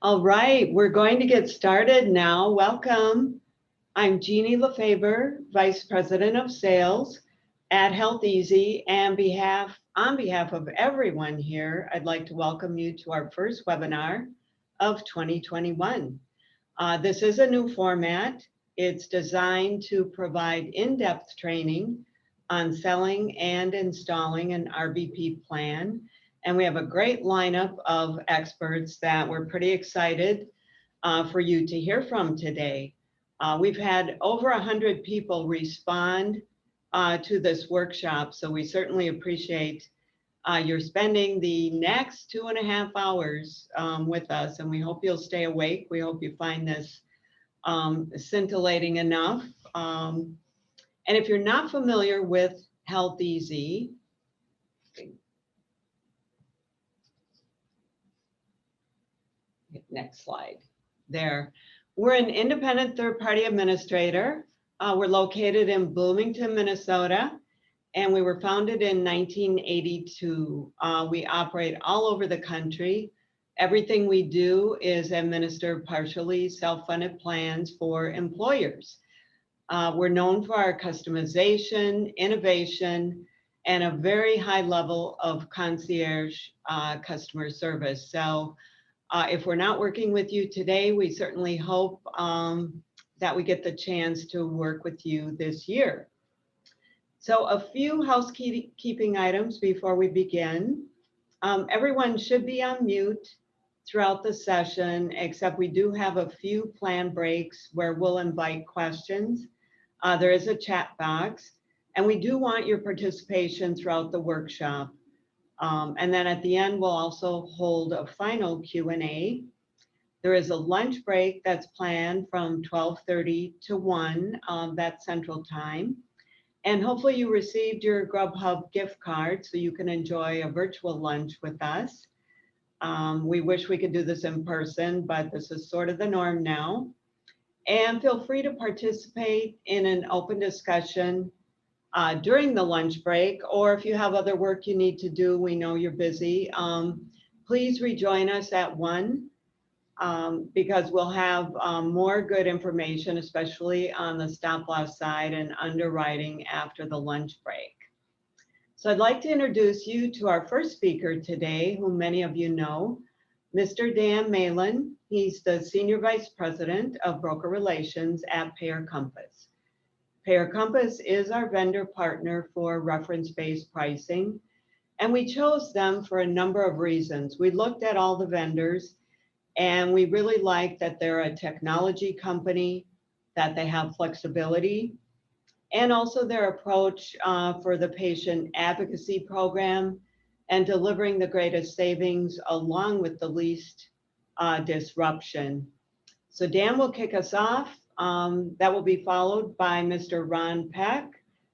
All right, we're going to get started now. Welcome. I'm Jeannie LaFaber, Vice President of Sales at Health Easy, and on behalf of everyone here, I'd like to welcome you to our first webinar of 2021. This is a new format. It's designed to provide in-depth training on selling and installing an RBP plan. And we have a great lineup of experts that we're pretty excited for you to hear from today. We've had over 100 people respond to this workshop, so we certainly appreciate you're spending the next 2.5 hours with us, and we hope you'll stay awake. We hope you find this scintillating enough. And if you're not familiar with Health Easy, next slide. There. We're an independent third-party administrator. We're located in Bloomington, Minnesota, and we were founded in 1982. We operate all over the country. Everything we do is administer partially self-funded plans for employers. We're known for our customization, innovation, and a very high level of concierge customer service. So if we're not working with you today, we certainly hope that we get the chance to work with you this year. So a few housekeeping items before we begin. Everyone should be on mute throughout the session, except we do have a few planned breaks where we'll invite questions. There is a chat box, and we do want your participation throughout the workshop. And then at the end, we'll also hold a final Q&A. There is a lunch break that's planned from 12:30 to 1, that's Central Time. And hopefully you received your Grubhub gift card so you can enjoy a virtual lunch with us. We wish we could do this in person, but this is sort of the norm now. And feel free to participate in an open discussion during the lunch break, or if you have other work you need to do, we know you're busy, please rejoin us at 1 because we'll have more good information, especially on the stop loss side and underwriting after the lunch break. So I'd like to introduce you to our first speaker today, who many of you know, Mr. Dan Malin. He's the Senior Vice President of Broker Relations at Payer Compass. Payer Compass is our vendor partner for reference-based pricing, and we chose them for a number of reasons. We looked at all the vendors, and we really like that they're a technology company, that they have flexibility, and also their approach for the patient advocacy program and delivering the greatest savings along with the least disruption. So Dan will kick us off. That will be followed by Mr. Ron Peck,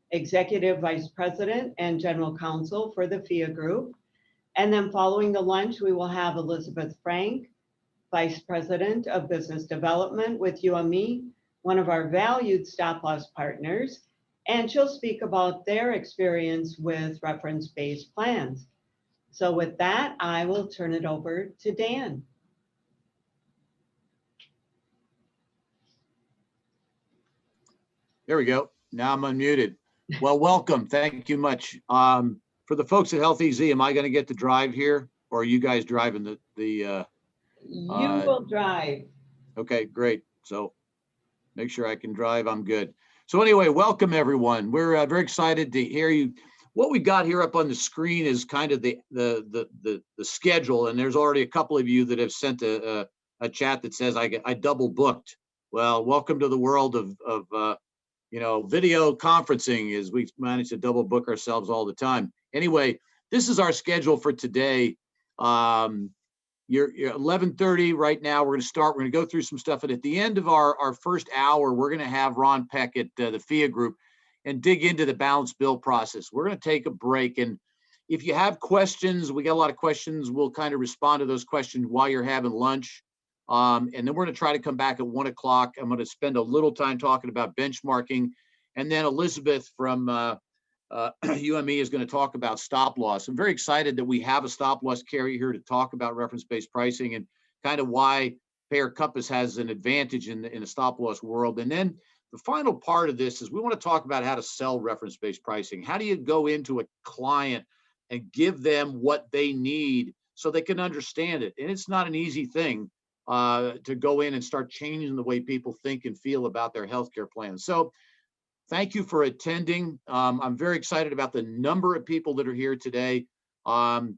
Executive Vice President and General Counsel for the FIA Group. And then following the lunch, we will have Elizabeth Frank, Vice President of Business Development with UME, one of our valued stop-loss partners, and she'll speak about their experience with reference-based plans. So with that, I will turn it over to Dan. There we go. Now I'm unmuted. Well, welcome. Thank you much. For the folks at Health Easy, am I going to get to drive here, or are you guys driving the You will drive. Okay, great. So make sure I can drive. I'm good. So anyway, welcome everyone. We're very excited to hear you. What we got here up on the screen is kind of the schedule, and there's already a couple of you that have sent a chat that says I double booked. Well, welcome to the world of video conferencing, as we manage to double book ourselves all the time. Anyway, this is our schedule for today. You're 11:30 right now. We're going to start. We're going to go through some stuff, and at the end of our first hour, we're going to have Ron Peck at the FIA Group and dig into the balance bill process. We're going to take a break, and if you have questions, we got a lot of questions. We'll kind of respond to those questions while you're having lunch. And then we're going to try to come back at 1 o'clock. I'm going to spend a little time talking about benchmarking. And then Elizabeth from UME is going to talk about stop loss. I'm very excited that we have a stop loss carrier here to talk about reference-based pricing. And kind of why Payer Compass has an advantage in the stop loss world. And then the final part of this is we want to talk about how to sell reference-based pricing. How do you go into a client and give them what they need so they can understand it? And it's not an easy thing to go in and start changing the way people think and feel about their healthcare plans. So thank you for attending. I'm very excited about the number of people that are here today. And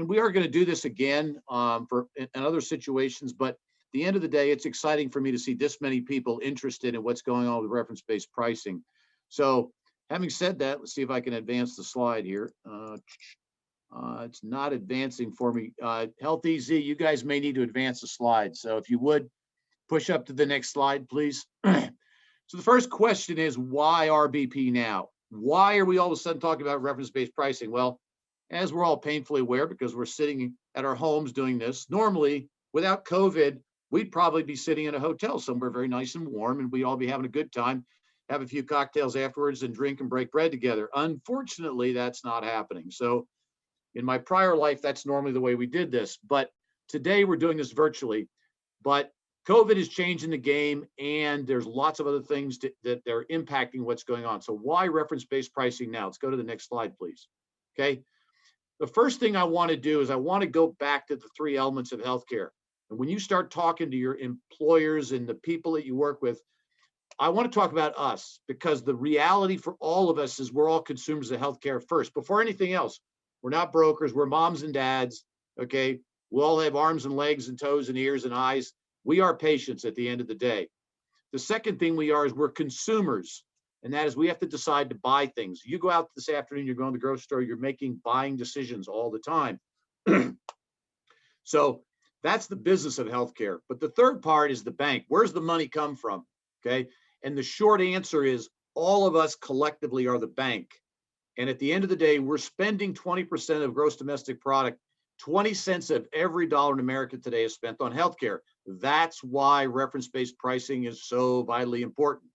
we are going to do this again in other situations, but at the end of the day, it's exciting for me to see this many people interested in what's going on with reference-based pricing. So having said that, let's see if I can advance the slide here. It's not advancing for me. Health Easy, you guys may need to advance the slide. So if you would push up to the next slide, please. So the first question is, why RBP now? Why are we all of a sudden talking about reference-based pricing? Well, as we're all painfully aware, because we're sitting at our homes doing this, normally without COVID, we'd probably be sitting in a hotel somewhere very nice and warm, and we'd all be having a good time, have a few cocktails afterwards and drink and break bread together. Unfortunately, that's not happening. So in my prior life, that's normally the way we did this. But today we're doing this virtually. But COVID is changing the game, and there's lots of other things that are impacting what's going on. So why reference-based pricing now? Let's go to the next slide, please. Okay. The first thing I want to do is I want to go back to the three elements of healthcare. And when you start talking to your employers and the people that you work with, I want to talk about us, because the reality for all of us is we're all consumers of healthcare first, before anything else. We're not brokers. We're moms and dads. Okay. We all have arms and legs and toes and ears and eyes. We are patients at the end of the day. The second thing we are is we're consumers. And that is we have to decide to buy things. You go out this afternoon, you're going to the grocery store, you're making buying decisions all the time. So that's the business of healthcare. But the third part is the bank. Where's the money come from? Okay. And the short answer is all of us collectively are the bank. And at the end of the day, we're spending 20% of gross domestic product. 20 cents of every dollar in America today is spent on healthcare. That's why reference-based pricing is so vitally important.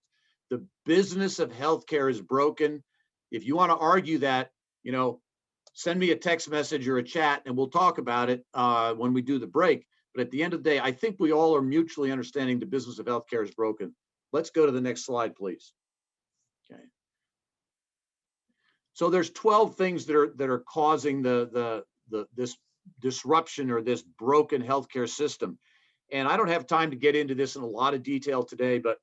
The business of healthcare is broken. If you want to argue that, send me a text message or a chat and we'll talk about it when we do the break. But at the end of the day, I think we all are mutually understanding the business of healthcare is broken. Let's go to the next slide, please. Okay. So there's 12 things that are causing this disruption or this broken healthcare system. And I don't have time to get into this in a lot of detail today, but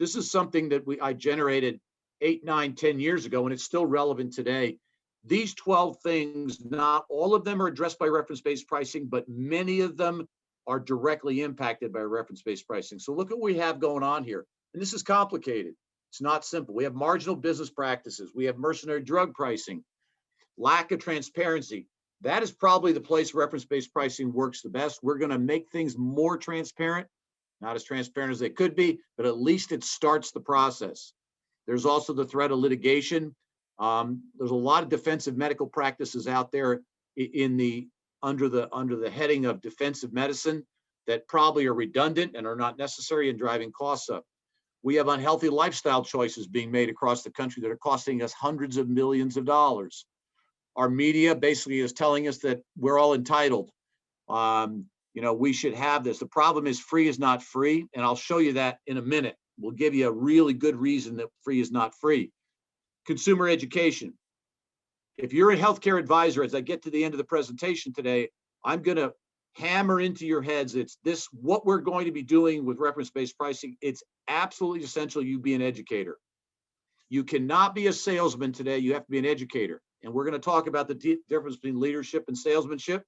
this is something that I generated 8, 9, 10 years ago, and it's still relevant today. These 12 things, not all of them are addressed by reference-based pricing, but many of them are directly impacted by reference-based pricing. So look at what we have going on here. And this is complicated. It's not simple. We have marginal business practices. We have mercenary drug pricing, lack of transparency. That is probably the place reference-based pricing works the best. We're going to make things more transparent, not as transparent as they could be, but at least it starts the process. There's also the threat of litigation. There's a lot of defensive medical practices out there under the heading of defensive medicine that probably are redundant and are not necessary and driving costs up. We have unhealthy lifestyle choices being made across the country that are costing us hundreds of millions of dollars. Our media basically is telling us that we're all entitled. We should have this. The problem is free is not free, and I'll show you that in a minute. We'll give you a really good reason that free is not free. Consumer education. If you're a healthcare advisor, as I get to the end of the presentation today, I'm going to hammer into your heads. It's this, what we're going to be doing with reference-based pricing. It's absolutely essential you be an educator. You cannot be a salesman today. You have to be an educator. And we're going to talk about the difference between leadership and salesmanship.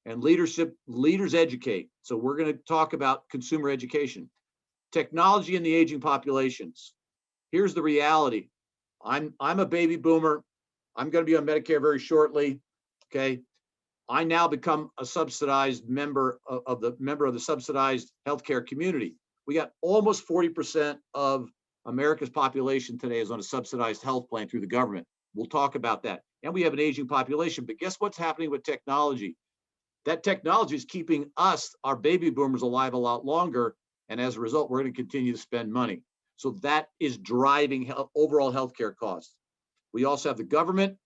And leaders educate. So we're going to talk about consumer education. Technology and the aging populations. Here's the reality. I'm a baby boomer. I'm going to be on Medicare very shortly. Okay. I now become a subsidized member of the subsidized healthcare community. We got almost 40% of America's population today is on a subsidized health plan through the government. We'll talk about that. And we have an aging population, but guess what's happening with technology? That technology is keeping us, our baby boomers, alive a lot longer. And as a result, we're going to continue to spend money. So that is driving overall healthcare costs. We also have the government.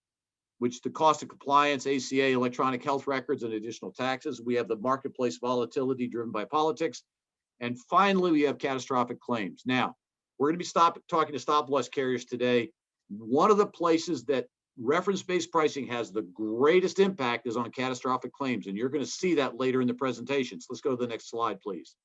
which the cost of compliance, ACA, electronic health records, and additional taxes. We have the marketplace volatility driven by politics. And finally, we have catastrophic claims. Now, we're going to be talking to stop loss carriers today. One of the places that reference-based pricing has the greatest impact is on catastrophic claims, and you're going to see that later in the presentations. Let's go to the next slide, please.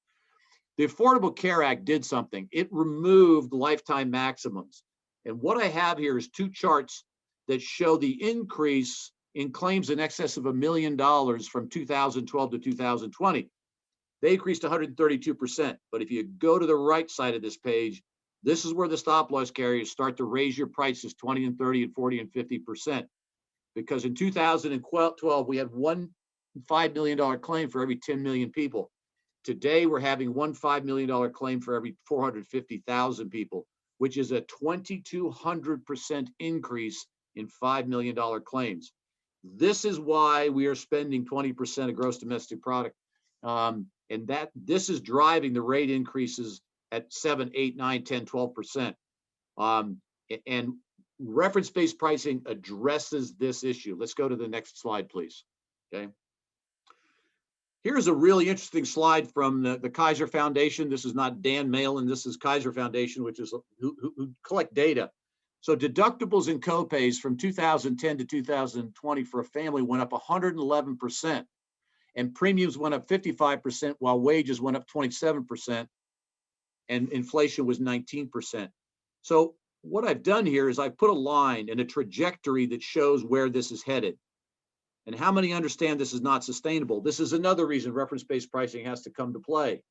The Affordable Care Act did something. It removed lifetime maximums. And what I have here is two charts that show the increase in claims in excess of $1 million from 2012 to 2020. They increased 132%. But if you go to the right side of this page, this is where the stop loss carriers start to raise your prices 20 and 30 and 40 and 50%. Because in 2012, we had one $5 million claim for every 10 million people. Today, we're having one $5 million claim for every 450,000 people, which is a 2,200% increase in $5 million claims. This is why we are spending 20% of gross domestic product. And that this is driving the rate increases at 7, 8, 9, 10, 12%. And reference-based pricing addresses this issue. Let's go to the next slide, please. Okay. Here's a really interesting slide from the Kaiser Foundation. This is not Dan Malin. This is Kaiser Foundation, which is who collect data. So deductibles and copays from 2010 to 2020 for a family went up 111%, and premiums went up 55%, while wages went up 27%, and inflation was 19%. So what I've done here is I've put a line and a trajectory that shows where this is headed. And how many understand this is not sustainable? This is another reason reference-based pricing has to come to play.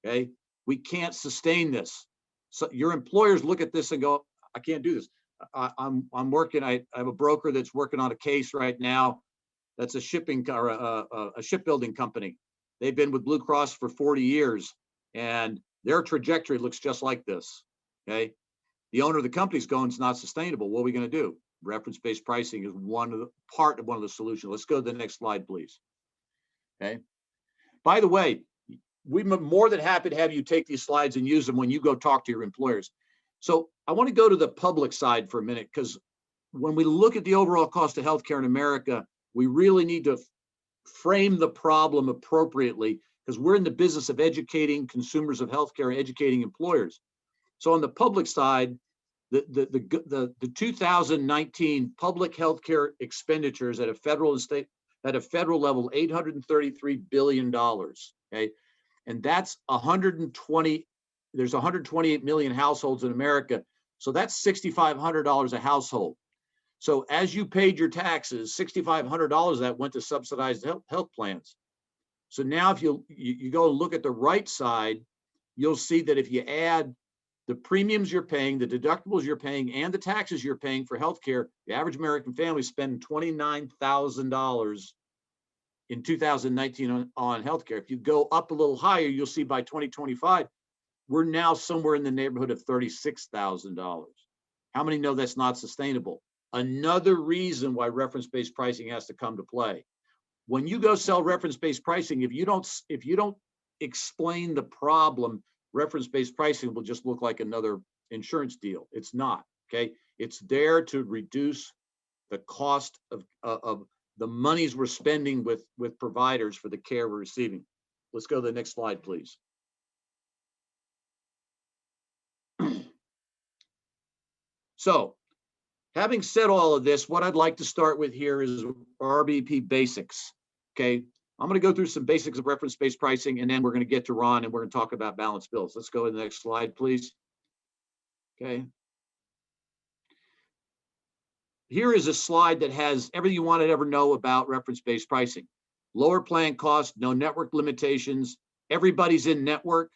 Okay, we can't sustain this. So your employers look at this and go, I can't do this. I'm working. I have a broker that's working on a case right now. That's a shipping or a shipbuilding company. They've been with Blue Cross for 40 years, and their trajectory looks just like this. Okay, the owner of the company's going, it's not sustainable. What are we going to do? Reference-based pricing is one of the solutions. Let's go to the next slide, please. Okay. By the way, we're more than happy to have you take these slides and use them when you go talk to your employers. So I want to go to the public side for a minute, because when we look at the overall cost of healthcare in America, we really need to frame the problem appropriately, because we're in the business of educating consumers of healthcare and educating employers. So on the public side, the 2019 public healthcare expenditures at a federal and state at a federal level, $833 billion. Okay, and that's 120. There's 128 million households in America, so that's $6,500 a household. So as you paid your taxes, $6,500 of that went to subsidized health plans. So now if you go look at the right side, you'll see that if you add the premiums you're paying, the deductibles you're paying, and the taxes you're paying for healthcare, the average American family is spending $29,000 in 2019 on healthcare. If you go up a little higher, you'll see by 2025, we're now somewhere in the neighborhood of $36,000. How many know that's not sustainable? Another reason why reference-based pricing has to come to play. When you go sell reference-based pricing, if you don't explain the problem, reference-based pricing will just look like another insurance deal. It's not. Okay, it's there to reduce the cost of the monies we're spending with providers for the care we're receiving. Let's go to the next slide, please. So, having said all of this, what I'd like to start with here is Rbp Basics. Okay, I'm going to go through some basics of reference-based pricing, and then we're going to get to Ron, and we're going to talk about balanced bills. Let's go to the next slide, please. Okay. Here is a slide that has everything you want to ever know about reference-based pricing. Lower plan cost, no network limitations, everybody's in network,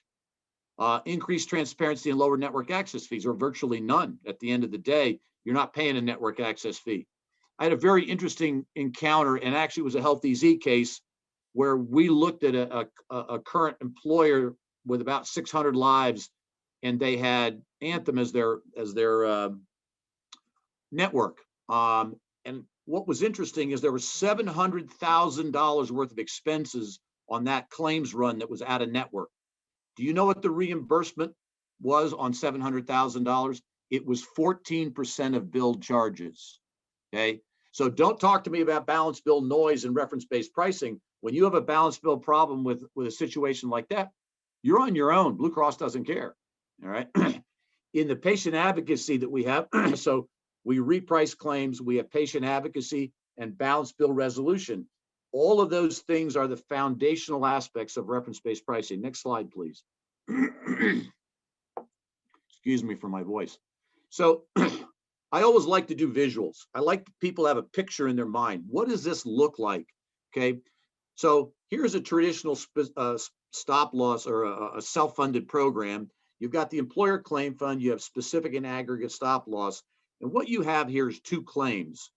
increased transparency and lower network access fees, or virtually none. At the end of the day, you're not paying a network access fee. I had a very interesting encounter, and actually it was a Health EZ case where we looked at a current employer with about 600 lives, and they had Anthem as their network. And what was interesting is there was $700,000 worth of expenses on that claims run that was out of network. Do you know what the reimbursement was on $700,000? It was 14% of billed charges. Okay, So don't talk to me about balance bill noise and reference-based pricing. When you have a balance bill problem with a situation like that, you're on your own. Blue Cross doesn't care. All right. In the patient advocacy that we have, so we reprice claims, we have patient advocacy and balance bill resolution. All of those things are the foundational aspects of reference-based pricing. Next slide, please. Excuse me for my voice. So I always like to do visuals. I like people to have a picture in their mind. What does this look like? Okay. So here's a traditional stop loss or a self-funded program. You've got the employer claim fund, you have specific and aggregate stop loss. And what you have here is two claims.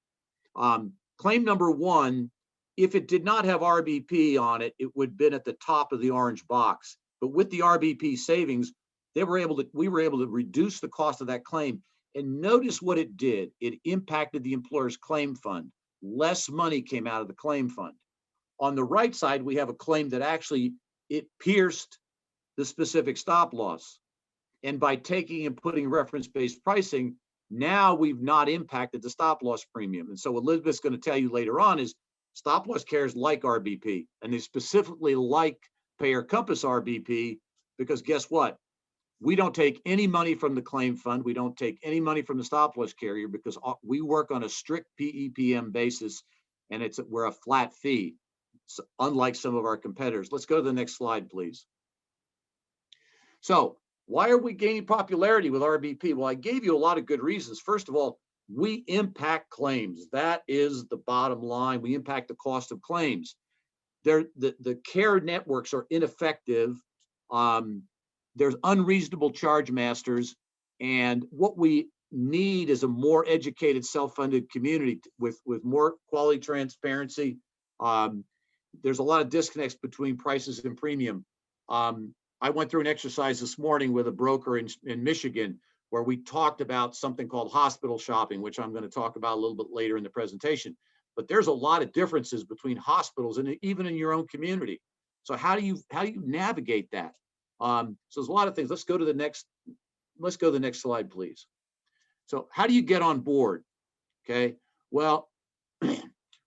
Claim number one, if it did not have RBP on it, it would have been at the top of the orange box. But with the RBP savings, we were able to reduce the cost of that claim. And notice what it did. It impacted the employer's claim fund. Less money came out of the claim fund. On the right side, we have a claim that actually it pierced the specific stop loss. And by taking and putting reference-based pricing, now we've not impacted the stop loss premium. And so what Elizabeth's going to tell you later on is stop loss carriers like RBP, and they specifically like Payer Compass RBP because guess what? We don't take any money from the claim fund. We don't take any money from the stop loss carrier because we work on a strict PEPM basis, and we're a flat fee, so unlike some of our competitors. Let's go to the next slide, please. So why are we gaining popularity with RBP? Well, I gave you a lot of good reasons. First of all, we impact claims. That is the bottom line. We impact the cost of claims. The care networks are ineffective. There's unreasonable charge masters. And what we need is a more educated, self-funded community with more quality transparency. There's a lot of disconnects between prices and premium. I went through an exercise this morning with a broker in Michigan where we talked about something called hospital shopping, which I'm going to talk about a little bit later in the presentation. But there's a lot of differences between hospitals and even in your own community. So how do you navigate that? So there's a lot of things. Let's go to the next slide, please. So how do you get on board? Okay. Well,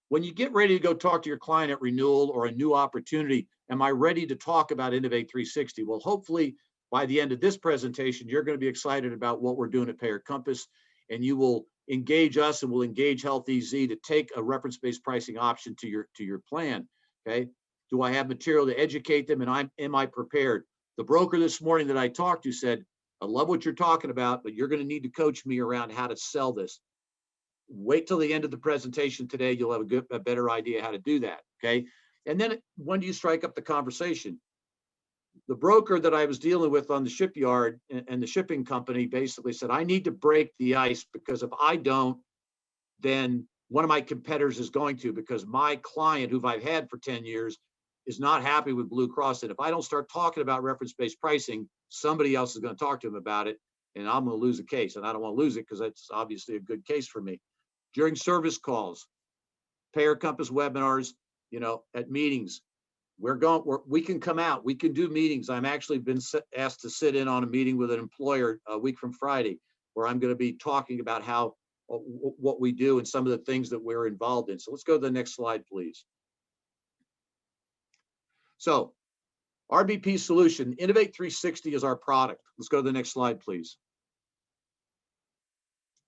when you get ready to go talk to your client at renewal or a new opportunity, am I ready to talk about Innovate 360? Well, hopefully by the end of this presentation, you're going to be excited about what we're doing at Payer Compass, and you will engage us and we'll engage Health EZ to take a reference-based pricing option to your plan. Okay. Do I have material to educate them, and am I prepared? The broker this morning that I talked to said, I love what you're talking about, but you're going to need to coach me around how to sell this. Wait till the end of the presentation today. You'll have a better idea how to do that. Okay. And then when do you strike up the conversation? The broker that I was dealing with on the shipyard and the shipping company basically said, I need to break the ice, because if I don't, then one of my competitors is going to, because my client, who I've had for 10 years, is not happy with Blue Cross. And if I don't start talking about reference-based pricing, somebody else is going to talk to him about it, and I'm going to lose a case. And I don't want to lose it because it's obviously a good case for me. During service calls, Payer Compass webinars, at meetings, we can come out, we can do meetings. I'm actually been asked to sit in on a meeting with an employer a week from Friday, where I'm going to be talking about what we do and some of the things that we're involved in. So let's go to the next slide, please. So RBP solution, Innovate 360 is our product. Let's go to the next slide, please.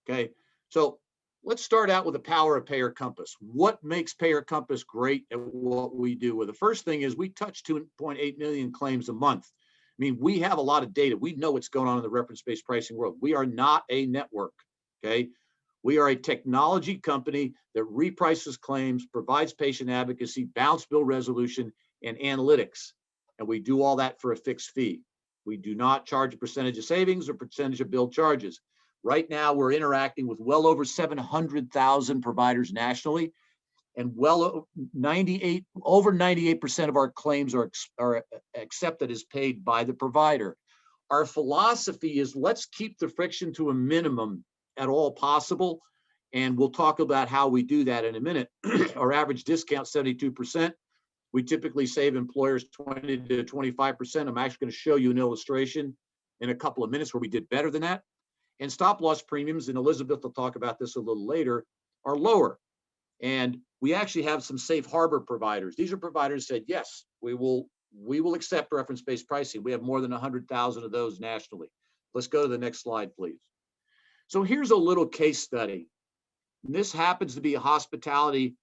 Okay, so let's start out with the power of Payer Compass. What makes Payer Compass great at what we do? Well, the first thing is we touch 2.8 million claims a month. I mean, we have a lot of data. We know what's going on in the reference-based pricing world. We are not a network, okay? We are a technology company that reprices claims, provides patient advocacy, balance bill resolution, and analytics. And we do all that for a fixed fee. We do not charge a percentage of savings or percentage of bill charges. Right now, we're interacting with well over 700,000 providers nationally, and over 98% of our claims are accepted as paid by the provider. Our philosophy is let's keep the friction to a minimum at all possible, and we'll talk about how we do that in a minute. Our average discount, 72%. We typically save employers 20 to 25%. I'm actually going to show you an illustration in a couple of minutes where we did better than that. And stop loss premiums, and Elizabeth will talk about this a little later, are lower. And we actually have some safe harbor providers. These are providers who said, yes, we will accept reference-based pricing. We have more than 100,000 of those nationally. Let's go to the next slide, please. So here's a little case study. And this happens to be a hospitality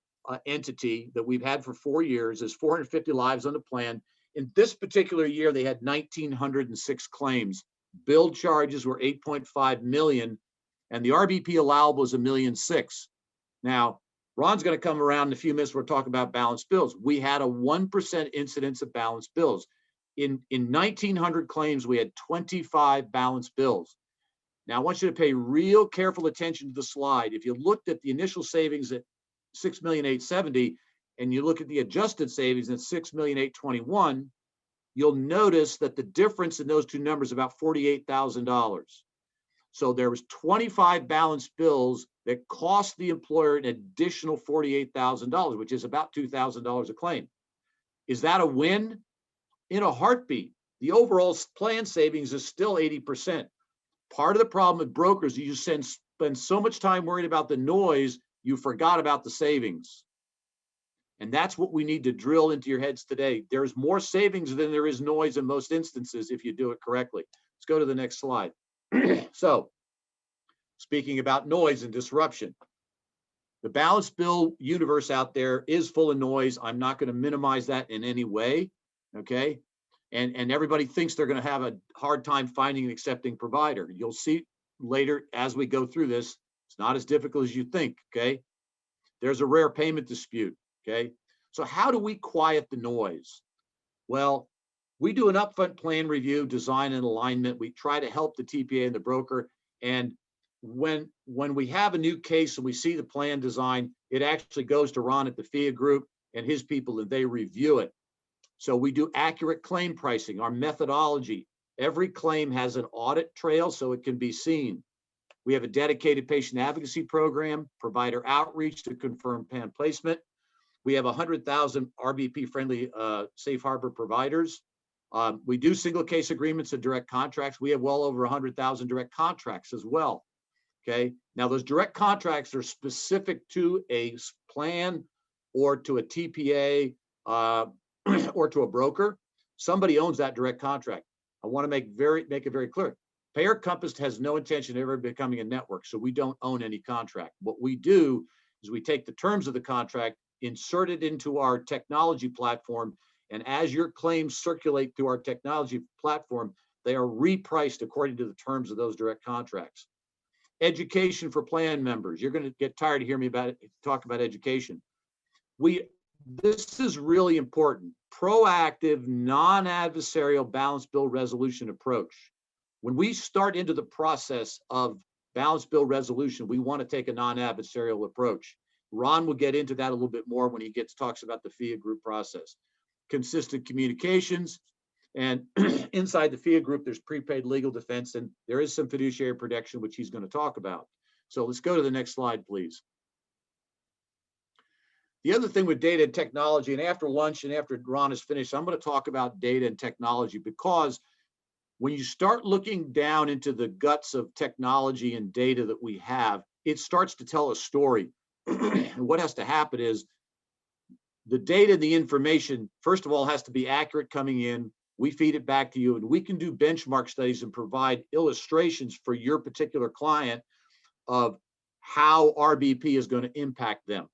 entity that we've had for 4 years. There's 450 lives on the plan. In this particular year, they had 1,906 claims. Billed charges were 8.5 million, and the RBP allowable is $1.6 million. Now, Ron's going to come around in a few minutes. We'll talk about balanced bills. We had a 1% incidence of balanced bills. In 1,900 claims, we had 25 balanced bills. Now, I want you to pay real careful attention to the slide. If you looked at the initial savings at $6,870,000 and you look at the adjusted savings at $6,821,000, you'll notice that the difference in those two numbers is about $48,000. So there was 25 balanced bills that cost the employer an additional $48,000, which is about $2,000 a claim. Is that a win? In a heartbeat. The overall plan savings is still 80%. Part of the problem with brokers is you spend so much time worrying about the noise, you forgot about the savings. And that's what we need to drill into your heads today. There's more savings than there is noise in most instances if you do it correctly. Let's go to the next slide. So, speaking about noise and disruption, the balanced bill universe out there is full of noise. I'm not going to minimize that in any way, okay? And everybody thinks they're going to have a hard time finding an accepting provider. You'll see later as we go through this, it's not as difficult as you think, okay? There's a rare payment dispute, okay? So how do we quiet the noise? Well, we do an upfront plan review, design and alignment. We try to help the TPA and the broker. And when we have a new case and we see the plan design, it actually goes to Ron at the FIA group and his people, and they review it. So we do accurate claim pricing, our methodology. Every claim has an audit trail so it can be seen. We have a dedicated patient advocacy program, provider outreach to confirm plan placement. We have 100,000 RBP friendly safe harbor providers. We do single case agreements and direct contracts. We have well over 100,000 direct contracts as well. Okay. Now those direct contracts are specific to a plan or to a TPA or to a broker. Somebody owns that direct contract. I want to make it very clear. Payer Compass has no intention of ever becoming a network, so we don't own any contract. What we do is we take the terms of the contract, insert it into our technology platform, and as your claims circulate through our technology platform, they are repriced according to the terms of those direct contracts. Education for plan members. You're going to get tired of hearing me talk about education. This is really important. Proactive, non-adversarial balanced bill resolution approach. When we start into the process of balanced bill resolution, we want to take a non-adversarial approach. Ron will get into that a little bit more when he talks about the FIA group process. Consistent communications, and inside the FIA group, there's prepaid legal defense, and there is some fiduciary protection, which he's going to talk about. So let's go to the next slide, please. The other thing with data and technology, and after lunch and after Ron is finished, I'm going to talk about data and technology, because when you start looking down into the guts of technology and data that we have, it starts to tell a story. And what has to happen is the data and the information, first of all, has to be accurate coming in. We feed it back to you, and we can do benchmark studies and provide illustrations for your particular client of how RBP is going to impact them.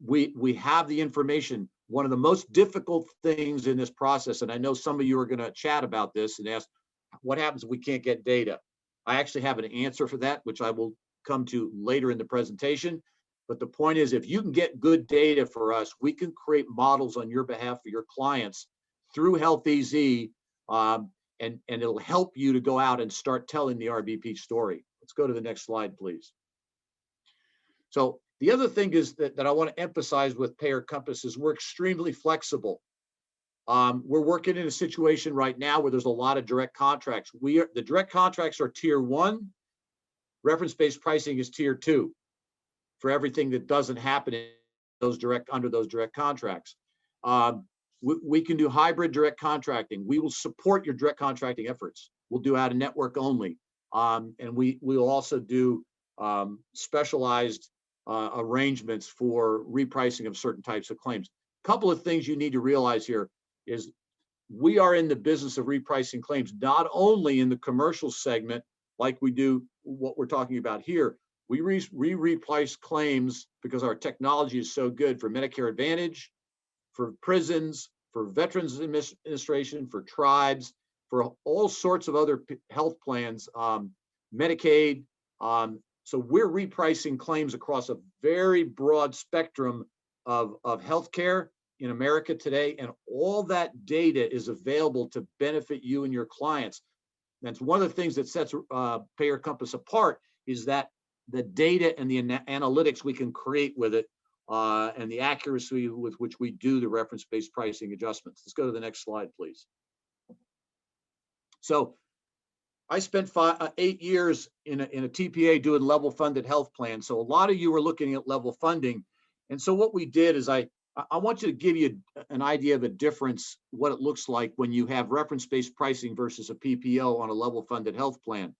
We have the information. One of the most difficult things in this process, and I know some of you are going to chat about this and ask, what happens if we can't get data? I actually have an answer for that, which I will come to later in the presentation. But the point is, if you can get good data for us, we can create models on your behalf for your clients through HealthEZ, and it'll help you to go out and start telling the RBP story. Let's go to the next slide, please. So the other thing is that I want to emphasize with Payer Compass is we're extremely flexible. We're working in a situation right now where there's a lot of direct contracts. The direct contracts are tier 1. Reference-based pricing is tier 2 for everything that doesn't happen in under those direct contracts. We can do hybrid direct contracting. We will support your direct contracting efforts. We'll do out of network only. And we will also do specialized arrangements for repricing of certain types of claims. A couple of things you need to realize here is we are in the business of repricing claims, not only in the commercial segment, like we do what we're talking about here. We reprice claims because our technology is so good for Medicare Advantage, for prisons, for Veterans Administration, for tribes, for all sorts of other health plans, Medicaid. So we're repricing claims across a very broad spectrum of healthcare in America today, and all that data is available to benefit you and your clients. That's one of the things that sets Payer Compass apart, is that the data and the analytics we can create with it, and the accuracy with which we do the reference-based pricing adjustments. Let's go to the next slide, please. So I spent 8 years in a TPA doing level funded health plans. So a lot of you were looking at level funding. And so what we did is I want you to give you an idea of a difference, what it looks like when you have reference-based pricing versus a PPO on a level funded health plan.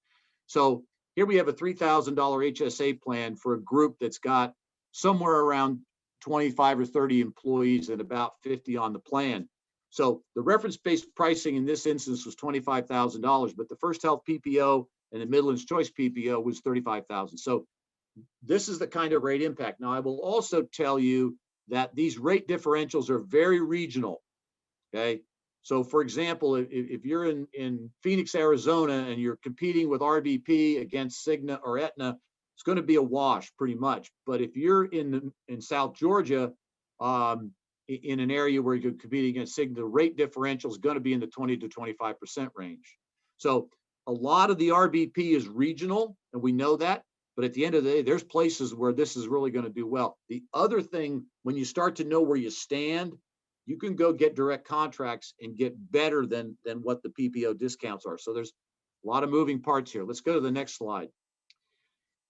So here we have a $3,000 HSA plan for a group that's got somewhere around 25 or 30 employees and about 50 on the plan. So the reference-based pricing in this instance was $25,000, but the First Health PPO and the Midlands Choice PPO was $35,000. So this is the kind of rate impact. Now, I will also tell you that these rate differentials are very regional, okay? So for example, if you're in Phoenix, Arizona, and you're competing with RBP against Cigna or Aetna, it's going to be a wash pretty much. But if you're in South Georgia, in an area where you're competing against Cigna, the rate differential is going to be in the 20 to 25% range. So a lot of the RBP is regional, and we know that. But at the end of the day, there's places where this is really going to do well. The other thing, when you start to know where you stand, you can go get direct contracts and get better than what the PPO discounts are. So there's a lot of moving parts here. Let's go to the next slide.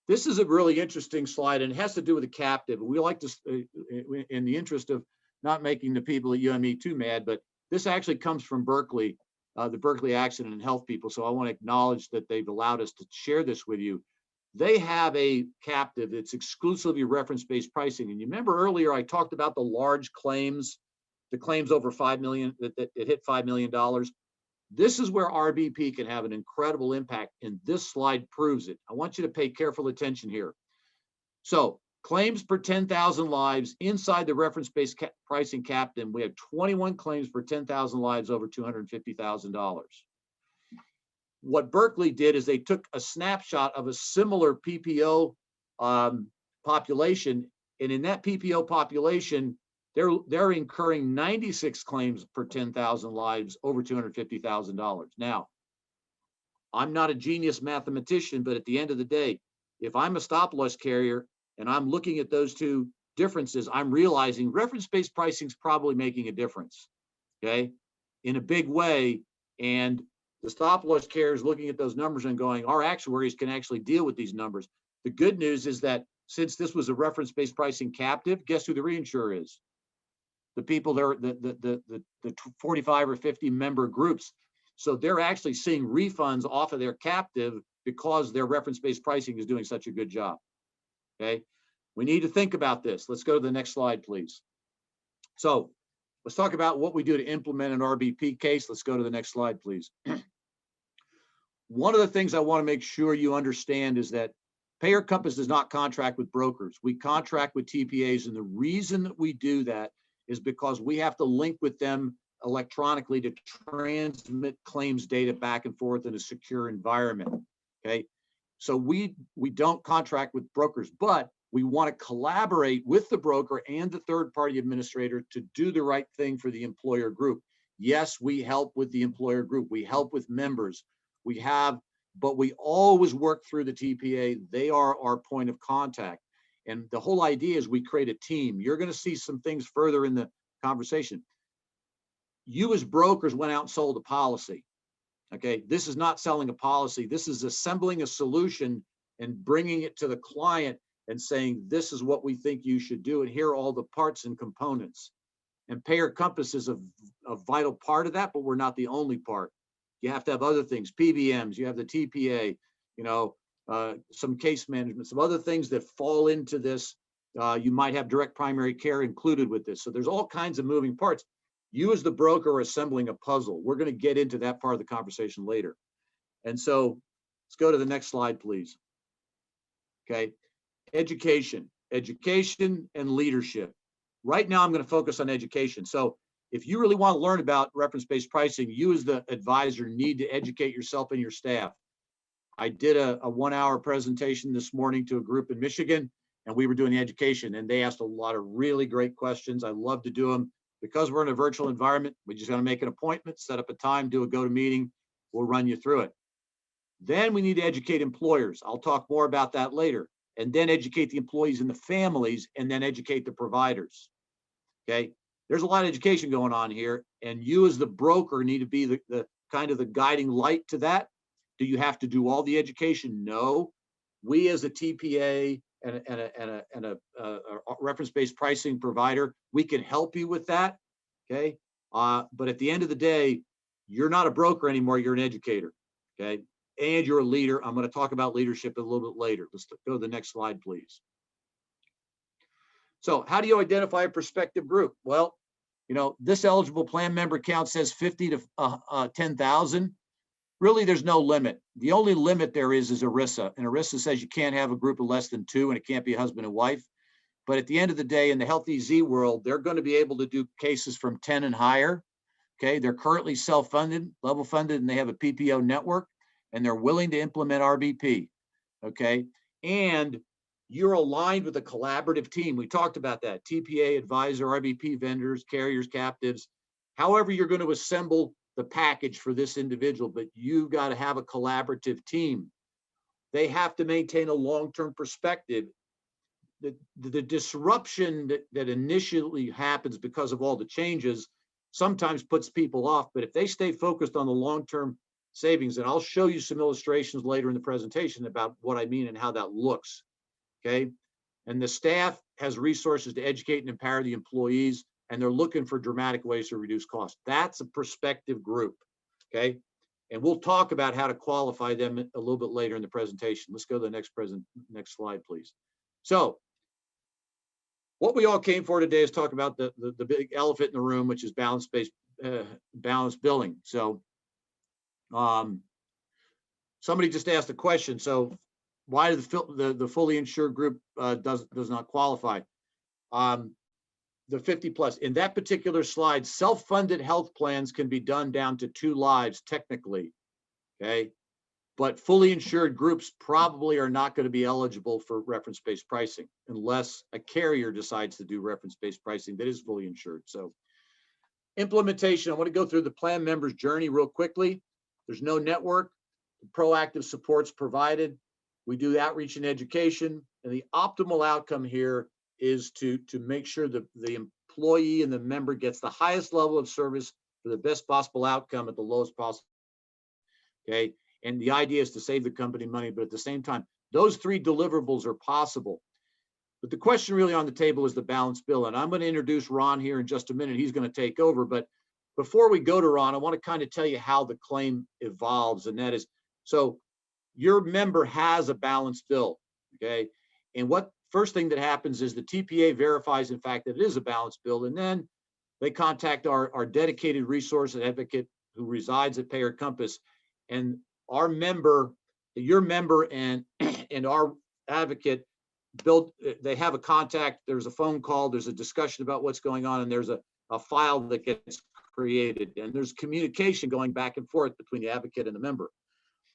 This is a really interesting slide, and it has to do with the captive. We like to, in the interest of not making the people at UME too mad, but this actually comes from Berkeley, the Berkeley Accident and Health people. So I want to acknowledge that they've allowed us to share this with you. They have a captive that's exclusively reference-based pricing. And you remember earlier I talked about the large claims, the claims over $5 million, that hit $5 million. This is where RBP can have an incredible impact, and this slide proves it. I want you to pay careful attention here. So claims per 10,000 lives inside the reference-based pricing captain, we have 21 claims per 10,000 lives over $250,000. What Berkeley did is they took a snapshot of a similar PPO population, and in that PPO population, they're incurring 96 claims per 10,000 lives over $250,000. Now, I'm not a genius mathematician, but at the end of the day, if I'm a stop loss carrier and I'm looking at those two differences, I'm realizing reference-based pricing is probably making a difference, okay, in a big way. And the stop loss carrier is looking at those numbers and going, our actuaries can actually deal with these numbers. The good news is that since this was a reference-based pricing captive, guess who the reinsurer is? The people there, the 45 or 50 member groups. So they're actually seeing refunds off of their captive because their reference-based pricing is doing such a good job. Okay, we need to think about this. Let's go to the next slide, please. So let's talk about what we do to implement an RBP case. Let's go to the next slide, please. One of the things I want to make sure you understand is that Payer Compass does not contract with brokers. We contract with TPAs, and the reason that we do that is because we have to link with them electronically to transmit claims data back and forth in a secure environment, okay? So we don't contract with brokers, but we want to collaborate with the broker and the third-party administrator to do the right thing for the employer group. Yes, we help with the employer group. We help with members. But we always work through the TPA. They are our point of contact. And the whole idea is we create a team. You're going to see some things further in the conversation. You as brokers went out and sold a policy. Okay, this is not selling a policy. This is assembling a solution and bringing it to the client and saying, this is what we think you should do. And here are all the parts and components. And Payer Compass is a vital part of that, but we're not the only part. You have to have other things, PBMs, you have the TPA, some case management, some other things that fall into this You might have direct primary care included with this. So there's all kinds of moving parts. You as the broker are assembling a puzzle. We're going to get into that part of the conversation later. And so let's go to the next slide, please. Okay, education and leadership. Right now, I'm going to focus on education. So if you really want to learn about reference-based pricing, you as the advisor need to educate yourself and your staff. I did a 1-hour presentation this morning to a group in Michigan, and we were doing the education, and they asked a lot of really great questions. I love to do them. Because we're in a virtual environment, we just got to make an appointment, set up a time, do a go-to-meeting. We'll run you through it. Then we need to educate employers. I'll talk more about that later. And then educate the employees and the families, and then educate the providers. Okay, there's a lot of education going on here, and you as the broker need to be the kind of the guiding light to that. Do you have to do all the education? No. We as a TPA and a reference-based pricing provider, we can help you with that. Okay, but at the end of the day, you're not a broker anymore. You're an educator. Okay, and you're a leader. I'm going to talk about leadership a little bit later. Let's go to the next slide, please. So how do you identify a prospective group? Well, you know, this eligible plan member count says 50 to 10,000. Really, there's no limit. The only limit there is ERISA. And ERISA says you can't have a group of less than 2, and it can't be husband and wife. But at the end of the day, in the Health EZ world, they're going to be able to do cases from 10 and higher. Okay, they're currently self-funded, level funded, and they have a PPO network, and they're willing to implement RBP. Okay, and you're aligned with a collaborative team. We talked about that. TPA, advisor, RBP vendors, carriers, captives. However, you're going to assemble the package for this individual, but you've got to have a collaborative team. They have to maintain a long-term perspective. The disruption that initially happens because of all the changes sometimes puts people off, but if they stay focused on the long-term savings, and I'll show you some illustrations later in the presentation about what I mean and how that looks. Okay, and the staff has resources to educate and empower the employees, and they're looking for dramatic ways to reduce costs. That's a prospective group. Okay, and we'll talk about how to qualify them a little bit later in the presentation. Let's go to the next slide, please. So what we all came for today is talk about the big elephant in the room, which is balance-based balanced billing. So somebody just asked a question. So why the fully insured group does not qualify? The 50 plus. In that particular slide, self-funded health plans can be done down to 2 lives technically, okay? But fully insured groups probably are not going to be eligible for reference-based pricing unless a carrier decides to do reference-based pricing that is fully insured. So implementation, I want to go through the plan member's journey real quickly. There's no network, proactive support's provided. We do outreach and education, and the optimal outcome here is to make sure that the employee and the member gets the highest level of service for the best possible outcome at the lowest possible. Okay, and the idea is to save the company money, but at the same time, those 3 deliverables are possible. But the question really on the table is the balance bill, and I'm going to introduce Ron here in just a minute. He's going to take over, but before we go to Ron, I want to kind of tell you how the claim evolves, and that is, so your member has a balance bill, okay? And what first thing that happens is the TPA verifies, in fact, that it is a balance bill, and then they contact our dedicated resource advocate who resides at Payer Compass, and our member, your member and our advocate they have a contact, there's a phone call, there's a discussion about what's going on, and there's a file that gets created, and there's communication going back and forth between the advocate and the member.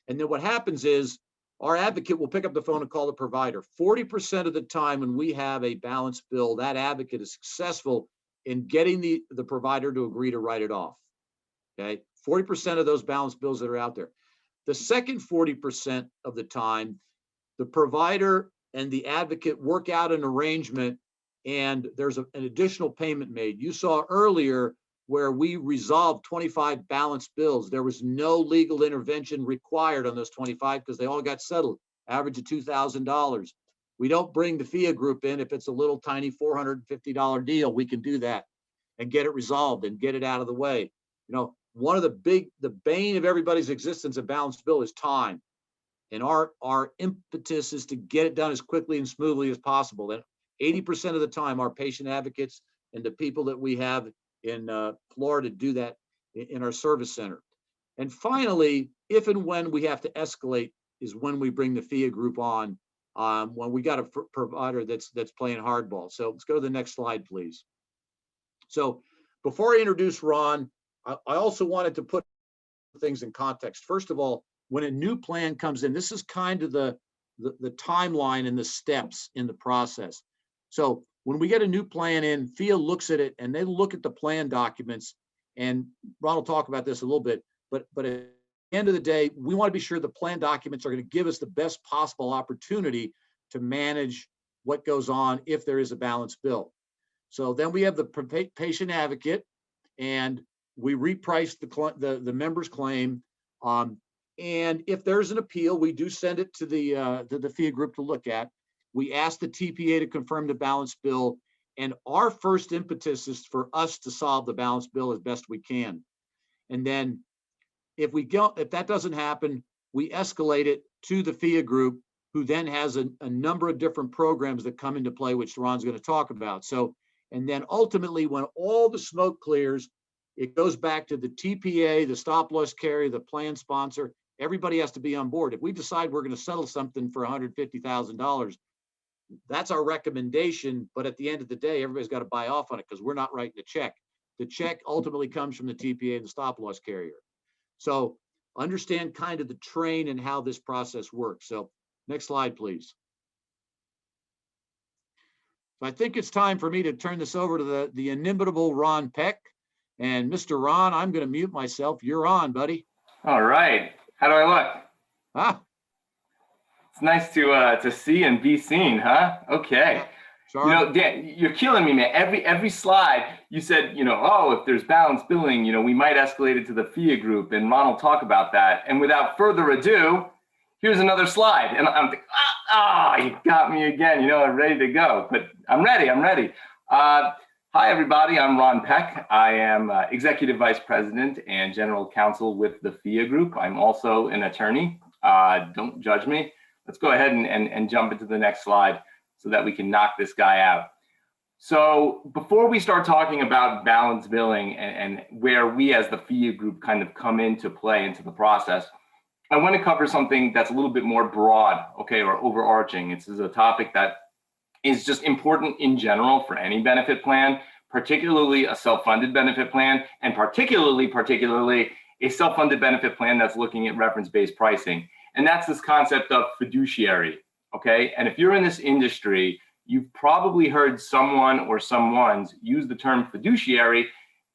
And then what happens is our advocate will pick up the phone and call the provider. 40% of the time when we have a balance bill, that advocate is successful in getting the provider to agree to write it off. Okay, 40% of those balance bills that are out there. The second 40% of the time, the provider and the advocate work out an arrangement, and there's an additional payment made. You saw earlier where we resolved 25 balance bills. There was no legal intervention required on those 25 because they all got settled, average of $2,000. We don't bring the FIA group in if it's a little tiny $450 deal. We can do that and get it resolved and get it out of the way. You know, one of the bane of everybody's existence of balanced bill is time. And our impetus is to get it done as quickly and smoothly as possible. And 80% of the time, our patient advocates and the people that we have in Florida do that in our service center. And finally, if and when we have to escalate is when we bring the FIA group on, when we got a provider that's playing hardball. So let's go to the next slide, please. So before I introduce Ron, I also wanted to put things in context. First of all, when a new plan comes in, this is kind of the timeline and the steps in the process. So when we get a new plan in, FIA looks at it and they look at the plan documents, and Ron will talk about this a little bit, but at the end of the day, we want to be sure the plan documents are going to give us the best possible opportunity to manage what goes on if there is a balance bill. So then we have the patient advocate, and we reprice the member's claim. And if there's an appeal, we do send it to the FIA group to look at. We ask the TPA to confirm the balance bill, and our first impetus is for us to solve the balance bill as best we can. And then if that doesn't happen, we escalate it to the FIA group, who then has a number of different programs that come into play, which Ron's going to talk about. So, and then ultimately, when all the smoke clears, it goes back to the TPA, the stop loss carrier, the plan sponsor. Everybody has to be on board. If we decide we're going to settle something for $150,000, that's our recommendation. But at the end of the day, everybody's got to buy off on it because we're not writing the check. The check ultimately comes from the TPA and the stop loss carrier. So understand kind of the train and how this process works. So next slide, please. So I think it's time for me to turn this over to the inimitable Ron Peck. And Mr. Ron, I'm going to mute myself. You're on, buddy. All right. How do I look? Ah, It's nice to see and be seen, huh? Okay. sorry. You know, Dan, you're killing me, man. Every slide you said, oh, if there's balanced billing, we might escalate it to the FIA group, and Ron will talk about that. And without further ado, here's another slide. And I'm thinking, you got me again. I'm ready to go. But I'm ready. Hi, everybody. I'm Ron Peck. I am Executive Vice President and General Counsel with the FIA Group. I'm also an attorney. Don't judge me. Let's go ahead and jump into the next slide so that we can knock this guy out. So before we start talking about balance billing and where we as the FIA Group kind of come into play into the process, I want to cover something that's a little bit more broad, okay, or overarching. This is a topic that is just important in general for any benefit plan, particularly a self-funded benefit plan, and particularly a self-funded benefit plan that's looking at reference-based pricing. And that's this concept of fiduciary, okay? And if you're in this industry, you've probably heard someone or someone's use the term fiduciary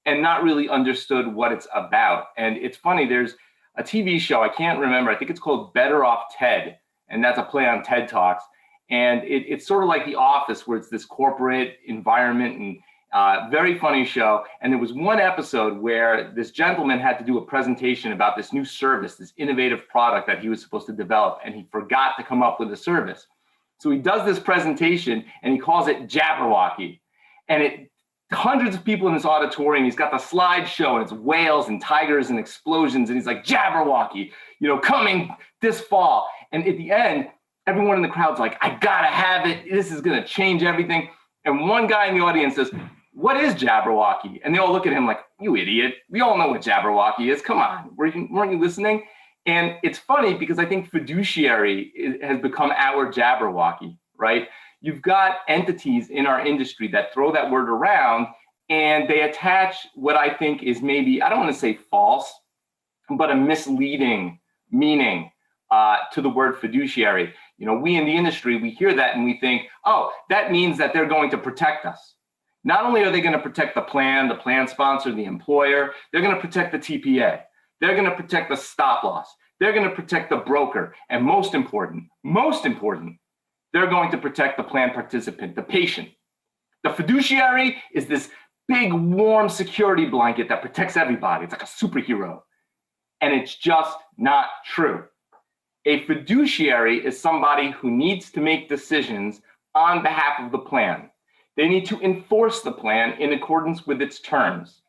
and not really understood what it's about. And it's funny, there's a TV show, I can't remember, I think it's called Better Off Ted, and that's a play on TED Talks. And it's sort of like The Office, where it's this corporate environment, and very funny show. And there was one episode where this gentleman had to do a presentation about this new service, this innovative product that he was supposed to develop, and he forgot to come up with a service. So he does this presentation and he calls it Jabberwocky. And hundreds of people in this auditorium, he's got the slideshow and it's whales and tigers and explosions. And he's like, Jabberwocky, coming this fall. And at the end, everyone in the crowd's like, I gotta have it. This is gonna change everything. And one guy in the audience says, what is Jabberwocky? And they all look at him like, you idiot. We all know what Jabberwocky is. Come on, weren't you listening? And it's funny because I think fiduciary has become our Jabberwocky, right? You've got entities in our industry that throw that word around and they attach what I think is maybe, I don't want to say false, but a misleading meaning to the word fiduciary. We in the industry, we hear that and we think, oh, that means that they're going to protect us. Not only are they going to protect the plan sponsor, the employer, they're going to protect the TPA. They're going to protect the stop loss. They're going to protect the broker. And most important, they're going to protect the plan participant, the patient. The fiduciary is this big, warm security blanket that protects everybody. It's like a superhero. And it's just not true. A fiduciary is somebody who needs to make decisions on behalf of the plan. They need to enforce the plan in accordance with its terms.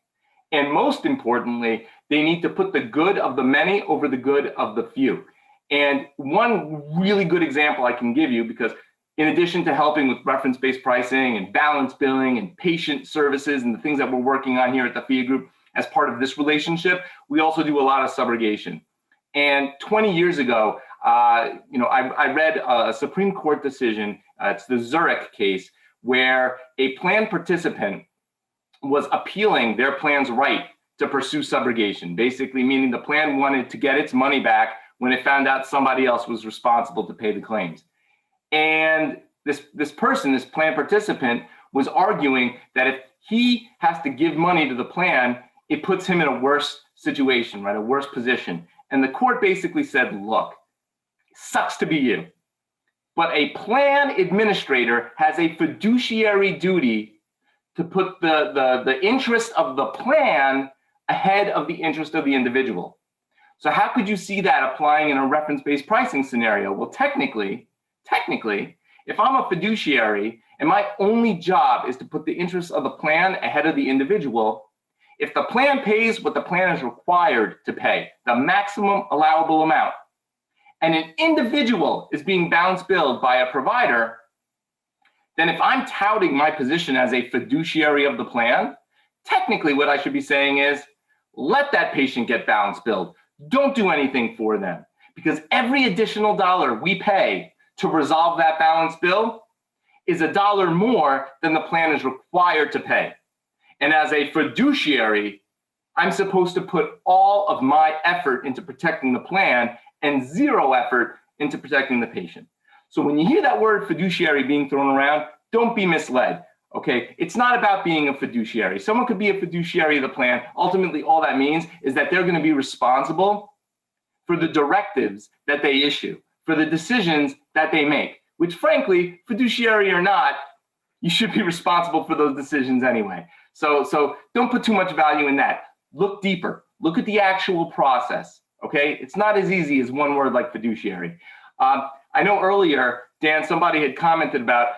And most importantly, they need to put the good of the many over the good of the few. And one really good example I can give you, because in addition to helping with reference-based pricing and balance billing and patient services and the things that we're working on here at the FIA Group as part of this relationship, we also do a lot of subrogation. And 20 years ago, I read a Supreme Court decision, it's the Rbp Case, where a plan participant was appealing their plan's right to pursue subrogation, basically meaning the plan wanted to get its money back when it found out somebody else was responsible to pay the claims. And this person, this plan participant, was arguing that if he has to give money to the plan, it puts him in a worse situation, right? A worse position. And the court basically said, look, sucks to be you, but a plan administrator has a fiduciary duty to put the interest of the plan ahead of the interest of the individual. So how could you see that applying in a reference-based pricing scenario? Well, technically, if I'm a fiduciary and my only job is to put the interests of the plan ahead of the individual, if the plan pays what the plan is required to pay, the maximum allowable amount, and an individual is being balance billed by a provider, then if I'm touting my position as a fiduciary of the plan, technically what I should be saying is, let that patient get balance billed. Don't do anything for them, because every additional dollar we pay to resolve that balance bill is a dollar more than the plan is required to pay. And as a fiduciary, I'm supposed to put all of my effort into protecting the plan and zero effort into protecting the patient. So when you hear that word fiduciary being thrown around, don't be misled, okay? It's not about being a fiduciary. Someone could be a fiduciary of the plan. Ultimately, all that means is that they're going to be responsible for the directives that they issue, for the decisions that they make, which frankly, fiduciary or not, you should be responsible for those decisions anyway. So don't put too much value in that. Look deeper. Look at the actual process, okay? It's not as easy as one word like fiduciary. I know earlier, Dan, somebody had commented about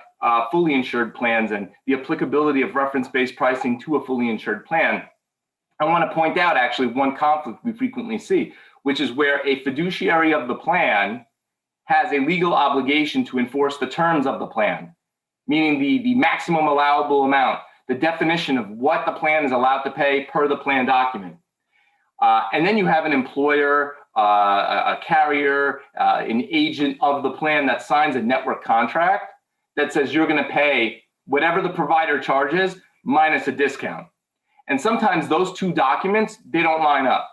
fully insured plans and the applicability of reference-based pricing to a fully insured plan. I want to point out actually one conflict we frequently see, which is where a fiduciary of the plan has a legal obligation to enforce the terms of the plan, meaning the maximum allowable amount, the definition of what the plan is allowed to pay per the plan document. And then you have an employer, a carrier, an agent of the plan that signs a network contract that says you're going to pay whatever the provider charges minus a discount. And sometimes those two documents, they don't line up.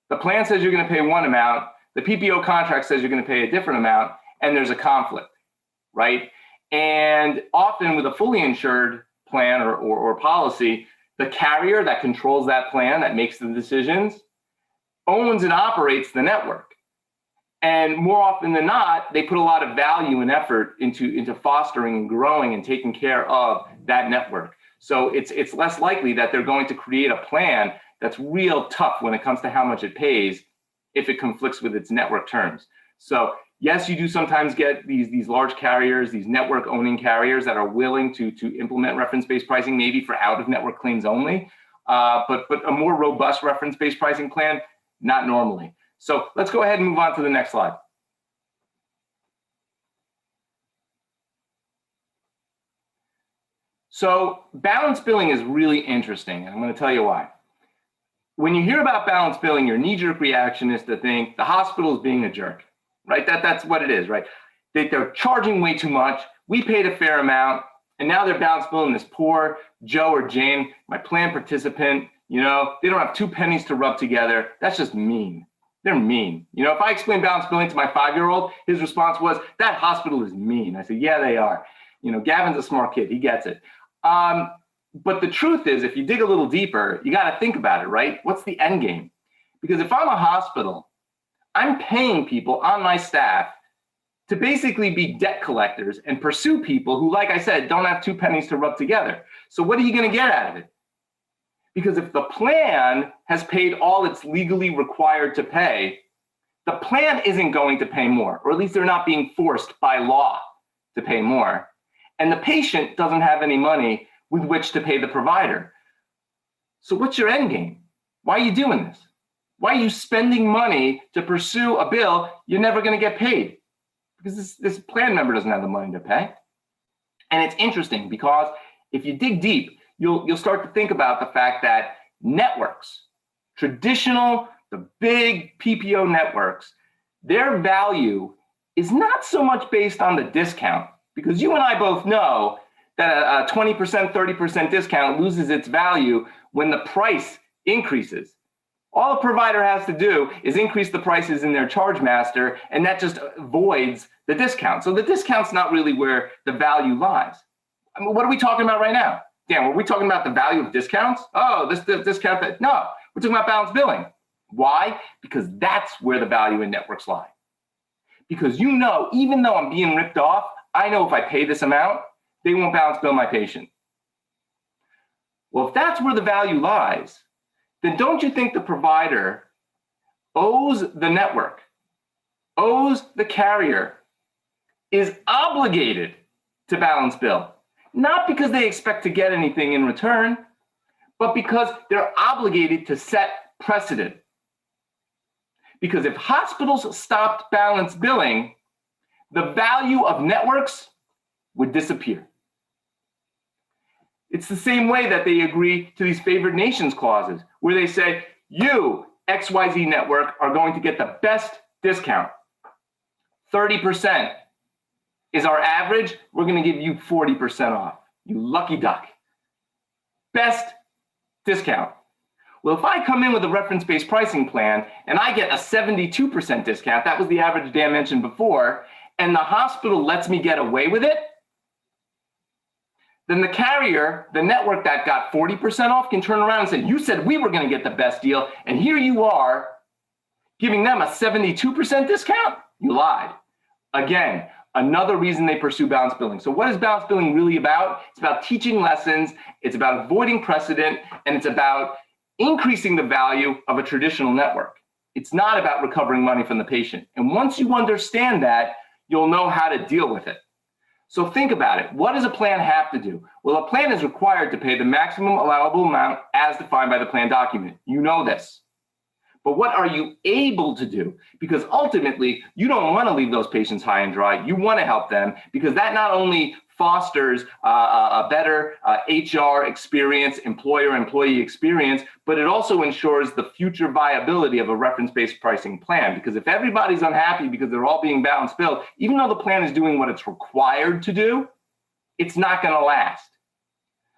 The plan says you're going to pay one amount, the PPO contract says you're going to pay a different amount, and there's a conflict, right? And often with a fully insured plan or policy, the carrier that controls that plan, that makes the decisions, owns and operates the network. And more often than not, they put a lot of value and effort into fostering and growing and taking care of that network. So it's less likely that they're going to create a plan that's real tough when it comes to how much it pays if it conflicts with its network terms. So yes, you do sometimes get these large carriers, these network owning carriers that are willing to implement reference-based pricing, maybe for out-of-network claims only, but a more robust reference-based pricing plan, not normally. So let's go ahead and move on to the next slide. So balance billing is really interesting, and I'm going to tell you why. When you hear about balance billing, your knee-jerk reaction is to think the hospital is being a jerk, right? That's what it is, right? They're charging way too much. We paid a fair amount, and now they're balance billing this poor Joe or Jane, my plan participant. You know, they don't have 2 pennies to rub together. That's just mean. They're mean. You know, if I explain balance billing to my 5-year-old, his response was, that hospital is mean. I said, yeah, they are. You know, Gavin's a smart kid. He gets it. But the truth is, if you dig a little deeper, you got to think about it, right? What's the end game? Because if I'm a hospital, I'm paying people on my staff to basically be debt collectors and pursue people who, like I said, don't have 2 pennies to rub together. So what are you going to get out of it? Because if the plan has paid all it's legally required to pay, the plan isn't going to pay more, or at least they're not being forced by law to pay more. And the patient doesn't have any money with which to pay the provider. So what's your end game? Why are you doing this? Why are you spending money to pursue a bill you're never going to get paid? because this plan member doesn't have the money to pay. And it's interesting because if you dig deep, you'll start to think about the fact that networks, traditional, the big PPO networks, their value is not so much based on the discount, because you and I both know that a 20%, 30% discount loses its value when the price increases. All a provider has to do is increase the prices in their charge master, and that just avoids the discount. So the discount's not really where the value lies. I mean, what are we talking about right now? Dan, were we talking about the value of discounts? Oh, this discount. No, we're talking about balanced billing. Why? Because that's where the value in networks lie. Because you know, even though I'm being ripped off, I know if I pay this amount, they won't balance bill my patient. Well, if that's where the value lies, then don't you think the provider owes the network, owes the carrier, is obligated to balance bill? Not because they expect to get anything in return, but because they're obligated to set precedent. Because if hospitals stopped balance billing, the value of networks would disappear. It's the same way that they agree to these favored nations clauses, where they say, you, XYZ network, are going to get the best discount. 30% is our average. We're going to give you 40% off. You lucky duck. Best discount. Well, if I come in with a reference-based pricing plan and I get a 72% discount, that was the average Dan mentioned before, and the hospital lets me get away with it, then the carrier, the network that got 40% off, can turn around and say, you said we were going to get the best deal, and here you are giving them a 72% discount? You lied. Again, another reason they pursue balanced billing. So what is balanced billing really about? It's about teaching lessons, it's about avoiding precedent, and it's about increasing the value of a traditional network. It's not about recovering money from the patient. And once you understand that, you'll know how to deal with it. So think about it. What does a plan have to do? Well, a plan is required to pay the maximum allowable amount as defined by the plan document. You know this. But what are you able to do? Because ultimately, you don't want to leave those patients high and dry. You want to help them, because that not only fosters a better HR experience, employer-employee experience, but it also ensures the future viability of a reference-based pricing plan. Because if everybody's unhappy because they're all being balanced billed, even though the plan is doing what it's required to do, it's not going to last.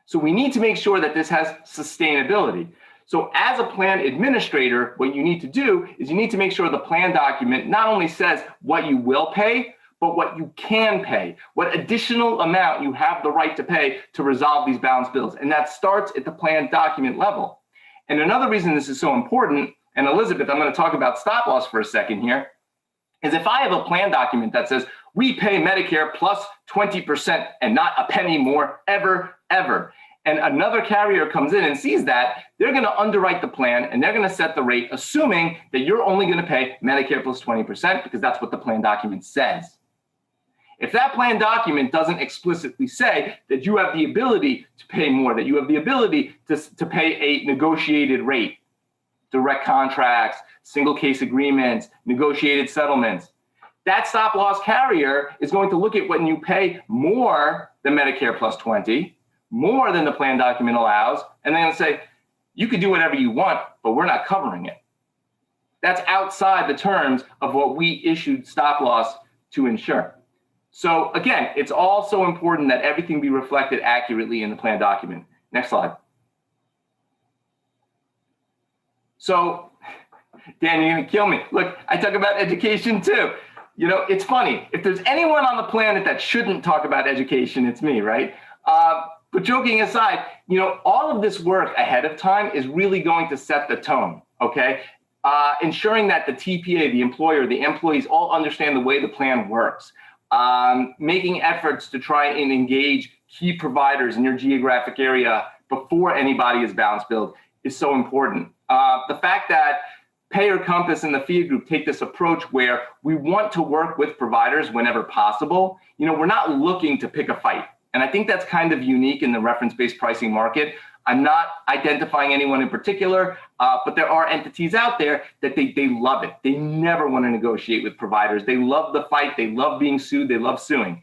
So we need to make sure that this has sustainability. So as a plan administrator, what you need to do is you need to make sure the plan document not only says what you will pay, but what you can pay, what additional amount you have the right to pay to resolve these balance bills. And that starts at the plan document level. And another reason this is so important, and Elizabeth, I'm going to talk about stop loss for a second here, is if I have a plan document that says we pay Medicare plus 20% and not a penny more ever, and another carrier comes in and sees that, they're going to underwrite the plan and they're going to set the rate, assuming that you're only going to pay Medicare plus 20% because that's what the plan document says. If that plan document doesn't explicitly say that you have the ability to pay more, that you have the ability to pay a negotiated rate, direct contracts, single case agreements, negotiated settlements, that stop loss carrier is going to look at when you pay more than Medicare plus 20, more than the plan document allows, and they're going to say, you can do whatever you want, but we're not covering it. That's outside the terms of what we issued stop loss to insure. So again, it's also important that everything be reflected accurately in the plan document. Next slide. So, Dan, you're gonna kill me. Look, I talk about education too. You know, it's funny. If there's anyone on the planet that shouldn't talk about education, it's me, right? But joking aside, you know, all of this work ahead of time is really going to set the tone, okay? Ensuring that the TPA, the employer, the employees all understand the way the plan works. Making efforts to try and engage key providers in your geographic area before anybody is balance billed is so important. The fact that Payer Compass and the FIA Group take this approach where we want to work with providers whenever possible. You know, we're not looking to pick a fight. And I think that's kind of unique in the reference-based pricing market. I'm not identifying anyone in particular, but there are entities out there that they love it. They never want to negotiate with providers. They love the fight. They love being sued. They love suing.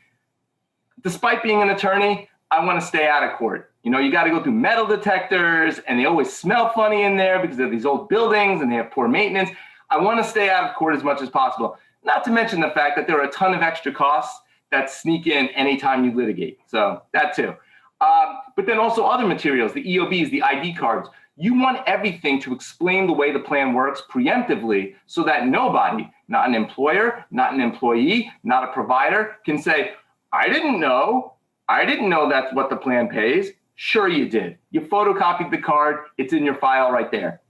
Despite being an attorney, I want to stay out of court. You know, you got to go through metal detectors, and they always smell funny in there because of these old buildings and they have poor maintenance. I want to stay out of court as much as possible. Not to mention the fact that there are a ton of extra costs that sneak in anytime you litigate. So that too. But then also other materials, the EOBs, the ID cards. You want everything to explain the way the plan works preemptively so that nobody, not an employer, not an employee, not a provider, can say, I didn't know that's what the plan pays. Sure you did. You photocopied the card. It's in your file right there.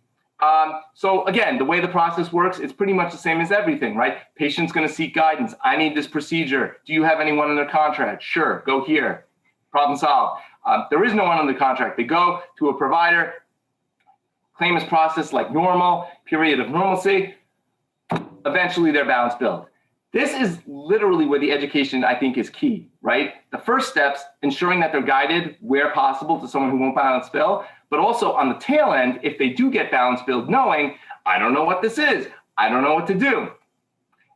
So again, the way the process works, it's pretty much the same as everything, right? Patient's going to seek guidance. I need this procedure. Do you have anyone under contract? Sure, go here. Problem solved. There is no one under contract. They go to a provider, claim is processed like normal, period of normalcy. Eventually they're balance billed. This is literally where the education, I think, is key, right? The first steps, ensuring that they're guided where possible to someone who won't balance bill, but also on the tail end, if they do get balance billed, knowing, I don't know what this is, I don't know what to do.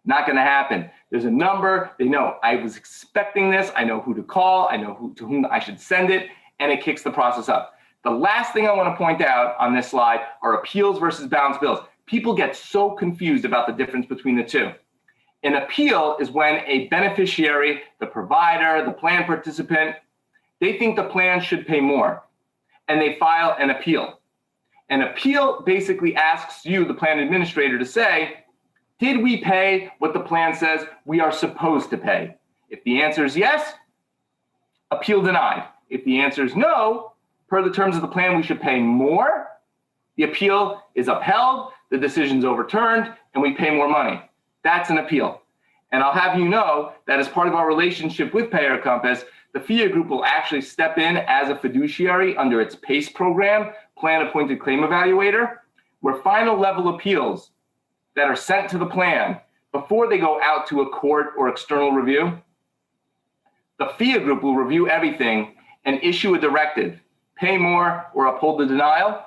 Not gonna happen. There's a number, they know I was expecting this, I know who to call, I know to whom I should send it, and it kicks the process up. The last thing I wanna point out on this slide are appeals versus balance bills. People get so confused about the difference between the two. An appeal is when a beneficiary, the provider, the plan participant, they think the plan should pay more, and they file an appeal. An appeal basically asks you, the plan administrator, to say, did we pay what the plan says we are supposed to pay? If the answer is yes, appeal denied. If the answer is no, per the terms of the plan, we should pay more, the appeal is upheld, the decision's overturned, and we pay more money. That's an appeal. And I'll have you know that as part of our relationship with Payer Compass, the FIA group will actually step in as a fiduciary under its PACE program, Plan Appointed Claim Evaluator, where final level appeals that are sent to the plan before they go out to a court or external review, the FIA group will review everything and issue a directive, pay more or uphold the denial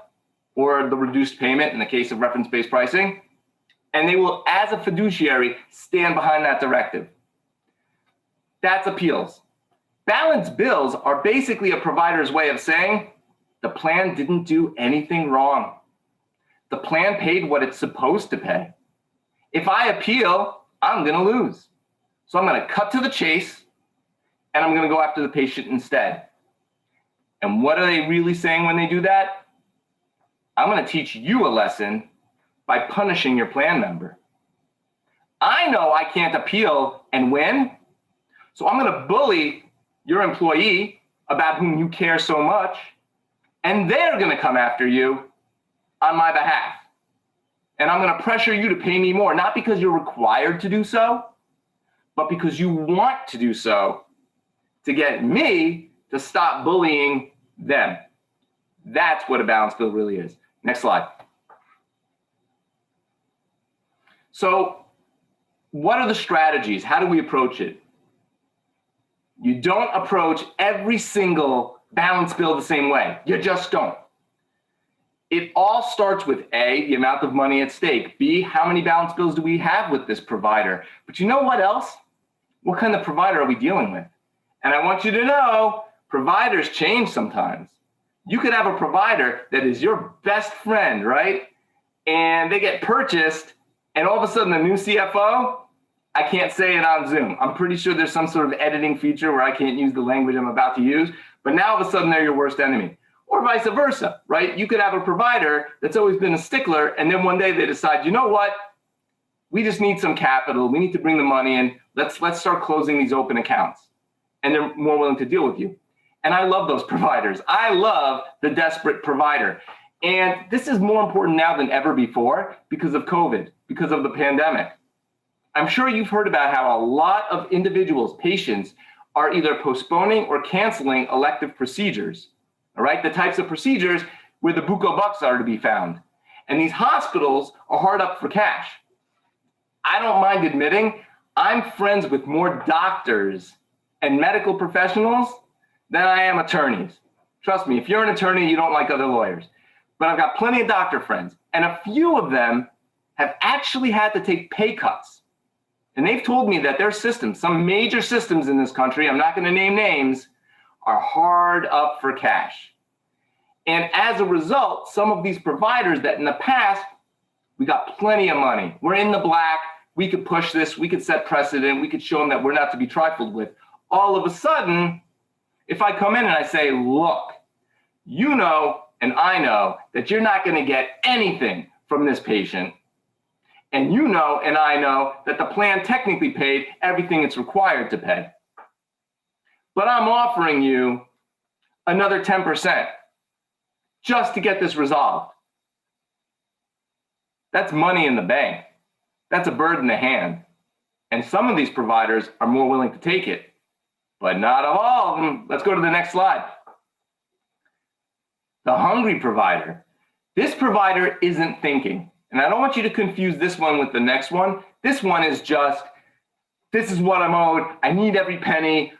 or the reduced payment in the case of reference-based pricing. And they will, as a fiduciary, stand behind that directive. That's appeals. Balance bills are basically a provider's way of saying, the plan didn't do anything wrong. The plan paid what it's supposed to pay. If I appeal, I'm gonna lose. So I'm gonna cut to the chase, and I'm gonna go after the patient instead. And what are they really saying when they do that? I'm gonna teach you a lesson by punishing your plan member. I know I can't appeal and win, so I'm gonna bully your employee about whom you care so much, and they're gonna come after you on my behalf. And I'm gonna pressure you to pay me more, not because you're required to do so, but because you want to do so to get me to stop bullying them. That's what a balance bill really is. Next slide. So what are the strategies? How do we approach it? You don't approach every single balance bill the same way. You just don't. It all starts with A, the amount of money at stake. B, how many balance bills do we have with this provider? But you know what else? What kind of provider are we dealing with? And I want you to know, providers change sometimes. You could have a provider that is your best friend, right? And they get purchased, and all of a sudden, the new CFO, I can't say it on Zoom. I'm pretty sure there's some sort of editing feature where I can't use the language I'm about to use, but now all of a sudden they're your worst enemy. Or vice versa, right? You could have a provider that's always been a stickler, and then one day they decide, you know what? We just need some capital. We need to bring the money in. Let's start closing these open accounts. And they're more willing to deal with you. And I love those providers. I love the desperate provider. And this is more important now than ever before because of COVID, because of the pandemic. I'm sure you've heard about how a lot of individuals, patients, are either postponing or canceling elective procedures, all right? The types of procedures where the buco bucks are to be found. And these hospitals are hard up for cash. I don't mind admitting I'm friends with more doctors and medical professionals than I am attorneys. Trust me, if you're an attorney, you don't like other lawyers. But I've got plenty of doctor friends, and a few of them have actually had to take pay cuts. And they've told me that their systems, some major systems in this country, I'm not going to name names, are hard up for cash. And as a result, some of these providers that in the past, we got plenty of money. We're in the black. We could push this. We could set precedent. We could show them that we're not to be trifled with. All of a sudden, if I come in and I say, look, you know, and I know that you're not going to get anything from this patient. And you know, and I know that the plan technically paid everything it's required to pay. But I'm offering you another 10% just to get this resolved. That's money in the bank. That's a bird in the hand. And some of these providers are more willing to take it, but not all of them. Let's go to the next slide. The hungry provider. This provider isn't thinking. And I don't want you to confuse this one with the next one. This one is just, this is what I'm owed. I need every penny.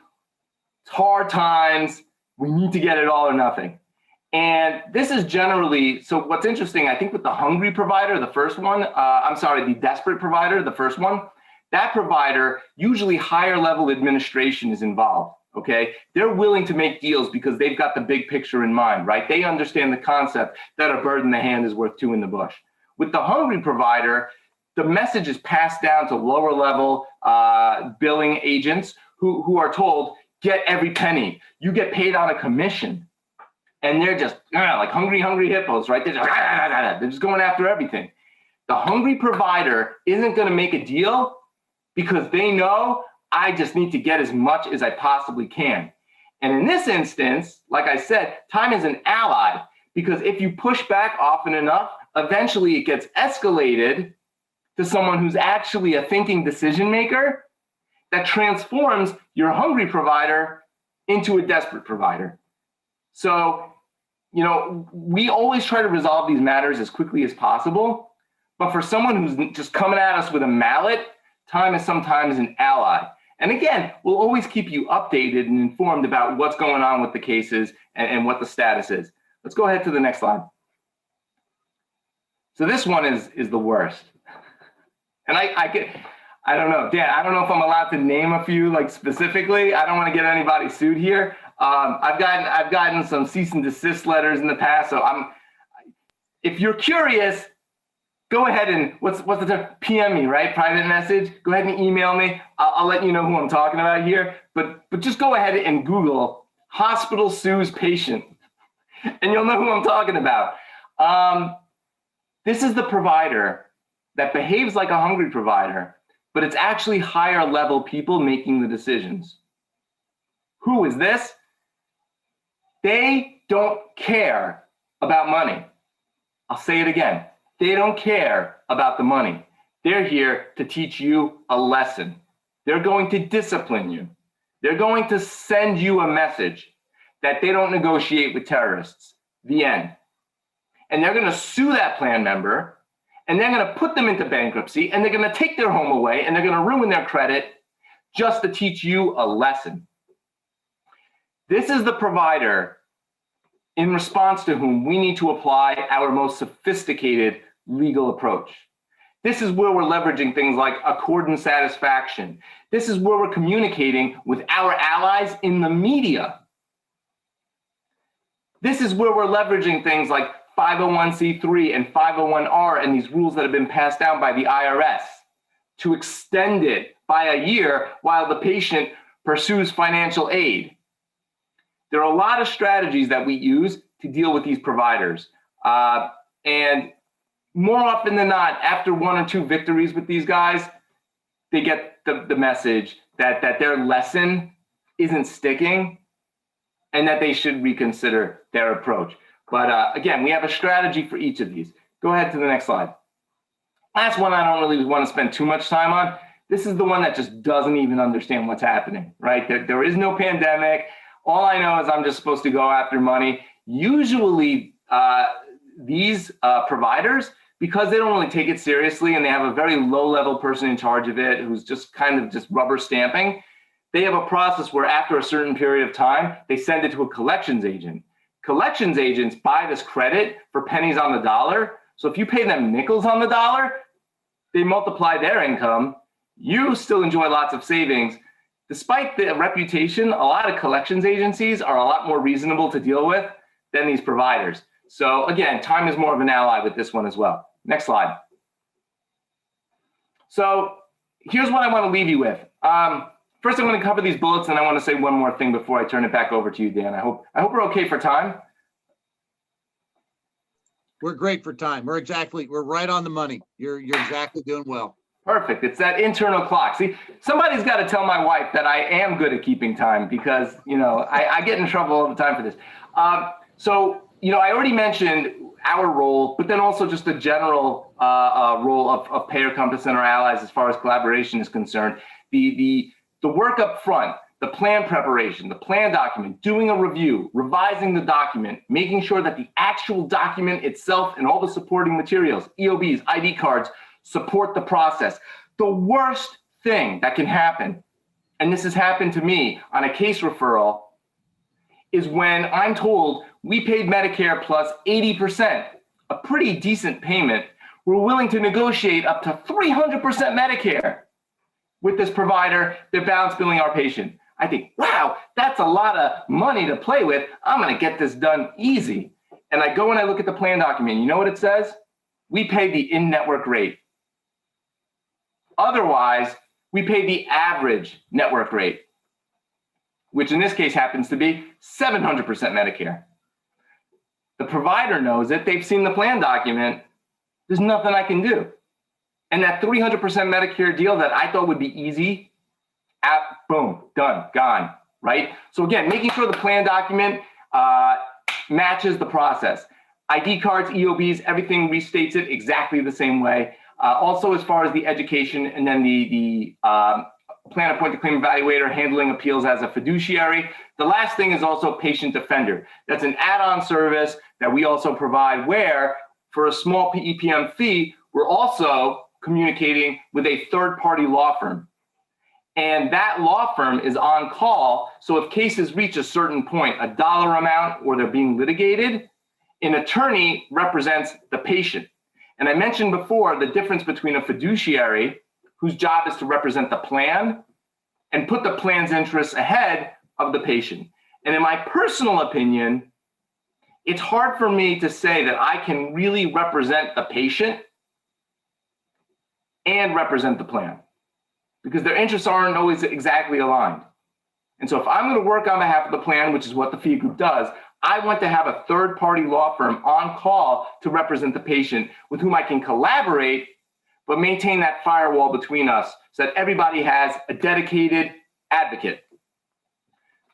It's hard times. We need to get it all or nothing. And this is generally, so what's interesting, I think with the hungry provider, the first one, the desperate provider, the first one, that provider, usually higher level administration is involved, okay? They're willing to make deals because they've got the big picture in mind, right? They understand the concept that a bird in the hand is worth two in the bush. With the hungry provider, the message is passed down to lower level billing agents who are told, get every penny. You get paid on a commission. And they're just like hungry hippos, right? They're just going after everything. The hungry provider isn't going to make a deal because they know I just need to get as much as I possibly can. And in this instance, like I said, time is an ally because if you push back often enough, eventually it gets escalated to someone who's actually a thinking decision maker that transforms your hungry provider into a desperate provider. So, you know, we always try to resolve these matters as quickly as possible, but for someone who's just coming at us with a mallet, time is sometimes an ally. And again, we'll always keep you updated and informed about what's going on with the cases and what the status is. Let's go ahead to the next slide. So this one is the worst. And I don't know, Dan, I don't know if I'm allowed to name a few like specifically. I don't want to get anybody sued here. I've gotten some cease and desist letters in the past. So if you're curious, go ahead and what's the term? PM me, right? Private message. Go ahead and email me. I'll let you know who I'm talking about here. But just go ahead and Google hospital sues patient, and you'll know who I'm talking about. This is the provider that behaves like a hungry provider, but it's actually higher level people making the decisions. Who is this? They don't care about money. I'll say it again. They don't care about the money. They're here to teach you a lesson. They're going to discipline you. They're going to send you a message that they don't negotiate with terrorists. The end. And they're going to sue that plan member, and they're going to put them into bankruptcy, and they're going to take their home away, and they're going to ruin their credit just to teach you a lesson. This is the provider in response to whom we need to apply our most sophisticated legal approach. This is where we're leveraging things like accord and satisfaction. This is where we're communicating with our allies in the media. This is where we're leveraging things like 501c3 and 501r and these rules that have been passed down by the IRS to extend it by a year while the patient pursues financial aid. There are a lot of strategies that we use to deal with these providers. And more often than not, after one or two victories with these guys, they get the message that their lesson isn't sticking and that they should reconsider their approach. But again, we have a strategy for each of these. Go ahead to the next slide. Last one I don't really want to spend too much time on. This is the one that just doesn't even understand what's happening, right? There is no pandemic. All I know is I'm just supposed to go after money. Usually these providers, because they don't really take it seriously and they have a very low-level person in charge of it who's just kind of just rubber stamping, they have a process where after a certain period of time, they send it to a collections agent. Collections agents buy this credit for pennies on the dollar. So if you pay them nickels on the dollar, they multiply their income. You still enjoy lots of savings. Despite the reputation, a lot of collections agencies are a lot more reasonable to deal with than these providers. So again, time is more of an ally with this one as well. Next slide. So here's what I want to leave you with. First, I'm going to cover these bullets, and I want to say one more thing before I turn it back over to you, Dan. I hope we're okay for time. We're great for time. We're right on the money. You're exactly doing well. Perfect. It's that internal clock. See, somebody's got to tell my wife that I am good at keeping time, because, you know, I get in trouble all the time for this. So, you know, I already mentioned our role, but then also just the general role of Payer Compass and our allies as far as collaboration is concerned. The work up front, the plan preparation, the plan document, doing a review, revising the document, making sure that the actual document itself and all the supporting materials, EOBs, ID cards, support the process. The worst thing that can happen, and this has happened to me on a case referral, is when I'm told we paid Medicare plus 80%, a pretty decent payment. We're willing to negotiate up to 300% Medicare with this provider. They're balance billing our patient. I think, wow, that's a lot of money to play with. I'm going to get this done easy. And I go and I look at the plan document. You know what it says? We pay the in-network rate. Otherwise, we pay the average network rate, which in this case happens to be 700% Medicare. The provider knows it. They've seen the plan document. There's nothing I can do. And that 300% Medicare deal that I thought would be easy, boom, done, gone, right? So again, making sure the plan document matches the process. ID cards, EOBs, everything restates it exactly the same way. Also, as far as the education, and then the plan appointed claim evaluator handling appeals as a fiduciary. The last thing is also patient defender. That's an add-on service that we also provide, where for a small PEPM fee, we're also communicating with a third-party law firm. And that law firm is on call. So if cases reach a certain point, a dollar amount, or they're being litigated, an attorney represents the patient. And I mentioned before the difference between a fiduciary, whose job is to represent the plan and put the plan's interests ahead of the patient. And in my personal opinion, it's hard for me to say that I can really represent the patient and represent the plan, because their interests aren't always exactly aligned. And so if I'm going to work on behalf of the plan, which is what the fee group does, I want to have a third-party law firm on call to represent the patient, with whom I can collaborate, but maintain that firewall between us so that everybody has a dedicated advocate.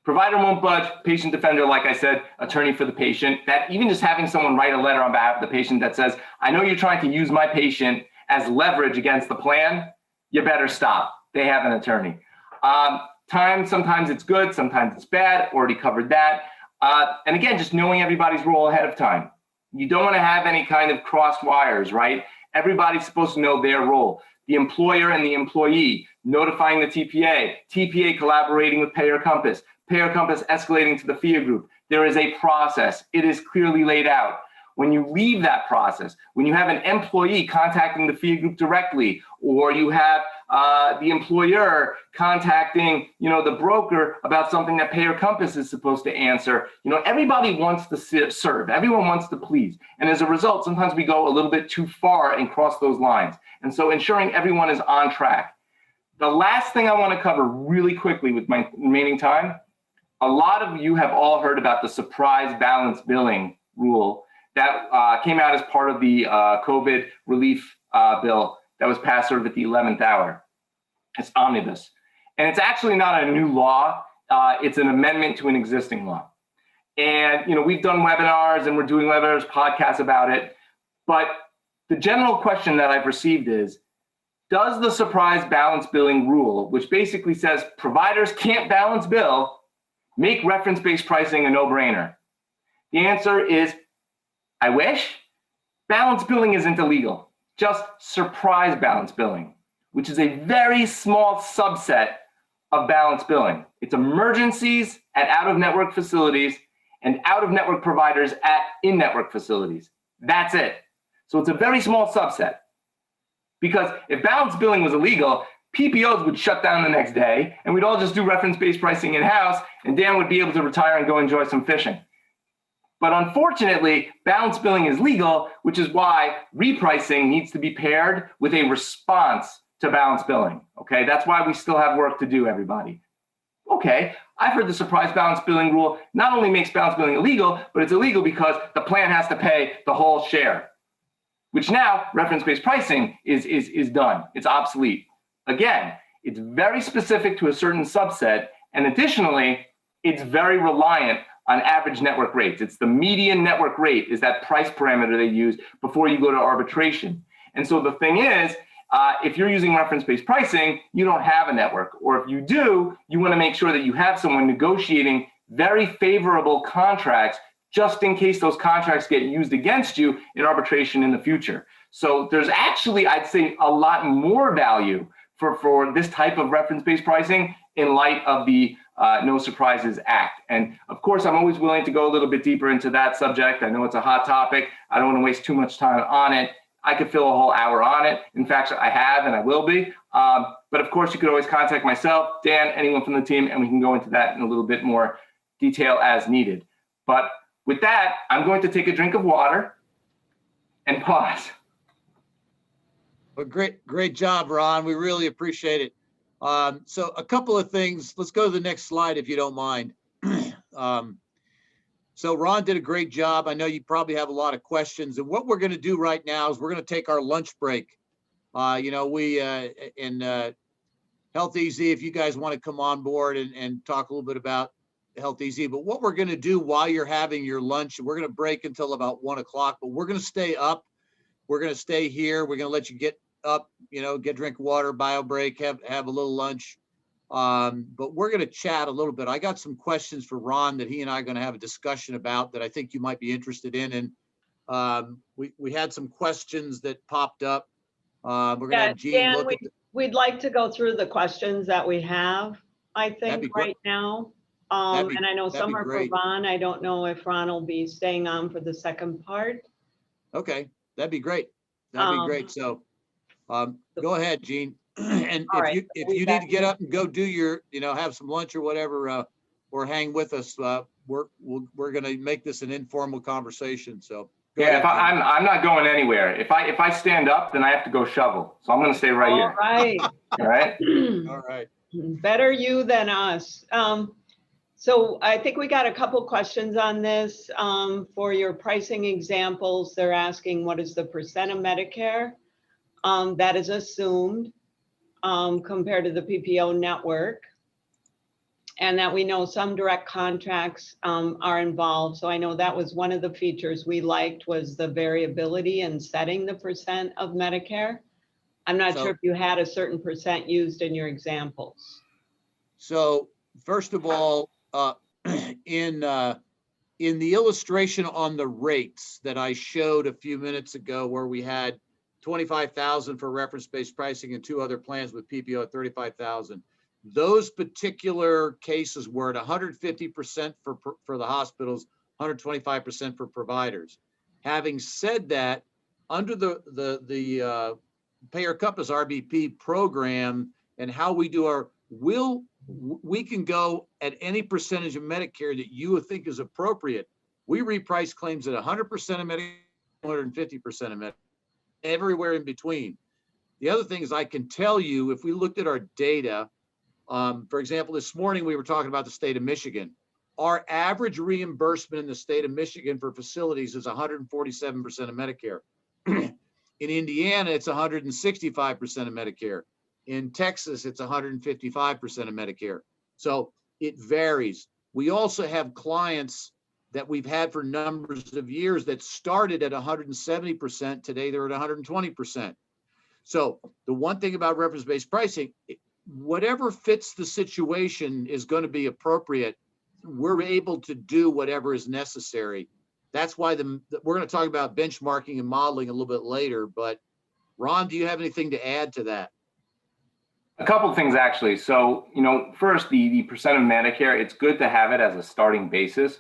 Provider won't budge, patient defender, like I said, attorney for the patient. That even just having someone write a letter on behalf of the patient that says, I know you're trying to use my patient as leverage against the plan, you better stop. They have an attorney. Time, sometimes it's good, sometimes it's bad, already covered that. And again, just knowing everybody's role ahead of time. You don't want to have any kind of crossed wires, right? Everybody's supposed to know their role. The employer and the employee, notifying the TPA, TPA collaborating with Payer Compass escalating to the FIA group. There is a process. It is clearly laid out. When you leave that process, when you have an employee contacting the FIA group directly, or you have the employer contacting, the broker about something that Payer Compass is supposed to answer, everybody wants to serve. Everyone wants to please. And as a result, sometimes we go a little bit too far and cross those lines. And so ensuring everyone is on track. The last thing I want to cover really quickly with my remaining time, a lot of you have all heard about the surprise balance billing rule that came out as part of the COVID relief bill that was passed sort of at the 11th hour. It's omnibus. And it's actually not a new law. It's an amendment to an existing law. And, we've done webinars and we're doing webinars, podcasts about it. But the general question that I've received is, does the surprise balance billing rule, which basically says providers can't balance bill, make reference-based pricing a no-brainer? The answer is, I wish. Balance billing isn't illegal, just surprise balance billing, which is a very small subset of balance billing. It's emergencies at out-of-network facilities, and out-of-network providers at in-network facilities. That's it. So it's a very small subset. Because if balance billing was illegal, PPOs would shut down the next day, and we'd all just do reference-based pricing in-house, and Dan would be able to retire and go enjoy some fishing. But unfortunately, balance billing is legal, which is why repricing needs to be paired with a response to balance billing. Okay, that's why we still have work to do, everybody. Okay, I've heard the surprise balance billing rule not only makes balance billing illegal, but it's illegal because the plan has to pay the whole share, which now reference-based pricing is done. It's obsolete. Again, it's very specific to a certain subset, and additionally, it's very reliant on average network rates. It's the median network rate is that price parameter they use before you go to arbitration. And so the thing is, if you're using reference-based pricing, you don't have a network. Or if you do, you want to make sure that you have someone negotiating very favorable contracts just in case those contracts get used against you in arbitration in the future. So there's actually, I'd say, a lot more value for this type of reference-based pricing in light of the No Surprises Act. And of course, I'm always willing to go a little bit deeper into that subject. I know it's a hot topic. I don't want to waste too much time on it. I could fill a whole hour on it. In fact, I have and I will be. But of course, you could always contact myself, Dan, anyone from the team, and we can go into that in a little bit more detail as needed. But with that, I'm going to take a drink of water and pause. Well, great job, Ron. We really appreciate it. So a couple of things. Let's go to the next slide, if you don't mind. So Ron did a great job. I know you probably have a lot of questions. And what we're going to do right now is we're going to take our lunch break. We in Health Easy, if you guys want to come on board and talk a little bit about Health Easy. But what we're going to do while you're having your lunch, we're going to break until about 1 o'clock, but we're going to stay up. We're going to stay here. We're going to let you get up, get drink water, bio break, have a little lunch. But we're going to chat a little bit. I got some questions for Ron that he and I are going to have a discussion about that I think you might be interested in. And we had some questions that popped up. We're going to have Jean Dan, look at we'd like to go through the questions that we have, I think, right now. And I know some are for Ron. I don't know if Ron will be staying on for the second part. Okay, that'd be great. That'd be great. So go ahead, Jean. And if you need to get up and go do your, have some lunch or whatever, or hang with us, we're going to make this an informal conversation. So yeah, I'm not going anywhere. If I stand up, then I have to go shovel. So I'm going to stay right here. Right. All right. All right. Better you than us. So I think we got a couple questions on this. For your pricing examples, they're asking what is the percent of Medicare that is assumed compared to the PPO network, and that we know some direct contracts are involved. So I know that was one of the features we liked, was the variability in setting the percent of Medicare. I'm not sure if you had a certain percent used in your examples. So first of all, in the illustration on the rates that I showed a few minutes ago, where we had 25,000 for reference-based pricing and 2 other plans with PPO at 35,000. Those particular cases were at 150% for the hospitals, 125% for providers. Having said that, under the Payer Compass RBP program and how we do we can go at any percentage of Medicare that you think is appropriate. We reprice claims at 100% of Medicare, 150% of Medicare, everywhere in between. The other thing is, I can tell you, if we looked at our data, for example, this morning we were talking about the state of Michigan. Our average reimbursement in the state of Michigan for facilities is 147% of Medicare. In Indiana, it's 165% of Medicare. In Texas, it's 155% of Medicare. So it varies. We also have clients that we've had for numbers of years that started at 170%. Today, they're at 120%. So the one thing about reference-based pricing, whatever fits the situation is going to be appropriate. We're able to do whatever is necessary. That's why we're going to talk about benchmarking and modeling a little bit later. But Ron, do you have anything to add to that? A couple of things, actually. So, first, the percent of Medicare, it's good to have it as a starting basis.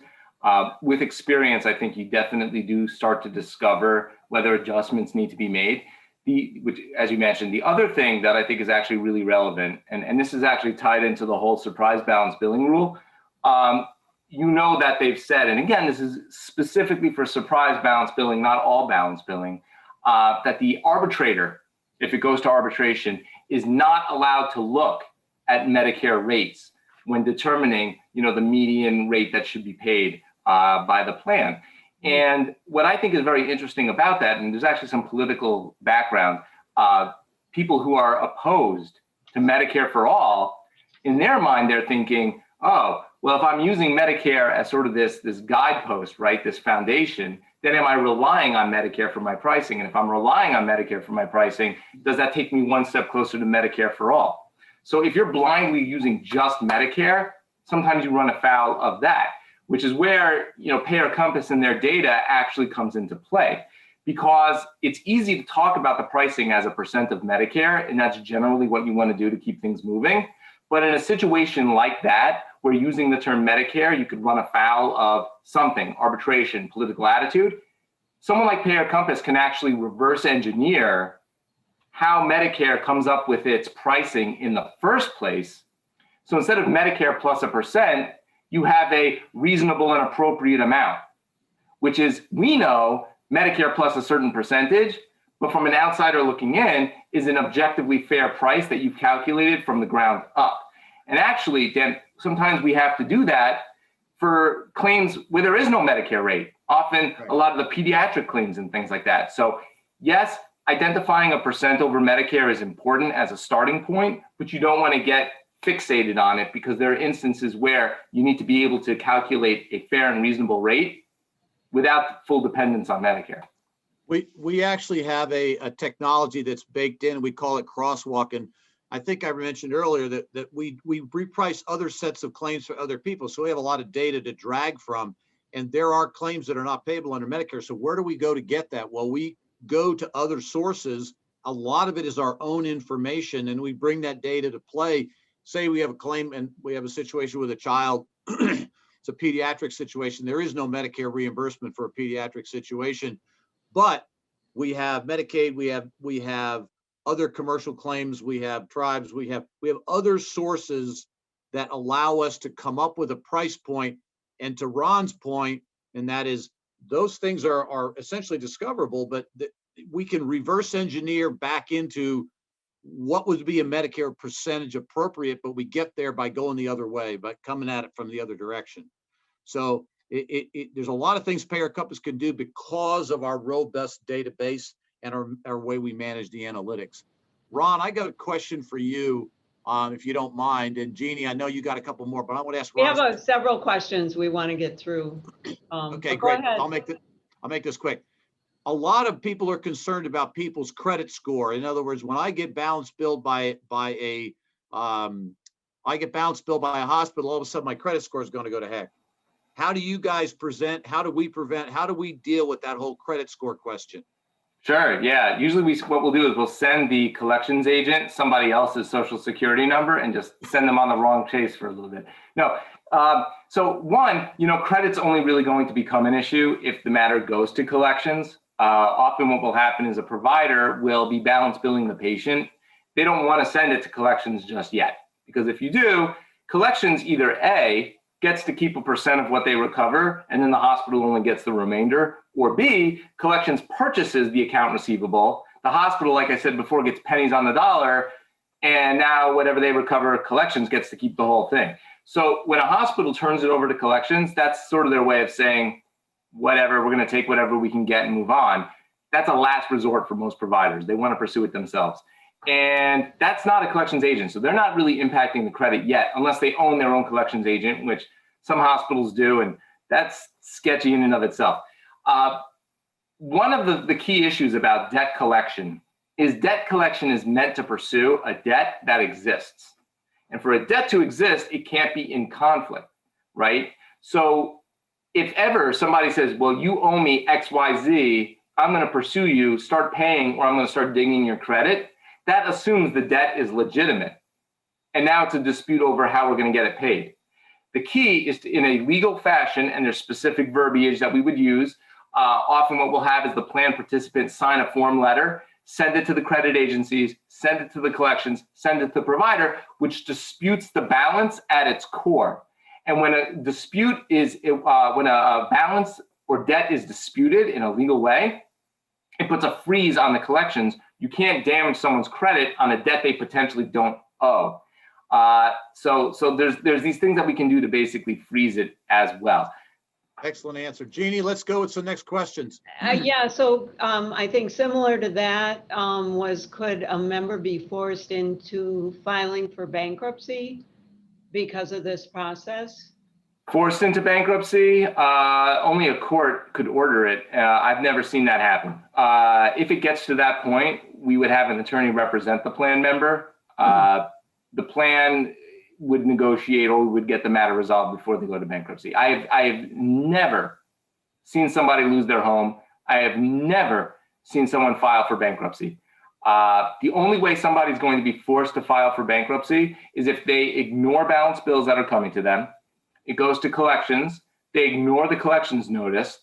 With experience, I think you definitely do start to discover whether adjustments need to be made. Which, as you mentioned, the other thing that I think is actually really relevant, and this is actually tied into the whole surprise balance billing rule. You know that they've said, and again, this is specifically for surprise balance billing, not all balance billing, that the arbitrator, if it goes to arbitration, is not allowed to look at Medicare rates when determining, the median rate that should be paid by the plan. And what I think is very interesting about that, and there's actually some political background, people who are opposed to Medicare for all, in their mind, they're thinking, oh, well, if I'm using Medicare as sort of this guidepost, right, this foundation, then am I relying on Medicare for my pricing? And if I'm relying on Medicare for my pricing, does that take me one step closer to Medicare for all? So if you're blindly using just Medicare, sometimes you run afoul of that, which is where, Payer Compass and their data actually comes into play, because it's easy to talk about the pricing as a percent of Medicare, and that's generally what you want to do to keep things moving. But in a situation like that, where using the term Medicare, you could run afoul of something, arbitration, political attitude. Someone like Payer Compass can actually reverse engineer how Medicare comes up with its pricing in the first place. So instead of Medicare plus a percent, you have a reasonable and appropriate amount, which is, we know Medicare plus a certain percentage, but from an outsider looking in, is an objectively fair price that you've calculated from the ground up. And actually, Dan, sometimes we have to do that for claims where there is no Medicare rate, often a lot of the pediatric claims and things like that. So yes, identifying a percent over Medicare is important as a starting point, but you don't want to get fixated on it, because there are instances where you need to be able to calculate a fair and reasonable rate without full dependence on Medicare. We actually have a technology that's baked in. We call it crosswalk. And I think I mentioned earlier that we reprice other sets of claims for other people. So we have a lot of data to drag from, and there are claims that are not payable under Medicare. So where do we go to get that? Well, we go to other sources. A lot of it is our own information, and we bring that data to play. Say we have a claim and we have a situation with a child, it's a pediatric situation. There is no Medicare reimbursement for a pediatric situation, but we have Medicaid, we have other commercial claims, we have tribes, we have other sources that allow us to come up with a price point. And to Ron's point, and that is, those things are essentially discoverable, but we can reverse engineer back into what would be a Medicare percentage appropriate, but we get there by going the other way, by coming at it from the other direction. So there's a lot of things Payer Compass can do because of our robust database and our way we manage the analytics. Ron, I got a question for you, if you don't mind. And Jeannie, I know you got a couple more, but I want to ask Ron. We have several questions we want to get through. Okay, great. I'll make this quick. A lot of people are concerned about people's credit score. In other words, when I get balance billed by a hospital, all of a sudden my credit score is going to go to heck. How do you guys present? How do we deal with that whole credit score question? Sure. Yeah. Usually what we'll do is we'll send the collections agent somebody else's social security number and just send them on the wrong chase for a little bit. No. So one, credit's only really going to become an issue if the matter goes to collections. Often what will happen is a provider will be balance billing the patient. They don't want to send it to collections just yet, because if you do, collections either A, gets to keep a percent of what they recover, and then the hospital only gets the remainder, or B, collections purchases the account receivable. The hospital, like I said before, gets pennies on the dollar, and now whatever they recover, collections gets to keep the whole thing. So when a hospital turns it over to collections, that's sort of their way of saying, whatever, we're going to take whatever we can get and move on. That's a last resort for most providers. They want to pursue it themselves. And that's not a collections agent. So they're not really impacting the credit yet, unless they own their own collections agent, which some hospitals do. And that's sketchy in and of itself. One of the key issues about debt collection is meant to pursue a debt that exists. And for a debt to exist, it can't be in conflict, right? So if ever somebody says, well, you owe me X, Y, Z, I'm going to pursue you, start paying, or I'm going to start dinging your credit, that assumes the debt is legitimate. And now it's a dispute over how we're going to get it paid. The key is to, in a legal fashion, and there's specific verbiage that we would use. Often what we'll have is the plan participant sign a form letter, send it to the credit agencies, send it to the collections, send it to the provider, which disputes the balance at its core. And when a dispute is, when a balance or debt is disputed in a legal way, it puts a freeze on the collections. You can't damage someone's credit on a debt they potentially don't owe. So there's these things that we can do to basically freeze it as well. Excellent answer. Jeannie, let's go with some next questions. Yeah, so I think similar to that could a member be forced into filing for bankruptcy because of this process? Forced into bankruptcy, only a court could order it. I've never seen that happen. If it gets to that point, we would have an attorney represent the plan member. The plan would negotiate or would get the matter resolved before they go to bankruptcy. I have never seen somebody lose their home. I have never seen someone file for bankruptcy. The only way somebody's going to be forced to file for bankruptcy is if they ignore balance bills that are coming to them. It goes to collections. They ignore the collections notice.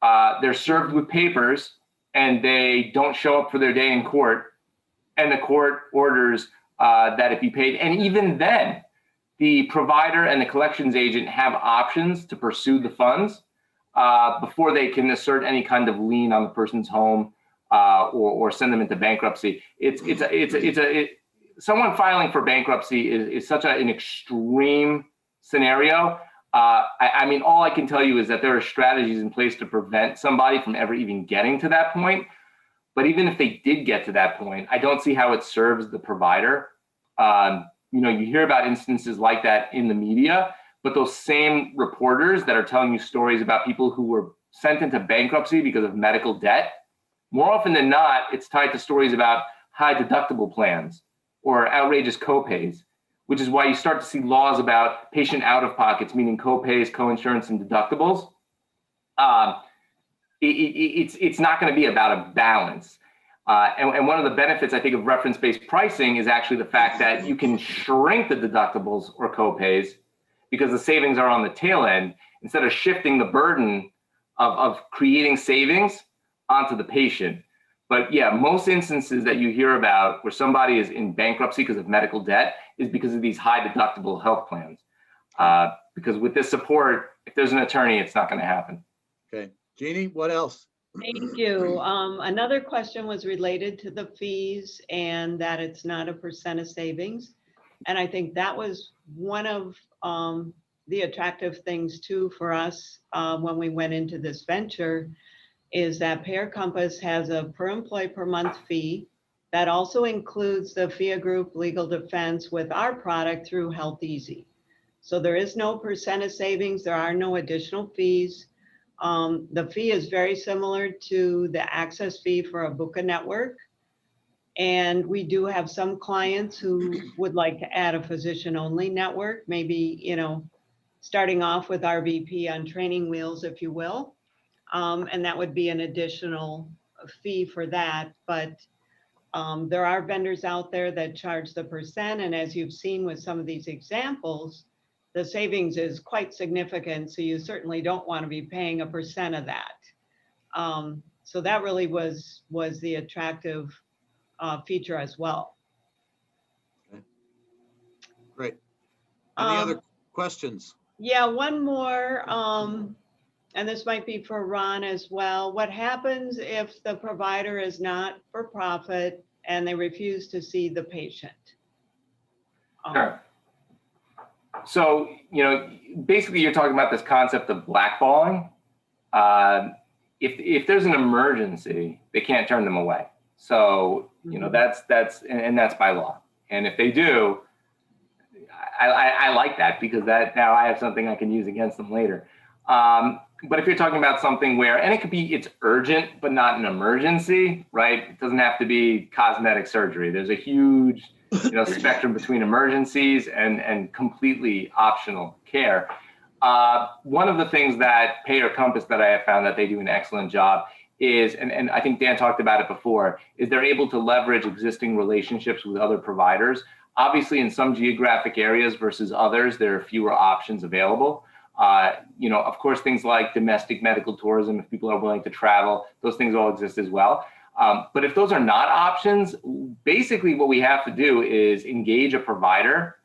They're served with papers and they don't show up for their day in court. And the court orders that it be paid. And even then, the provider and the collections agent have options to pursue the funds before they can assert any kind of lien on the person's home or send them into bankruptcy. Someone filing for bankruptcy is such an extreme scenario. I mean, all I can tell you is that there are strategies in place to prevent somebody from ever even getting to that point. But even if they did get to that point, I don't see how it serves the provider. You hear about instances like that in the media, but those same reporters that are telling you stories about people who were sent into bankruptcy because of medical debt, more often than not, it's tied to stories about high deductible plans or outrageous copays, which is why you start to see laws about patient out-of-pockets, meaning copays, coinsurance, and deductibles. It's not going to be about a balance. And one of the benefits, I think, of reference-based pricing is actually the fact that you can shrink the deductibles or copays because the savings are on the tail end instead of shifting the burden of creating savings onto the patient. But yeah, most instances that you hear about where somebody is in bankruptcy because of medical debt is because of these high deductible health plans. Because with this support, if there's an attorney, it's not going to happen. Okay. Jeannie, what else? Thank you. Another question was related to the fees and that it's not a percent of savings. And I think that was one of the attractive things too for us when we went into this venture is that Payer Compass has a per employee per month fee that also includes the FIA Group legal defense with our product through Health Easy. So there is no percent of savings. There are no additional fees. The fee is very similar to the access fee for a Buka network. And we do have some clients who would like to add a physician only network, maybe, starting off with Rbp on training wheels, if you will. And that would be an additional fee for that. But there are vendors out there that charge the percent. And as you've seen with some of these examples, the savings is quite significant. So you certainly don't want to be paying a percent of that. So that really was the attractive feature as well. Okay. Great. Any other questions? Yeah, one more, and this might be for Ron as well. What happens if the provider is not for profit and they refuse to see the patient? Sure. So, basically you're talking about this concept of blackballing. If there's an emergency, they can't turn them away. So, that's by law. And if they do, I like that because now I have something I can use against them later. But if you're talking about something where, and it's urgent, but not an emergency, right? It doesn't have to be cosmetic surgery. There's a huge, spectrum between emergencies and completely optional care. One of the things that Payer Compass that I have found that they do an excellent job is, and I think Dan talked about it before, is they're able to leverage existing relationships with other providers. Obviously, in some geographic areas versus others, there are fewer options available. Of course, things like domestic medical tourism, if people are willing to travel, those things all exist as well. But if those are not options, basically what we have to do is engage a provider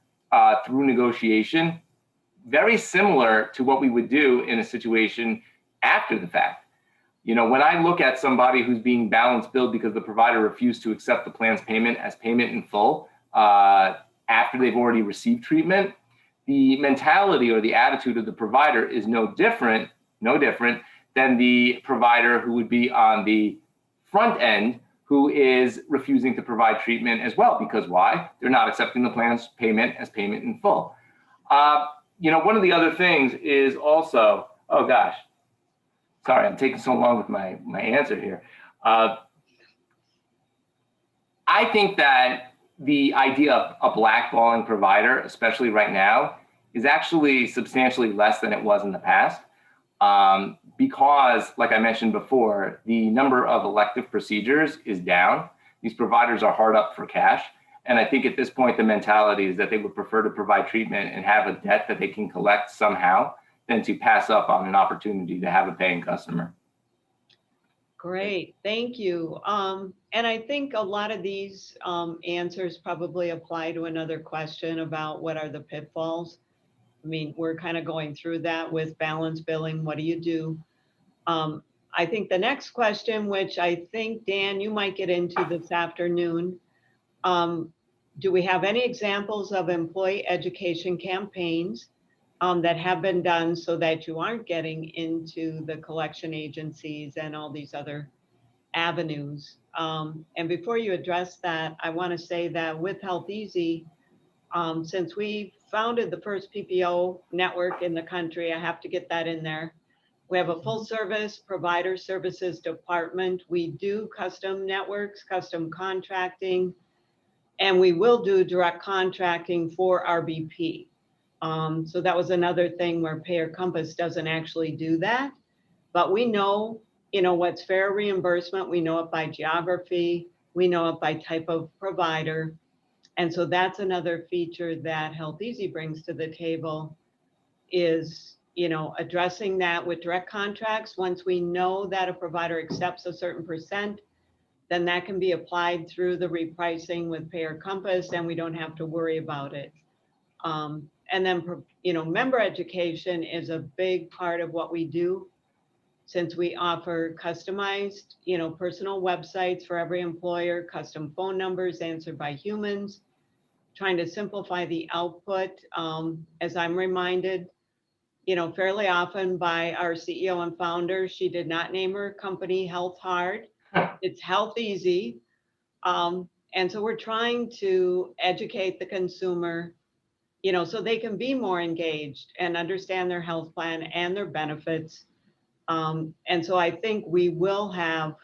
through negotiation, very similar to what we would do in a situation after the fact. When I look at somebody who's being balance billed because the provider refused to accept the plan's payment as payment in full after they've already received treatment, the mentality or the attitude of the provider is no different than the provider who would be on the front end who is refusing to provide treatment as well. Because why? They're not accepting the plan's payment as payment in full. One of the other things is also, oh gosh, sorry, I'm taking so long with my answer here. I think that the idea of a blackballing provider, especially right now, is actually substantially less than it was in the past. Because, like I mentioned before, the number of elective procedures is down. These providers are hard up for cash. And I think at this point, the mentality is that they would prefer to provide treatment and have a debt that they can collect somehow than to pass up on an opportunity to have a paying customer. Great, thank you. And I think a lot of these answers probably apply to another question about what are the pitfalls. I mean, we're kind of going through that with balance billing. What do you do? I think the next question, which I think, Dan, you might get into this afternoon, do we have any examples of employee education campaigns that have been done so that you aren't getting into the collection agencies and all these other avenues? And before you address that, I want to say that with Health Easy, since we founded the first PPO network in the country, I have to get that in there. We have a full service provider services department. We do custom networks, custom contracting, and we will do direct contracting for RBP. So that was another thing where Payer Compass doesn't actually do that, but we know, what's fair reimbursement. We know it by geography. We know it by type of provider. And so that's another feature that Health Easy brings to the table is, addressing that with direct contracts. Once we know that a provider accepts a certain percent, then that can be applied through the repricing with Payer Compass, and we don't have to worry about it. And then, member education is a big part of what we do, since we offer customized, personal websites for every employer, custom phone numbers answered by humans, trying to simplify the output. As I'm reminded, fairly often by our CEO and founder, she did not name her company Health Hard. It's Health Easy. And so we're trying to educate the consumer, so they can be more engaged and understand their health plan and their benefits. And so I think we will have,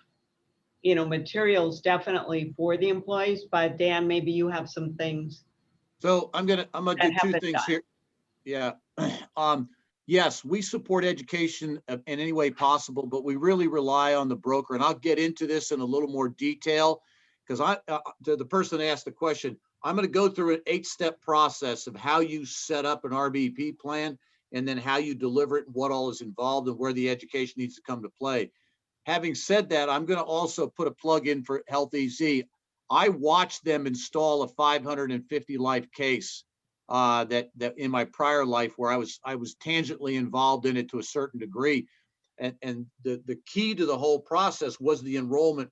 materials definitely for the employees, but Dan, maybe you have some things. So I'm gonna do two things here. Yeah. Yes, we support education in any way possible, but we really rely on the broker. And I'll get into this in a little more detail because to the person that asked the question, I'm going to go through an 8-step process of how you set up an RBP plan and then how you deliver it and what all is involved and where the education needs to come to play. Having said that, I'm going to also put a plug in for Health Easy. I watched them install a 550 life case that in my prior life where I was tangentially involved in it to a certain degree. And the key to the whole process was the enrollment,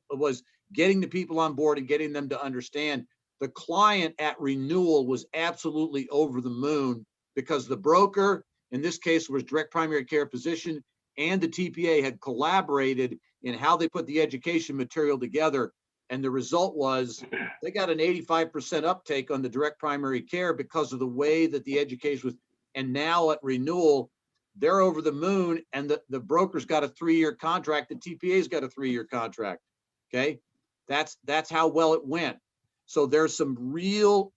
was getting the people on board and getting them to understand. The client at renewal was absolutely over the moon because the broker, in this case was direct primary care physician, and the TPA had collaborated in how they put the education material together. And the result was they got an 85% uptake on the direct primary care because of the way that the education was. And now at renewal, they're over the moon, and the broker's got a 3-year contract. The TPA's got a 3-year contract. Okay. That's how well it went. So there's real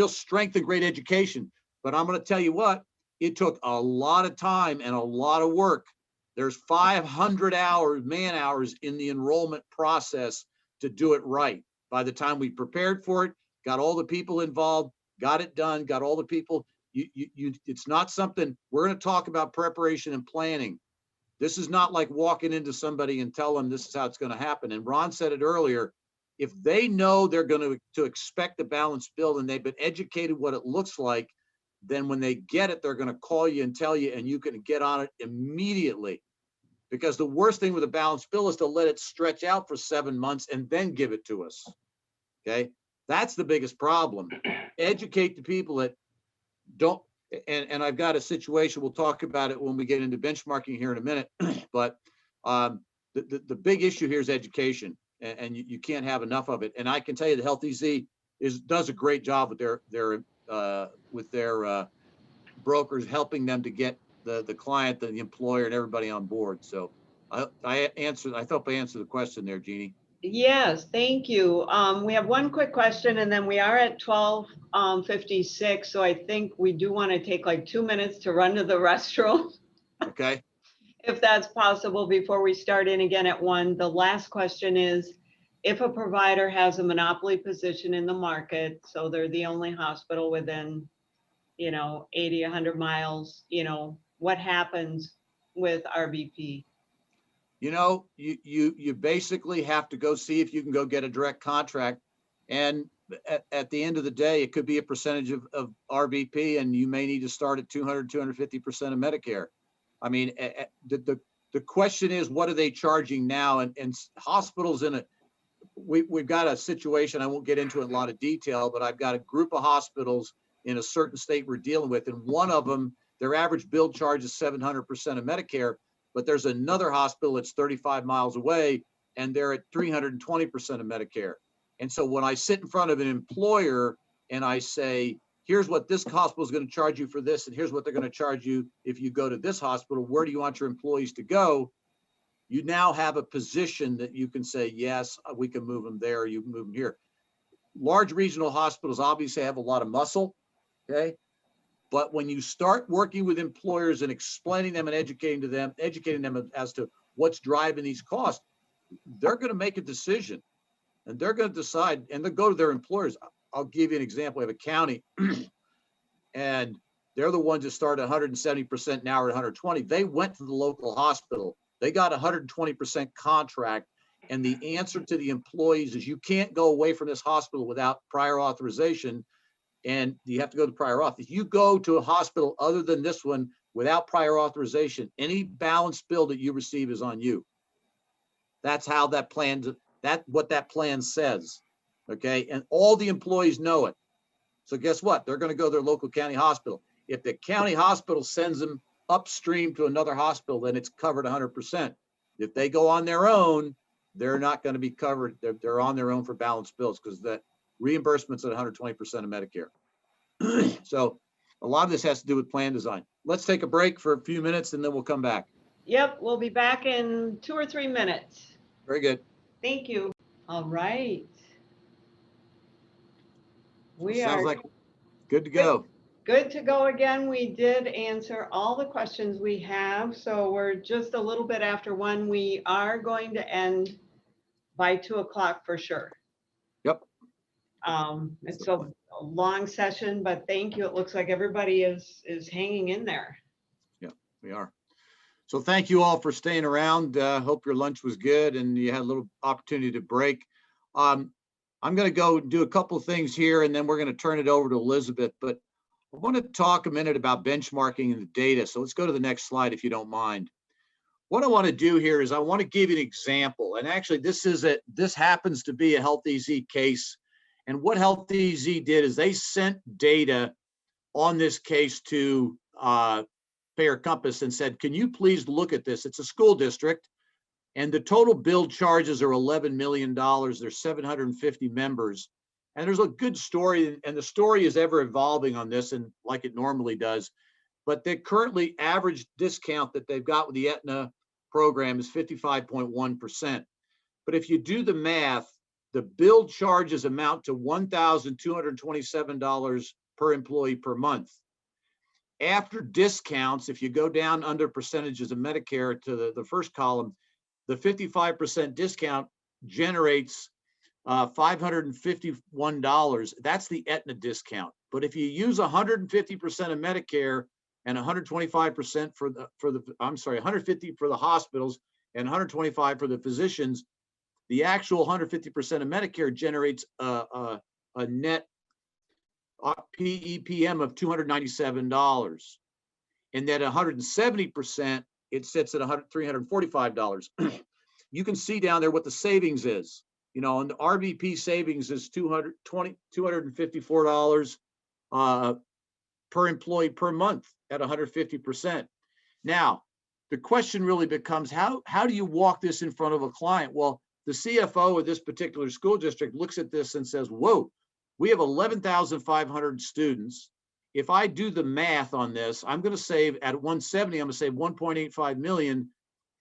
strength and great education, but I'm going to tell you what, it took a lot of time and a lot of work. There's 500 man hours in the enrollment process to do it right. By the time we prepared for it, got all the people involved, got it done, got all the people. It's not something, we're going to talk about preparation and planning. This is not like walking into somebody and tell them this is how it's going to happen. And Ron said it earlier, if they know they're going to expect a balanced bill and they've been educated what it looks like, then when they get it, they're going to call you and tell you, and you can get on it immediately. Because the worst thing with a balanced bill is to let it stretch out for 7 months and then give it to us. Okay, that's the biggest problem. Educate the people that don't, and I've got a situation, we'll talk about it when we get into benchmarking here in a minute, but the big issue here is education, and you can't have enough of it. And I can tell you the Health EZ does a great job with their brokers, helping them to get the client, the employer, and everybody on board. So I hope I answered the question there, Jeannie. Yes, thank you. We have one quick question, and then we are at 12:56. So I think we do want to take like 2 minutes to run to the restroom, Okay. if that's possible, before we start in again at 1. The last question is, if a provider has a monopoly position in the market, so they're the only hospital within, 80, 100 miles, what happens with RBP? You basically have to go see if you can go get a direct contract. And at the end of the day, it could be a percentage of RBP, and you may need to start at 200, 250% of Medicare. I mean, the question is, what are they charging now? And hospitals we've got a situation, I won't get into it in a lot of detail, but I've got a group of hospitals in a certain state we're dealing with. And one of them, their average bill charge is 700% of Medicare. But there's another hospital that's 35 miles away, and they're at 320% of Medicare. And so when I sit in front of an employer and I say, here's what this hospital is going to charge you for this, and here's what they're going to charge you if you go to this hospital, where do you want your employees to go? You now have a position that you can say, yes, we can move them there, or you can move them here. Large regional hospitals obviously have a lot of muscle, okay? But when you start working with employers and explaining them and educating them as to what's driving these costs, they're going to make a decision, and they're going to decide, and they'll go to their employers. I'll give you an example. I have a county, and they're the ones that start at 170% now or 120. They went to the local hospital. They got 120% contract. And the answer to the employees is, you can't go away from this hospital without prior authorization. And you have to go to prior auth. If you go to a hospital other than this one without prior authorization, any balanced bill that you receive is on you. That's how that what that plan says. Okay. And all the employees know it. So guess what? They're going to go to their local county hospital. If the county hospital sends them upstream to another hospital, then it's covered 100%. If they go on their own, they're not going to be covered. They're on their own for balanced bills, because that reimbursement's at 120% of Medicare. So a lot of this has to do with plan design. Let's take a break for a few minutes, and then we'll come back. Yep, we'll be back in 2 or 3 minutes. Very good. Thank you. All right. We Sounds are like good to go. good to go again. We did answer all the questions we have, so we're just a little bit after 1. We are going to end by 2 o'clock for sure. Yep. It's a long session, but thank you. It looks like everybody is hanging in there. Yeah, we are. So thank you all for staying around. Hope your lunch was good and you had a little opportunity to break. I'm going to go do a couple of things here, and then we're going to turn it over to Elizabeth. But I want to talk a minute about benchmarking and the data. So let's go to the next slide, if you don't mind. What I want to do here is I want to give you an example. And actually, this happens to be a Health EZ case. And what Health EZ did is they sent data on this case to Payer Compass and said, can you please look at this? It's a school district, and the total billed charges are $11 million. There's 750 members. And there's a good story, and the story is ever evolving on this, and like it normally does. But the currently average discount that they've got with the Aetna program is 55.1%. But if you do the math, the billed charges amount to $1,227 per employee per month. After discounts, if you go down under percentages of Medicare to the first column, the 55% discount generates $551. That's the Aetna discount. But if you use 150% of Medicare and 125% I'm sorry, 150 for the hospitals and 125 for the physicians, the actual 150% of Medicare generates a net PEPM of $297. And then 170%, it sits at $345. You can see down there what the savings is. You know, and the RBP savings is $254 per employee per month at 150%. Now, the question really becomes, how do you walk this in front of a client? Well, the CFO of this particular school district looks at this and says, whoa, we have 11,500 students. If I do the math on this, I'm going to save at 170, I'm going to save 1.85 million.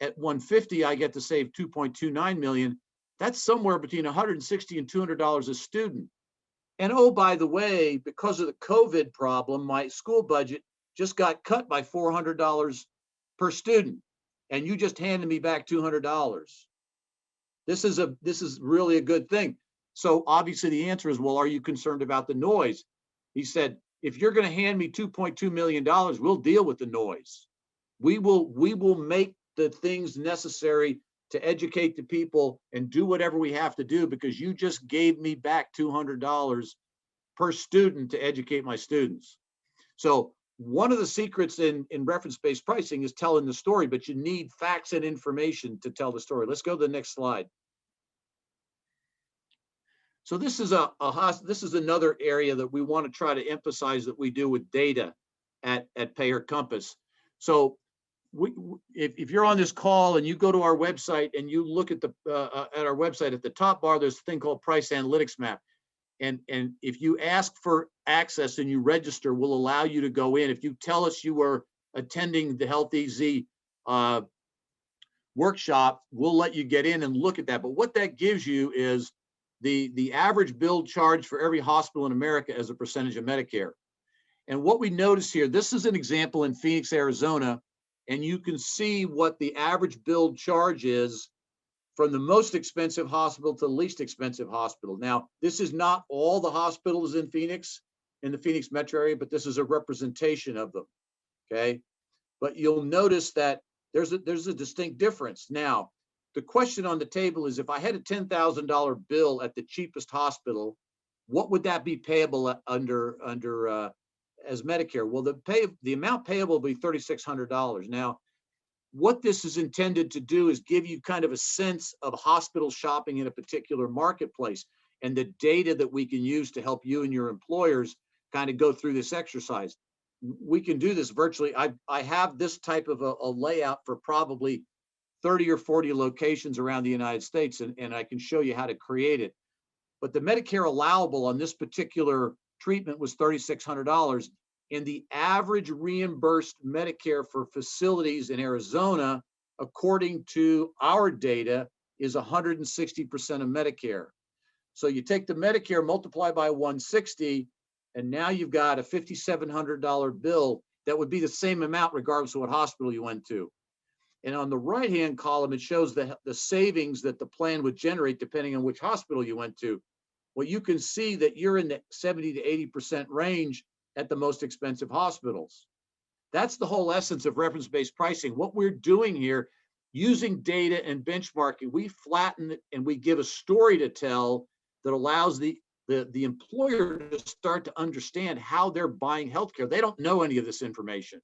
At 150, I get to save 2.29 million. That's somewhere between $160 and $200 a student. And oh, by the way, because of the COVID problem, my school budget just got cut by $400 per student. And you just handed me back $200. This is really a good thing. So obviously the answer is, well, are you concerned about the noise? He said, if you're going to hand me $2.2 million, we'll deal with the noise. We will make the things necessary to educate the people and do whatever we have to do, because you just gave me back $200 per student to educate my students. So one of the secrets in reference-based pricing is telling the story, but you need facts and information to tell the story. Let's go to the next slide. So this is this is another area that we want to try to emphasize that we do with data at Payer Compass. So if you're on this call and you go to our website and you look at our website, at the top bar, there's a thing called Price Analytics Map. And if you ask for access and you register, we'll allow you to go in. If you tell us you were attending the Health Easy workshop, we'll let you get in and look at that. But what that gives you is the average bill charge for every hospital in America as a percentage of Medicare. And what we notice here, this is an example in Phoenix, Arizona, and you can see what the average billed charge is from the most expensive hospital to the least expensive hospital. Now, this is not all the hospitals in Phoenix, in the Phoenix metro area, but this is a representation of them, okay? But you'll notice that there's a distinct difference. Now, the question on the table is, if I had a $10,000 bill at the cheapest hospital, what would that be payable under as Medicare? Well, the amount payable will be $3,600. Now, what this is intended to do is give you kind of a sense of hospital shopping in a particular marketplace and the data that we can use to help you and your employers kind of go through this exercise. We can do this virtually. I have this type of a layout for probably 30 or 40 locations around the United States, and I can show you how to create it. But the Medicare allowable on this particular treatment was $3,600, and the average reimbursed Medicare for facilities in Arizona, according to our data, is 160% of Medicare. So you take the Medicare, multiply by 160, and now you've got a $5,700 bill that would be the same amount regardless of what hospital you went to. And on the right-hand column, it shows the savings that the plan would generate depending on which hospital you went to. Well, you can see that you're in the 70 to 80% range at the most expensive hospitals. That's the whole essence of reference-based pricing. What we're doing here, using data and benchmarking, we flatten it and we give a story to tell that allows the employer to start to understand how they're buying healthcare. They don't know any of this information.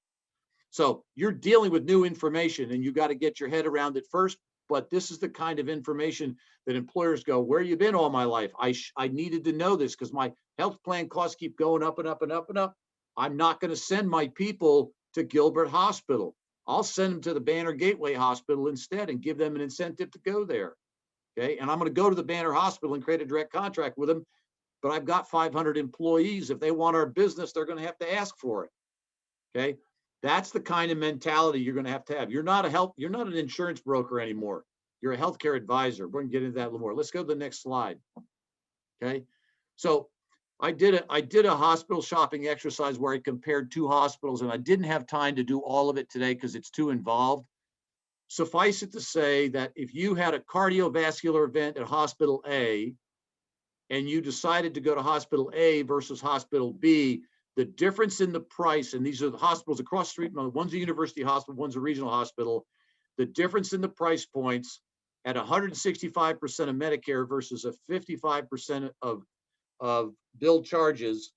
So you're dealing with new information and you got to get your head around it first. But this is the kind of information that employers go, where you been all my life? I needed to know this because my health plan costs keep going up and up and up and up. I'm not going to send my people to Gilbert Hospital. I'll send them to the Banner Gateway Hospital instead and give them an incentive to go there. Okay. And I'm going to go to the Banner Hospital and create a direct contract with them. But I've got 500 employees. If they want our business, they're going to have to ask for it. Okay. That's the kind of mentality you're going to have. You're not an insurance broker anymore. You're a healthcare advisor. We're going to get into that a little more. Let's go to the next slide. Okay. So I did a hospital shopping exercise where I compared two hospitals, and I didn't have time to do all of it today because it's too involved. Suffice it to say that if you had a cardiovascular event at hospital A and you decided to go to hospital A versus hospital B, the difference in the price, and these are the hospitals across the street, one's a university hospital, one's a regional hospital, the difference in the price points at 165% of Medicare versus a 55% of billed charges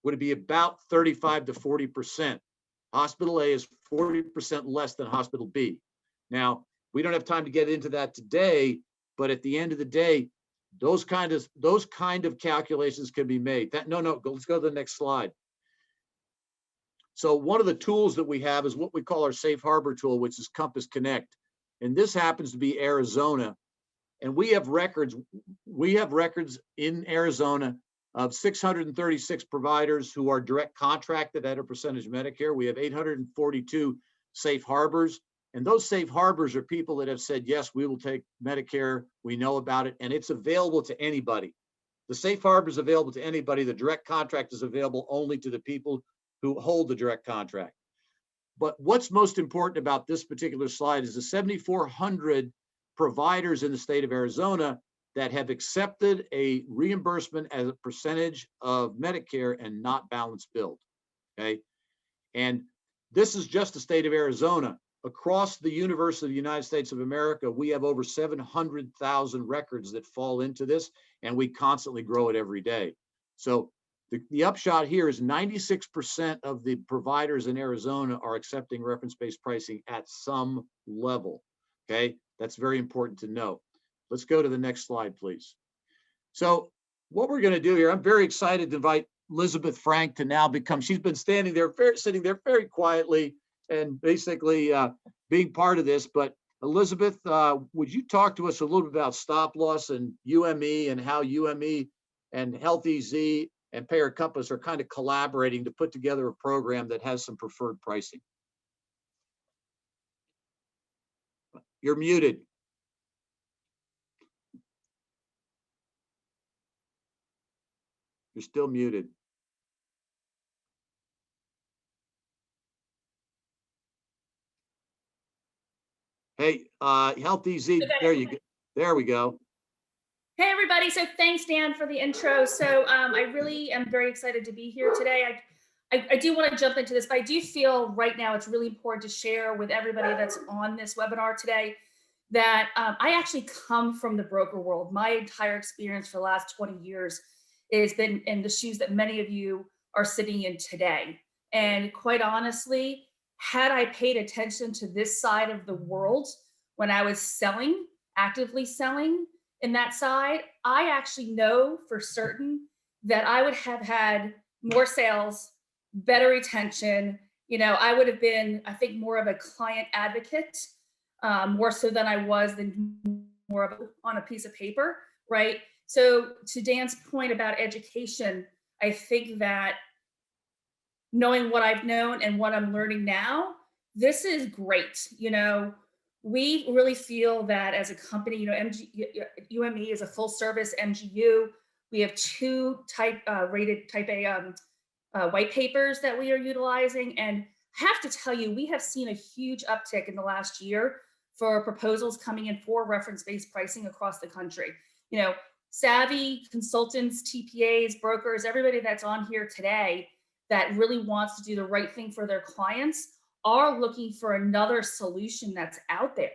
would be about 35 to 40%. Hospital A is 40% less than hospital B. Now, we don't have time to get into that today, but at the end of the day, those kind of calculations can be made. Let's go to the next slide. So one of the tools that we have is what we call our safe harbor tool, which is Compass Connect. And this happens to be Arizona. And we have records in Arizona of 636 providers who are direct contracted at a percentage Medicare. We have 842 safe harbors. And those safe harbors are people that have said, yes, we will take Medicare. We know about it, and it's available to anybody. The safe harbor is available to anybody. The direct contract is available only to the people who hold the direct contract. But what's most important about this particular slide is the 7,400 providers in the state of Arizona that have accepted a reimbursement as a percentage of Medicare and not balance billed, okay? And this is just the state of Arizona. Across the universe of the United States of America, we have over 700,000 records that fall into this, and we constantly grow it every day. So the upshot here is 96% of the providers in Arizona are accepting reference-based pricing at some level, okay? That's very important to know. Let's go to the next slide, please. So what we're going to do here, I'm very excited to invite Elizabeth Frank to now she's been sitting there very quietly and basically being part of this. But Elizabeth, would you talk to us a little bit about stop loss and UME and how UME and Health EZ and Payer Compass are kind of collaborating to put together a program that has some preferred pricing? You're muted. You're still muted. Hey, Health EZ, there you go. There we go. Hey, everybody. So thanks, Dan, for the intro. So I really am very excited to be here today. I do want to jump into this, but I do feel right now it's really important to share with everybody that's on this webinar today that I actually come from the broker world. My entire experience for the last 20 years has been in the shoes that many of you are sitting in today. And quite honestly, had I paid attention to this side of the world when I was selling, actively selling in that side, I actually know for certain that I would have had more sales, better retention. You know, I would have been, I think, more of a client advocate, more so than I was than more of on a piece of paper, right? So to Dan's point about education, I think that knowing what I've known and what I'm learning now, this is great. You know, we really feel that as a company, you know, UME is a full service MGU. We have two rated type A white papers that we are utilizing. And I have to tell you, we have seen a huge uptick in the last year for proposals coming in for reference-based pricing across the country. You know, savvy consultants, TPAs, brokers, everybody that's on here today that really wants to do the right thing for their clients are looking for another solution that's out there,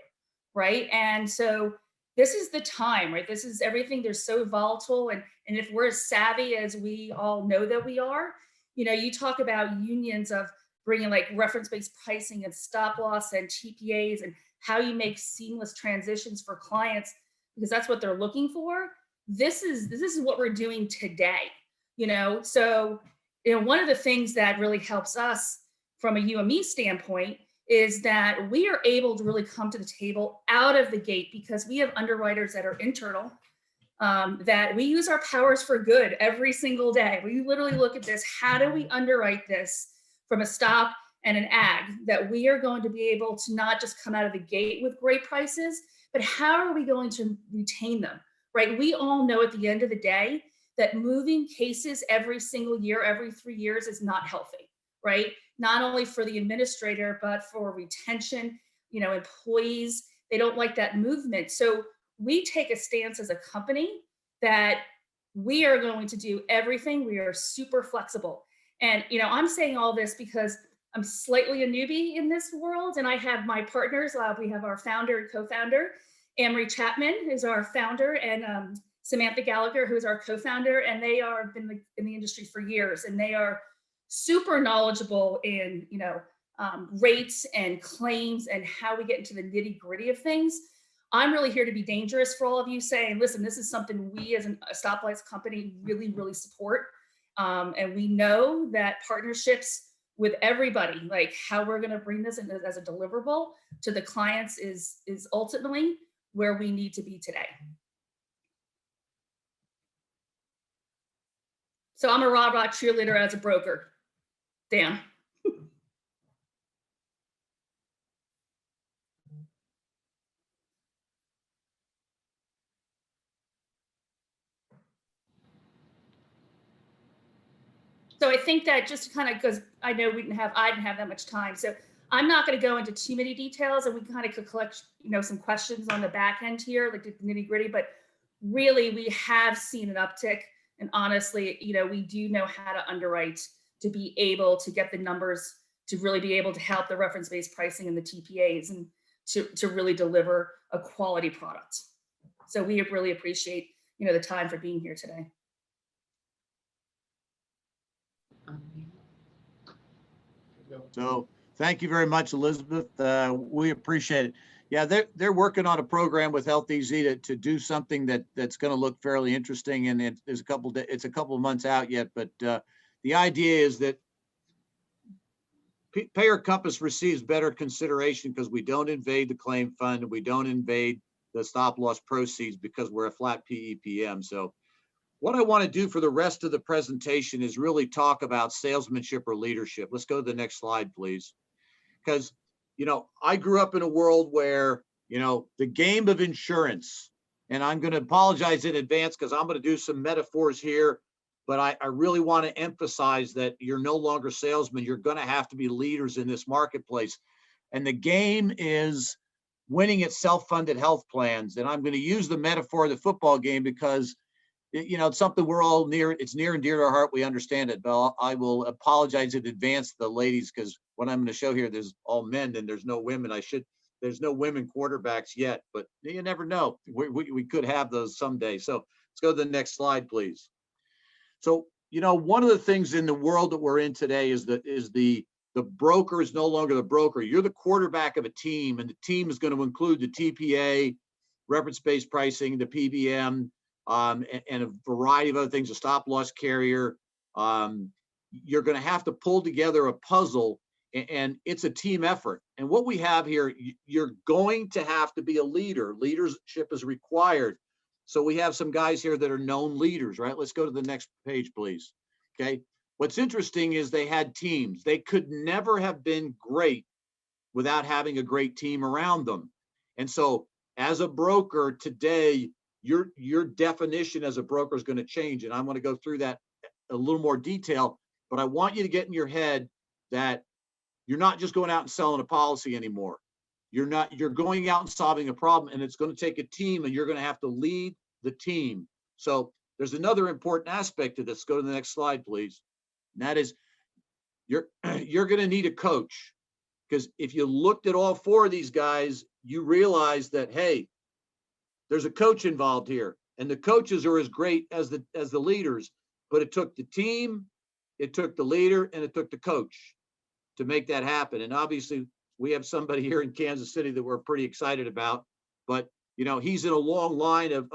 right? And so this is the time, right? This is everything. They're so volatile. And if we're as savvy as we all know that we are, you know, you talk about unions of bringing like reference-based pricing and stop loss and TPAs and how you make seamless transitions for clients, because that's what they're looking for. This is what we're doing today, you know? So, you know, one of the things that really helps us from a UME standpoint is that we are able to really come to the table out of the gate because we have underwriters that are internal, that we use our powers for good every single day. We literally look at this, how do we underwrite this from a stop and an ag, that we are going to be able to not just come out of the gate with great prices, but how are we going to retain them, right? We all know at the end of the day that moving cases every single year, every 3 years is not healthy, right? Not only for the administrator, but for retention, you know, employees, they don't like that movement. So we take a stance as a company that we are going to do everything. We are super flexible. And, I'm saying all this because I'm slightly a newbie in this world, and I have my partners. We have our founder and co-founder, Amory Chapman, who's our founder, and Samantha Gallagher, who's our co-founder, and they are been in the industry for years, and they are super knowledgeable in, rates and claims and how we get into the nitty-gritty of things. I'm really here to be dangerous for all of you, saying, listen, this is something we as a stoplights company really, really support. And we know that partnerships with everybody, like how we're going to bring this in as a deliverable to the clients is ultimately where we need to be today. So I'm a rah-rah cheerleader as a broker. Dan. So I think that just kind of, because I know I didn't have that much time. So I'm not going to go into too many details, and we kind of could collect, some questions on the back end here, like the nitty gritty, but really we have seen an uptick. And honestly, we do know how to underwrite to be able to get the numbers to really be able to help the reference-based pricing and the TPAs and to really deliver a quality product. So we really appreciate, the time for being here today. So thank you very much, Elizabeth. We appreciate it. Yeah, they're working on a program with Health Easy to do something that's going to look fairly interesting, and it's a couple of months out yet. But the idea is that Payer Compass receives better consideration because we don't invade the claim fund and we don't invade the stop loss proceeds because we're a flat PEPM. So what I want to do for the rest of the presentation is really talk about salesmanship or leadership. Let's go to the next slide, please. Because, I grew up in a world where, the game of insurance, and I'm going to apologize in advance because I'm going to do some metaphors here, but I really want to emphasize that you're no longer salesmen. You're going to have to be leaders in this marketplace. And the game is winning at self-funded health plans. And I'm going to use the metaphor of the football game because it's something we're all near. It's near and dear to our heart. We understand it, but I will apologize in advance to the ladies because what I'm going to show here, there's all men and there's no women. There's no women quarterbacks yet, but you never know. We could have those someday. So let's go to the next slide, please. So, one of the things in the world that we're in today is the broker is no longer the broker. You're the quarterback of a team, and the team is going to include the TPA, reference-based pricing, the PBM, and a variety of other things, a stop loss carrier. You're going to have to pull together a puzzle, and it's a team effort. And what we have here, you're going to have to be a leader. Leadership is required. So we have some guys here that are known leaders, right? Let's go to the next page, please. Okay. What's interesting is they had teams. They could never have been great without having a great team around them. And so as a broker today, your definition as a broker is going to change. And I'm going to go through that a little more detail, but I want you to get in your head that you're not just going out and selling a policy anymore. You're going out and solving a problem, and it's going to take a team, and you're going to have to lead the team. So there's another important aspect to this. Go to the next slide, please. And that is you're going to need a coach, because if you looked at all four of these guys, you realize that, hey, there's a coach involved here, and the coaches are as great as the leaders, but it took the team, it took the leader, and it took the coach to make that happen. And obviously we have somebody here in Kansas City that we're pretty excited about, but he's in a long line of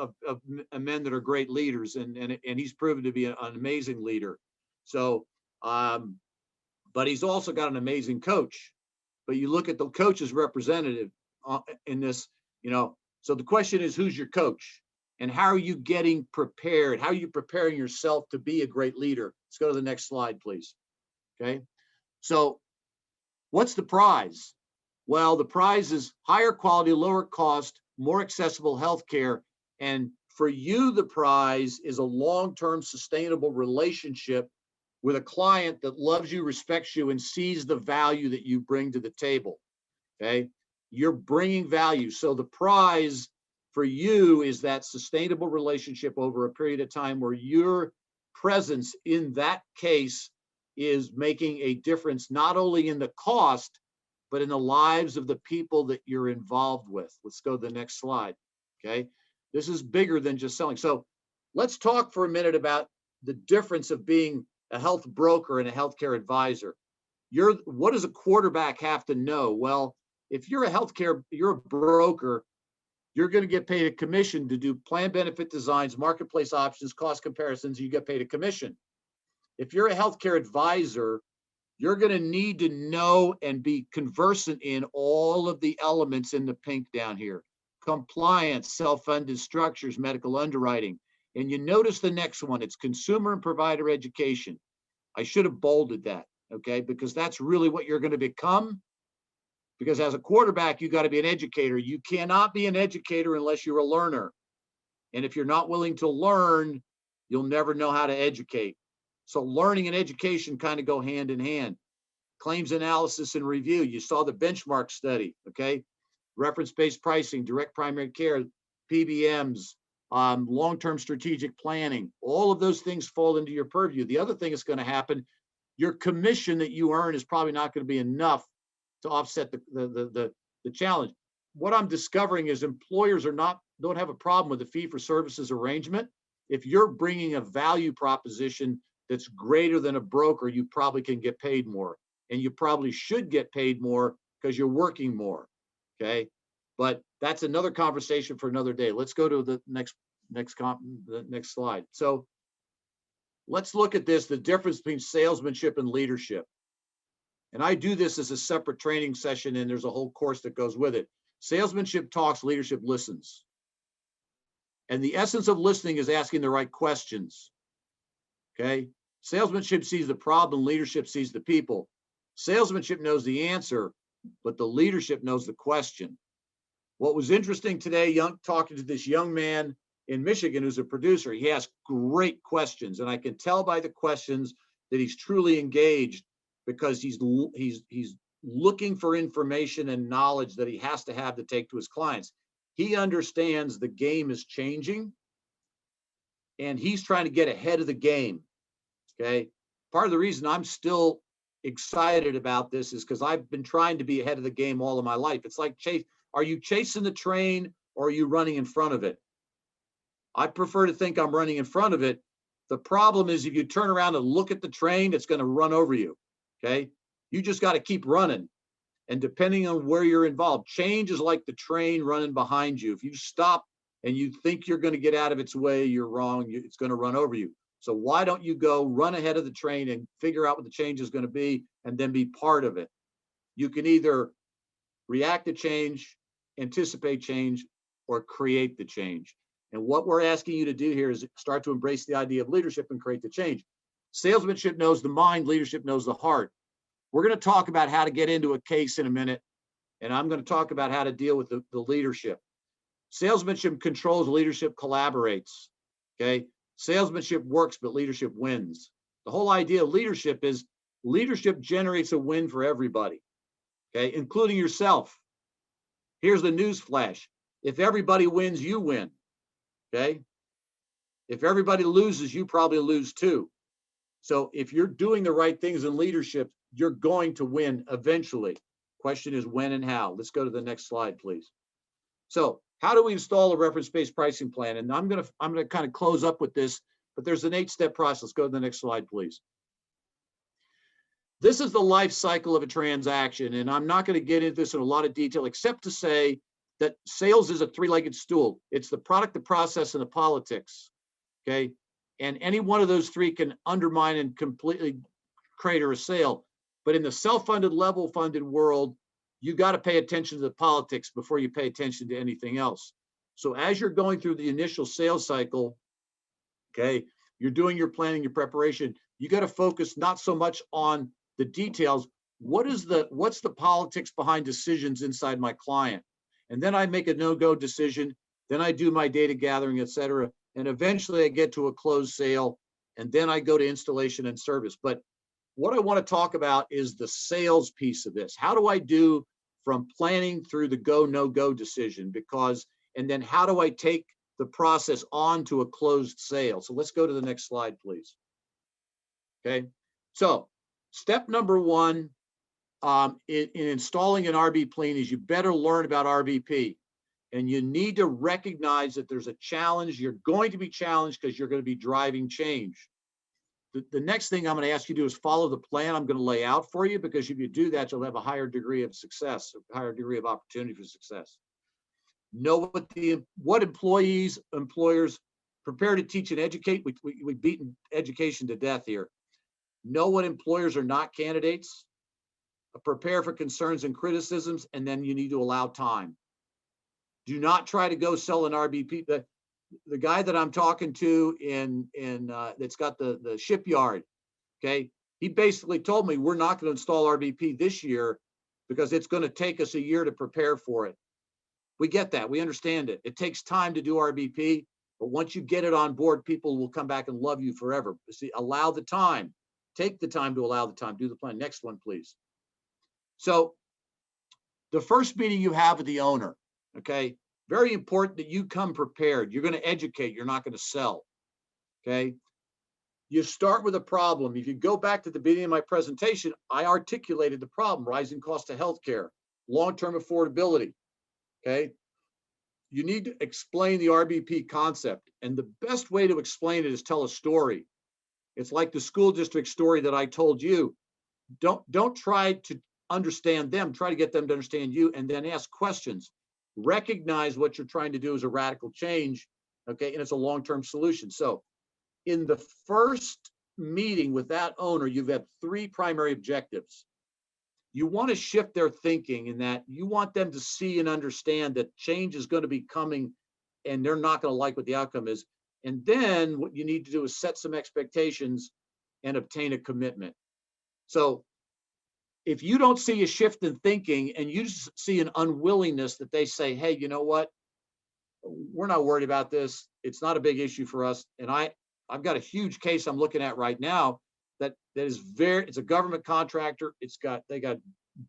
men that are great leaders, and he's proven to be an amazing leader. So, but he's also got an amazing coach. But you look at the coach's representative in this, so the question is, who's your coach? And how are you getting prepared? How are you preparing yourself to be a great leader? Let's go to the next slide, please. Okay. So what's the prize? Well, the prize is higher quality, lower cost, more accessible healthcare. And for you, the prize is a long-term sustainable relationship with a client that loves you, respects you, and sees the value that you bring to the table. Okay. You're bringing value. So the prize for you is that sustainable relationship over a period of time where your presence in that case is making a difference, not only in the cost, but in the lives of the people that you're involved with. Let's go to the next slide. Okay. This is bigger than just selling. So let's talk for a minute about the difference of being a health broker and a healthcare advisor. What does a quarterback have to know? Well, if you're a broker, you're going to get paid a commission to do plan benefit designs, marketplace options, cost comparisons. You get paid a commission. If you're a healthcare advisor, you're going to need to know and be conversant in all of the elements in the pink down here: compliance, self-funded structures, medical underwriting. And you notice the next one, it's consumer and provider education. I should have bolded that, okay? Because that's really what you're going to become. Because as a quarterback, you got to be an educator. You cannot be an educator unless you're a learner. And if you're not willing to learn, you'll never know how to educate. So learning and education kind of go hand in hand. Claims analysis and review. You saw the benchmark study, okay? Reference-based pricing, direct primary care, PBMs, long-term strategic planning. All of those things fall into your purview. The other thing that's going to happen, your commission that you earn is probably not going to be enough to offset the challenge. What I'm discovering is employers don't have a problem with the fee for services arrangement. If you're bringing a value proposition that's greater than a broker, you probably can get paid more, and you probably should get paid more because you're working more. Okay, but that's another conversation for another day. Let's go to the next slide. So let's look at this: the difference between salesmanship and leadership. And I do this as a separate training session, and there's a whole course that goes with it. Salesmanship talks, leadership listens. And the essence of listening is asking the right questions. Okay? Salesmanship sees the problem, leadership sees the people. Salesmanship knows the answer, but the leadership knows the question. What was interesting today, talking to this young man in Michigan who's a producer, he asked great questions, and I can tell by the questions that he's truly engaged, because he's looking for information and knowledge that he has to have to take to his clients. He understands the game is changing, and he's trying to get ahead of the game. Okay. Part of the reason I'm still excited about this is because I've been trying to be ahead of the game all of my life. It's like, are you chasing the train or are you running in front of it? I prefer to think I'm running in front of it. The problem is if you turn around and look at the train, it's going to run over you. Okay. You just got to keep running. And depending on where you're involved, change is like the train running behind you. If you stop and you think you're going to get out of its way, you're wrong. It's going to run over you. So why don't you go run ahead of the train and figure out what the change is going to be and then be part of it? You can either react to change, anticipate change, or create the change. And what we're asking you to do here is start to embrace the idea of leadership and create the change. Salesmanship knows the mind, leadership knows the heart. We're going to talk about how to get into a case in a minute, and I'm going to talk about how to deal with the leadership. Salesmanship controls, leadership collaborates. Okay. Salesmanship works, but leadership wins. The whole idea of leadership is leadership generates a win for everybody, okay, including yourself. Here's the news flash. If everybody wins, you win, okay? If everybody loses, you probably lose too. So if you're doing the right things in leadership, you're going to win eventually. Question is when and how. Let's go to the next slide, please. So how do we install a reference-based pricing plan? And I'm gonna kind of close up with this, but there's an 8-step process. Go to the next slide, please. This is the life cycle of a transaction, and I'm not going to get into this in a lot of detail, except to say that sales is a three-legged stool. It's the product, the process, and the politics, okay? And any one of those three can undermine and completely crater a sale. But in the self-funded, level-funded world, you got to pay attention to the politics before you pay attention to anything else. So as you're going through the initial sales cycle, okay, you're doing your planning, your preparation, you got to focus not so much on the details. What's the politics behind decisions inside my client? And then I make a no-go decision. Then I do my data gathering, et cetera. And eventually I get to a closed sale, and then I go to installation and service. But what I want to talk about is the sales piece of this. How do I do from planning through the go, no-go decision? Because And then how do I take the process on to a closed sale? So let's go to the next slide, please. Okay, so step number one in installing an RB plan is you better learn about RBP. And you need to recognize that there's a challenge. You're going to be challenged because you're going to be driving change. The next thing I'm going to ask you to do is follow the plan I'm going to lay out for you, because if you do that, you'll have a higher degree of success, a higher degree of opportunity for success. Know what employers prepare to teach and educate. We've beaten education to death here. Know what employers are not candidates. Prepare for concerns and criticisms, and then you need to allow time. Do not try to go sell an RBP. The guy that I'm talking to that's got the shipyard, okay, he basically told me we're not going to install RBP this year because it's going to take us a year to prepare for it. We get that. We understand it. It takes time to do RBP, but once you get it on board, people will come back and love you forever. See, allow the time. Take the time to allow the time. Do the plan. Next one, please. So the first meeting you have with the owner, okay, very important that you come prepared. You're going to educate. You're not going to sell, okay? You start with a problem. If you go back to the beginning of my presentation, I articulated the problem: rising cost of healthcare, long-term affordability, okay? You need to explain the RBP concept, and the best way to explain it is tell a story. It's like the school district story that I told you. Don't try to understand them. Try to get them to understand you, and then ask questions. Recognize what you're trying to do is a radical change, okay, and it's a long-term solution. So in the first meeting with that owner, you've had three primary objectives. You want to shift their thinking in that you want them to see and understand that change is going to be coming and they're not going to like what the outcome is. And then what you need to do is set some expectations and obtain a commitment. So if you don't see a shift in thinking and you see an unwillingness that they say, hey, you know what? We're not worried about this. It's not a big issue for us. And I've got a huge case I'm looking at right now that is it's a government contractor. They got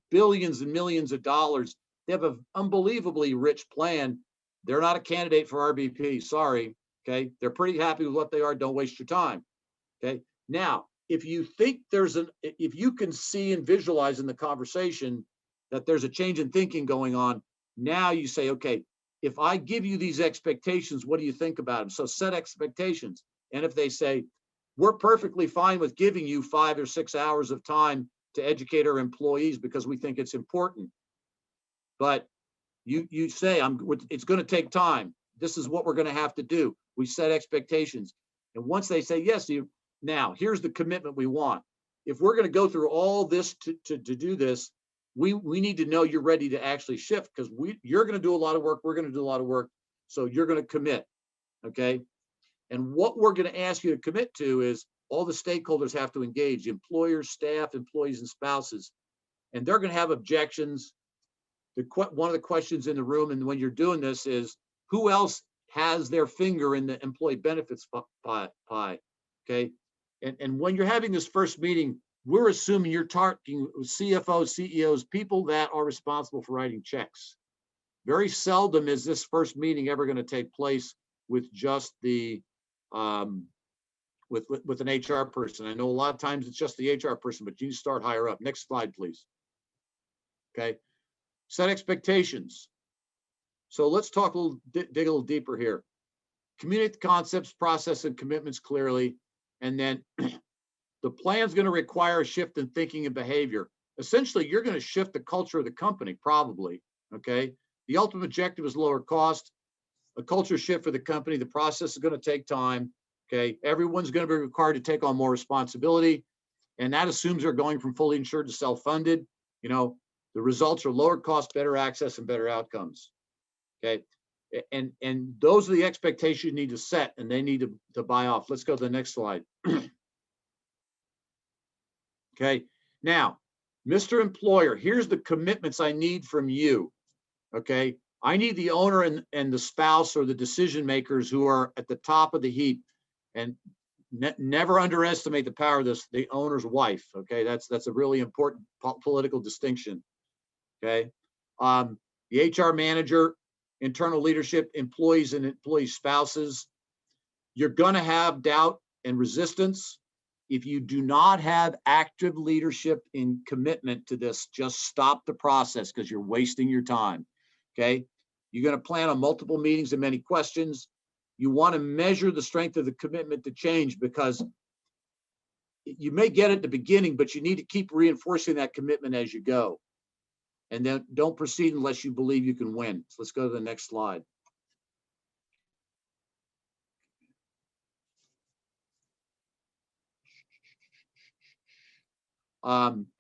billions and millions of dollars. They have an unbelievably rich plan. They're not a candidate for RBP. Sorry. Okay. They're pretty happy with what they are. Don't waste your time. Okay. Now, if you think if you can see and visualize in the conversation that there's a change in thinking going on, now you say, okay, if I give you these expectations, what do you think about them? So set expectations. And if they say, we're perfectly fine with giving you 5 or 6 hours of time to educate our employees because we think it's important. But you say, it's going to take time. This is what we're going to have to do. We set expectations. And once they say, yes, now, here's the commitment we want. If we're going to go through all this to do this, we need to know you're ready to actually shift, because you're going to do a lot of work. We're going to do a lot of work. So you're going to commit. Okay. And what we're going to ask you to commit to is all the stakeholders have to engage: employers, staff, employees, and spouses. And they're going to have objections. One of the questions in the room, and when you're doing this, is who else has their finger in the employee benefits pie? Okay. And when you're having this first meeting, we're assuming you're talking CFOs, CEOs, people that are responsible for writing checks. Very seldom is this first meeting ever going to take place with just the with an HR person. I know a lot of times it's just the HR person, but you start higher up. Next slide, please. Okay. Set expectations. So let's talk dig a little deeper here. Communicate the concepts, process, and commitments clearly. And then the plan is going to require a shift in thinking and behavior. Essentially, you're going to shift the culture of the company, probably. Okay. The ultimate objective is lower cost, a culture shift for the company. The process is going to take time. Okay. Everyone's going to be required to take on more responsibility. And that assumes they're going from fully insured to self-funded. You know, the results are lower cost, better access, and better outcomes. Okay. And those are the expectations you need to set, and they need to buy off. Let's go to the next slide. Okay. Now, Mr. Employer, here's the commitments I need from you. Okay. I need the owner and the spouse or the decision makers who are at the top of the heap, and never underestimate the power of the owner's wife. Okay. That's a really important political distinction. Okay. The HR manager internal leadership, employees and employee spouses. You're going to have doubt and resistance. If you do not have active leadership and commitment to this, just stop the process because you're wasting your time. Okay. You're going to plan on multiple meetings and many questions. You want to measure the strength of the commitment to change, because you may get it at the beginning, but you need to keep reinforcing that commitment as you go. And then don't proceed unless you believe you can win. So let's go to the next slide.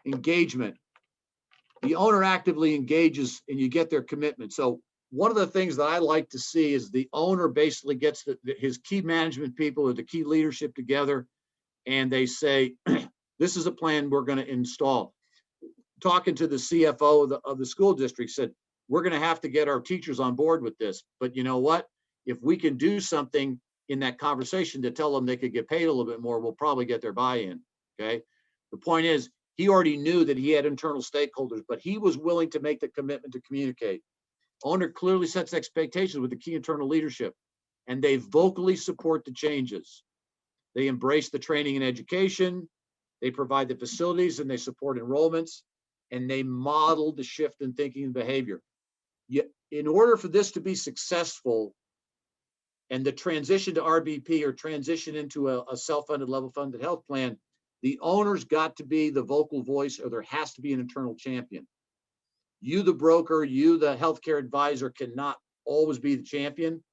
Engagement. The owner actively engages and you get their commitment. So one of the things that I like to see is the owner basically gets his key management people or the key leadership together, and they say, this is a plan we're going to install. Talking to the CFO of the school district, said, we're going to have to get our teachers on board with this. But you know what? If we can do something in that conversation to tell them they could get paid a little bit more, we'll probably get their buy-in. Okay. The point is, he already knew that he had internal stakeholders, but he was willing to make the commitment to communicate. Owner clearly sets expectations with the key internal leadership, and they vocally support the changes. They embrace the training and education. They provide the facilities and they support enrollments, and they model the shift in thinking and behavior. Yet, in order for this to be successful and the transition to RBP or transition into a self-funded, level-funded health plan, the owner's got to be the vocal voice, or there has to be an internal champion. You, the broker, you, the healthcare advisor, cannot always be the champion.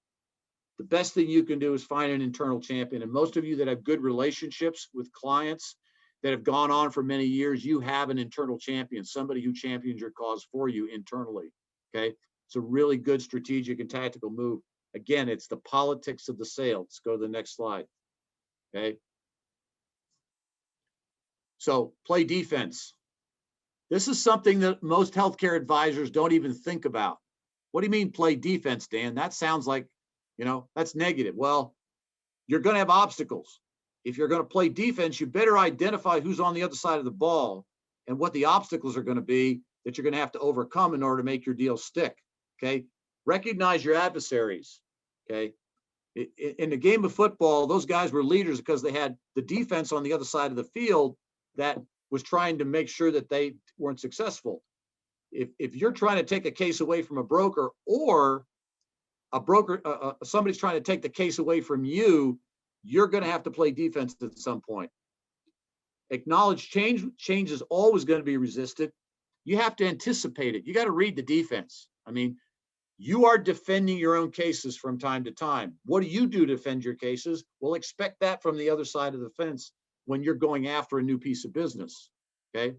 The best thing you can do is find an internal champion. And most of you that have good relationships with clients that have gone on for many years, you have an internal champion, somebody who champions your cause for you internally. Okay. It's a really good strategic and tactical move. Again, it's the politics of the sale. Let's go to the next slide. Okay. So play defense. This is something that most healthcare advisors don't even think about. What do you mean play defense, Dan? That sounds like, that's negative. Well, you're going to have obstacles. If you're going to play defense, you better identify who's on the other side of the ball and what the obstacles are going to be that you're going to have to overcome in order to make your deal stick. Okay. Recognize your adversaries. Okay. In the game of football, those guys were leaders because they had the defense on the other side of the field that was trying to make sure that they weren't successful. If you're trying to take a case away from a broker, or a broker, somebody's trying to take the case away from you, you're going to have to play defense at some point. Acknowledge change. Change is always going to be resisted. You have to anticipate it. You got to read the defense. I mean, you are defending your own cases from time to time. What do you do to defend your cases? Well, expect that from the other side of the fence when you're going after a new piece of business. Okay.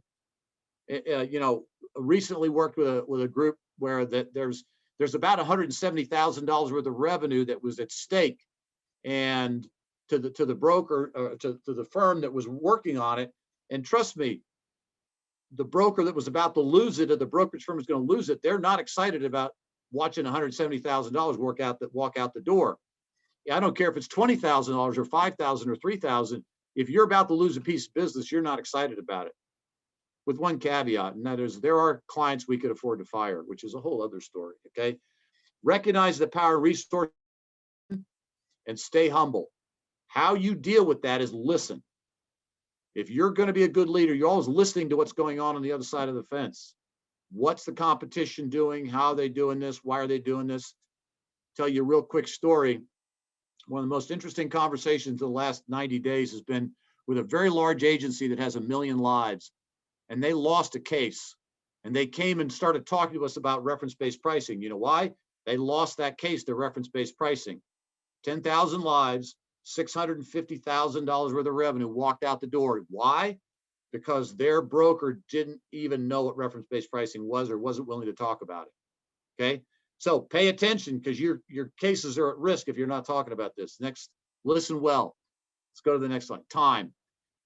Recently worked with a group where there's about $170,000 worth of revenue that was at stake, and to the broker, to the firm that was working on it. And trust me, the broker that was about to lose it, or the brokerage firm is going to lose it, they're not excited about watching $170,000 walk out the door. I don't care if it's $20,000 or $5,000 or $3,000. If you're about to lose a piece of business, you're not excited about it. With one caveat, and that is there are clients we could afford to fire, which is a whole other story. Okay. Recognize the power and resource and stay humble. How you deal with that is listen. If you're going to be a good leader, you're always listening to what's going on the other side of the fence. What's the competition doing? How are they doing this? Why are they doing this? Tell you a real quick story. One of the most interesting conversations in the last 90 days has been with a very large agency that has 1 million lives. And they lost a case, and they came and started talking to us about reference-based pricing. You know why? They lost that case to reference-based pricing. 10,000 lives, $650,000 worth of revenue walked out the door. Why? Because their broker didn't even know what reference-based pricing was, or wasn't willing to talk about it. Okay. So pay attention, because your cases are at risk if you're not talking about this. Next, listen well. Let's go to the next slide. Time.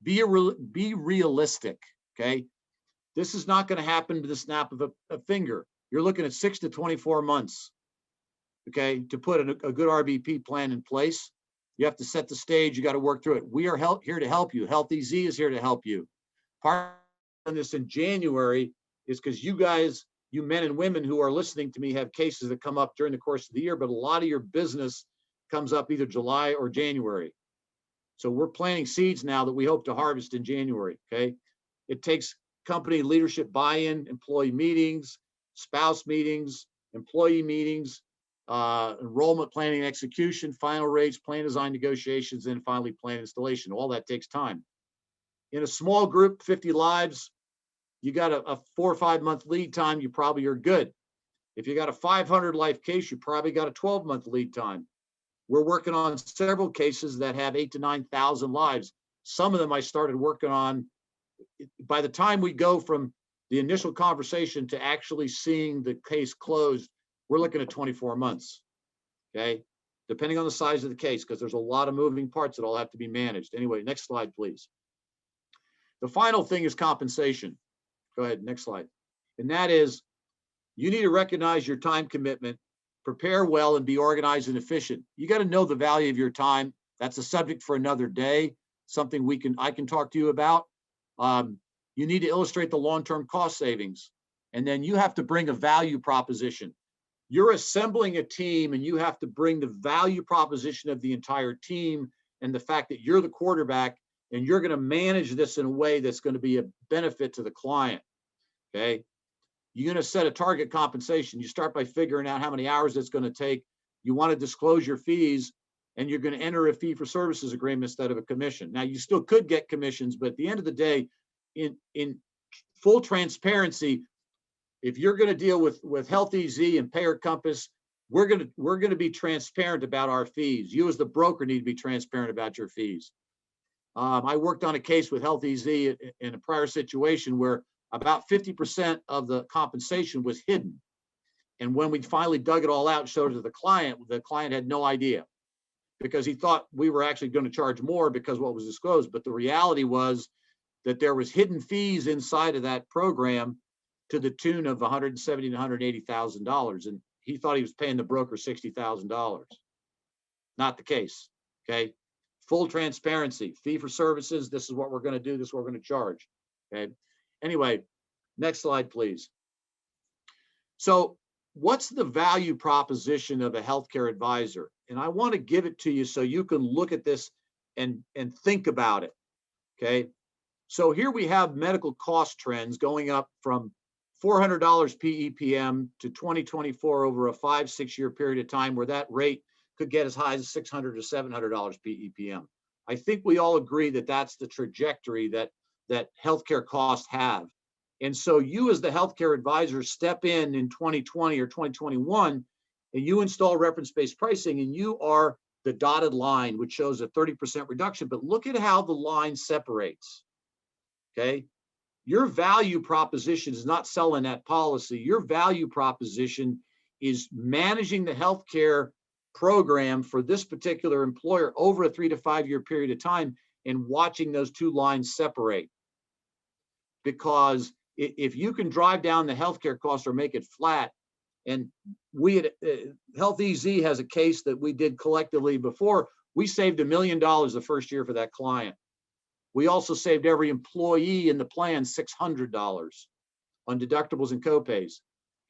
Be realistic. Okay. This is not going to happen to the snap of a finger. You're looking at 6 to 24 months. Okay. To put a good RBP plan in place, you have to set the stage. You got to work through it. We are here to help you. Healthy Z is here to help you. Part of this in January is because you guys you men and women who are listening to me have cases that come up during the course of the year, but a lot of your business comes up either July or January. So we're planting seeds now that we hope to harvest in January, okay? It takes company leadership buy-in, employee meetings, spouse meetings, employee meetings, enrollment planning and execution, final rates, plan design negotiations, and finally plan installation. All that takes time. In a small group, 50 lives, you got a 4 or 5 month lead time, you probably are good. If you got a 500 life case, you probably got a 12-month lead time. We're working on several cases that have 8,000 to 9,000 lives. Some of them I started working on. By the time we go from the initial conversation to actually seeing the case closed, we're looking at 24 months, okay? Depending on the size of the case, because there's a lot of moving parts that all have to be managed. Anyway, next slide, please. The final thing is compensation. Go ahead, next slide. And that is, you need to recognize your time commitment, prepare well, and be organized and efficient. You got to know the value of your time. That's a subject for another day, something I can talk to you about. You need to illustrate the long-term cost savings, and then you have to bring a value proposition. You're assembling a team, and you have to bring the value proposition of the entire team and the fact that you're the quarterback, and you're going to manage this in a way that's going to be a benefit to the client, okay? You're going to set a target compensation. You start by figuring out how many hours it's going to take. You want to disclose your fees, and you're going to enter a fee for services agreement instead of a commission. Now, you still could get commissions, but at the end of the day, in full transparency, if you're going to deal with Health EZ and Payer Compass, we're going to be transparent about our fees. You as the broker need to be transparent about your fees. I worked on a case with Health EZ in a prior situation where about 50% of the compensation was hidden. And when we finally dug it all out and showed it to the client had no idea, because he thought we were actually going to charge more because what was disclosed. But the reality was that there was hidden fees inside of that program to the tune of $170,000 to $180,000. And he thought he was paying the broker $60,000. Not the case, okay? Full transparency, fee for services. This is what we're going to do. This is what we're going to charge, okay? Anyway, next slide, please. So what's the value proposition of a healthcare advisor? And I want to give it to you so you can look at this and think about it, okay? So here we have medical cost trends going up from $400 PEPM to 2024 over a 5-6 year period of time, where that rate could get as high as $600 to $700 PEPM. I think we all agree that that's the trajectory that healthcare costs have. And so you as the healthcare advisor step in 2020 or 2021, and you install reference-based pricing, and you are the dotted line, which shows a 30% reduction. But look at how the line separates, okay? Your value proposition is not selling that policy. Your value proposition is managing the healthcare program for this particular employer over a 3 to 5 year period of time and watching those two lines separate. Because if you can drive down the healthcare costs or make it flat, and we at Health EZ has a case that we did collectively before, we saved $1 million the first year for that client. We also saved every employee in the plan $600 on deductibles and copays,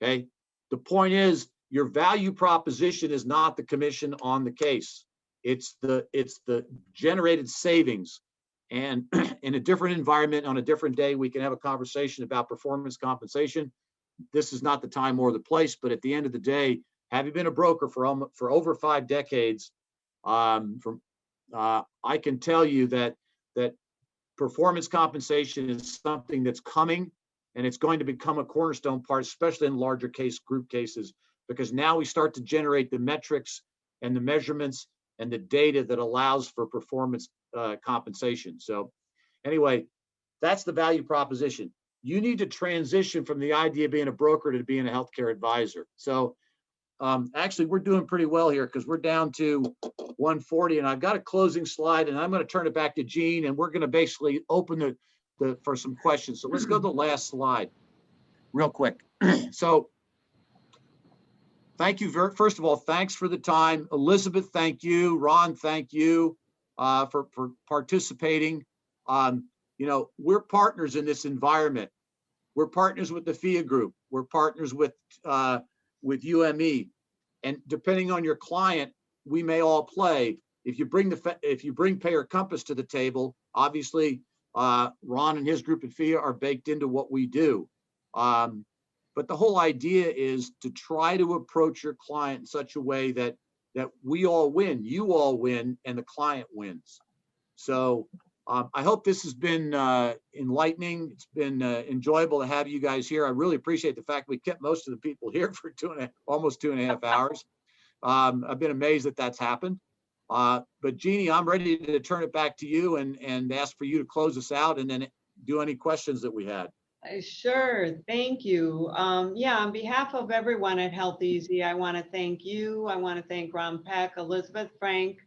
okay? The point is, your value proposition is not the commission on the case. It's the generated savings. And in a different environment, on a different day, we can have a conversation about performance compensation. This is not the time or the place, but at the end of the day, having been a broker for over 5 decades, I can tell you that performance compensation is something that's coming, and it's going to become a cornerstone part, especially in larger group cases, because now we start to generate the metrics and the measurements and the data that allows for performance compensation. So anyway, that's the value proposition. You need to transition from the idea of being a broker to being a healthcare advisor. So actually, we're doing pretty well here because we're down to 140, and I've got a closing slide, and I'm going to turn it back to Gene, and we're going to basically open for some questions. So let's go to the last slide real quick. So thank you. First of all, thanks for the time. Elizabeth, thank you. Ron, thank you for participating. You know, we're partners in this environment. We're partners with the FIA group. we're partners with UME, and depending on your client, we may all play. If you bring Payer Compass to the table, obviously Ron and his group at FIA are baked into what we do. But the whole idea is to try to approach your client in such a way that we all win, you all win, and the client wins. So I hope this has been enlightening. It's been enjoyable to have you guys here. I really appreciate the fact we kept most of the people here for almost 2.5 hours. I've been amazed that that's happened. But Jeannie, I'm ready to turn it back to you and ask for you to close us out and then do any questions that we had. Sure, thank you. Yeah, on behalf of everyone at Health Easy, I want to thank you. I want to thank Ron Peck, Elizabeth Frank.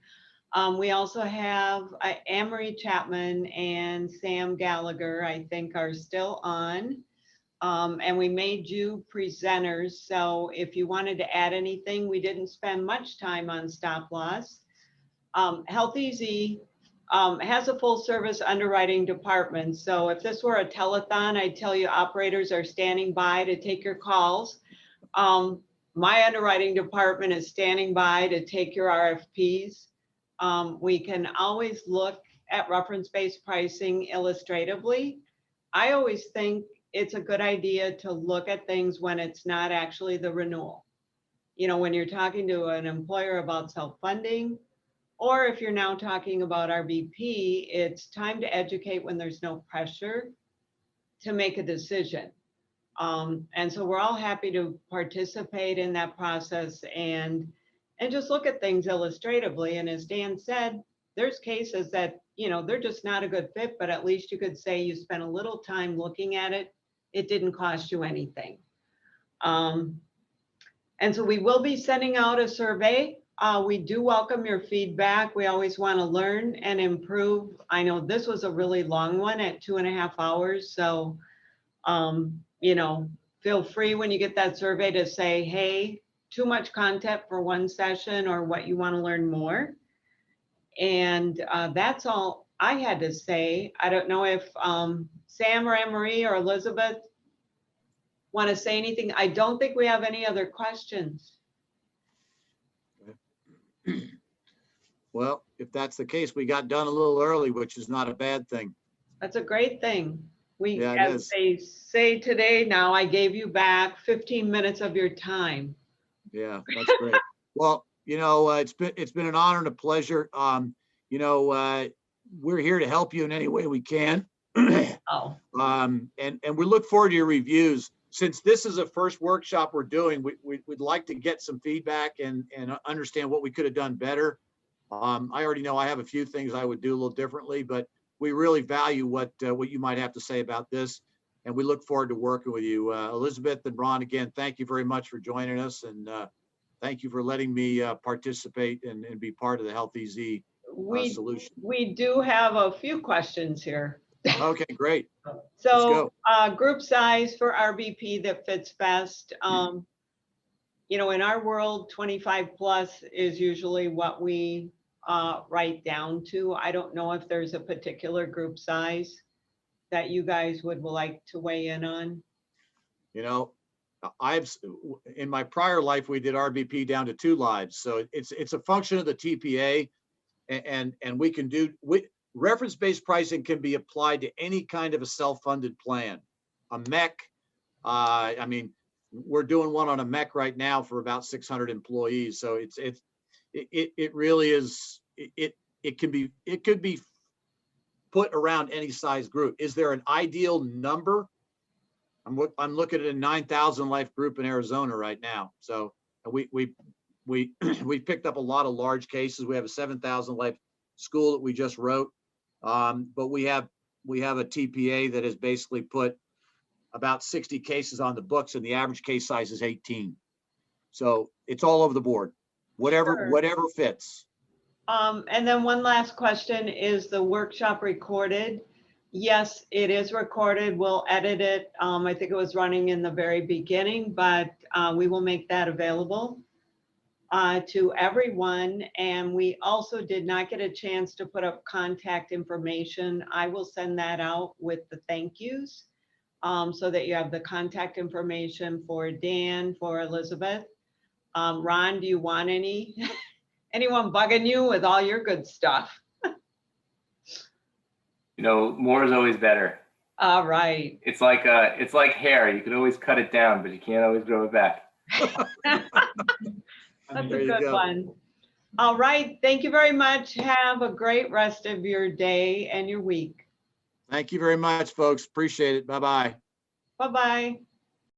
We also have Anne-Marie Chapman and Sam Gallagher, I think, are still on. And we made you presenters. So if you wanted to add anything, we didn't spend much time on stop loss. Health Easy has a full service underwriting department. So if this were a telethon, I'd tell you operators are standing by to take your calls. My underwriting department is standing by to take your RFPs. We can always look at reference-based pricing illustratively. I always think it's a good idea to look at things when it's not actually the renewal. You know, when you're talking to an employer about self-funding, or if you're now talking about RBP, it's time to educate when there's no pressure to make a decision. And so we're all happy to participate in that process and just look at things illustratively. And as Dan said, there's cases that, you know, they're just not a good fit, but at least you could say you spent a little time looking at it. It didn't cost you anything. And so we will be sending out a survey. We do welcome your feedback. We always want to learn and improve. I know this was a really long one at 2.5 hours. So, you know, feel free when you get that survey to say, hey, too much content for one session or what you want to learn more. And that's all I had to say. I don't know if Sam or Anne-Marie or Elizabeth want to say anything. I don't think we have any other questions. Well, if that's the case, we got done a little early, which is not a bad thing. That's a great thing. Yeah, as they say today, now I gave you back 15 minutes of your time. Yeah, that's great. Well, you know, it's been an honor and a pleasure. You know, we're here to help you in any way we can. Oh. And we look forward to your reviews. Since this is a first workshop we're doing, we'd like to get some feedback and understand what we could have done better. I already know I have a few things I would do a little differently, but we really value what you might have to say about this. And we look forward to working with you. Elizabeth and Ron, again, thank you very much for joining us. And thank you for letting me participate and be part of the Health Easy solution. We do have a few questions here. Okay, great. So group size for RBP that fits best. You know, in our world, 25 plus is usually what we write down to. I don't know if there's a particular group size that you guys would like to weigh in on. You know, in my prior life, we did RBP down to 2 lives. So it's a function of the TPA, and we can do reference-based pricing can be applied to any kind of a self-funded plan. A MEC, I mean, we're doing one on a MEC right now for about 600 employees. So it really is, it could be put around any size group. Is there an ideal number? I'm looking at a 9,000 life group in Arizona right now. So we picked up a lot of large cases. We have a 7,000 life school that we just wrote. But we have a TPA that has basically put about 60 cases on the books, and the average case size is 18. So it's all over the board, whatever fits. And then one last question, is the workshop recorded? Yes, it is recorded. We'll edit it. I think it was running in the very beginning, but we will make that available to everyone. And we also did not get a chance to put up contact information. I will send that out with the thank yous. so that you have the contact information for Dan, for Elizabeth. Ron, do you want anyone bugging you with all your good stuff? You know, more is always better. All right. It's like hair. You can always cut it down, but you can't always grow it back. That's There a you good go. one. All right. Thank you very much. Have a great rest of your day and your week. Thank you very much, folks. Appreciate it. Bye-bye. Bye-bye.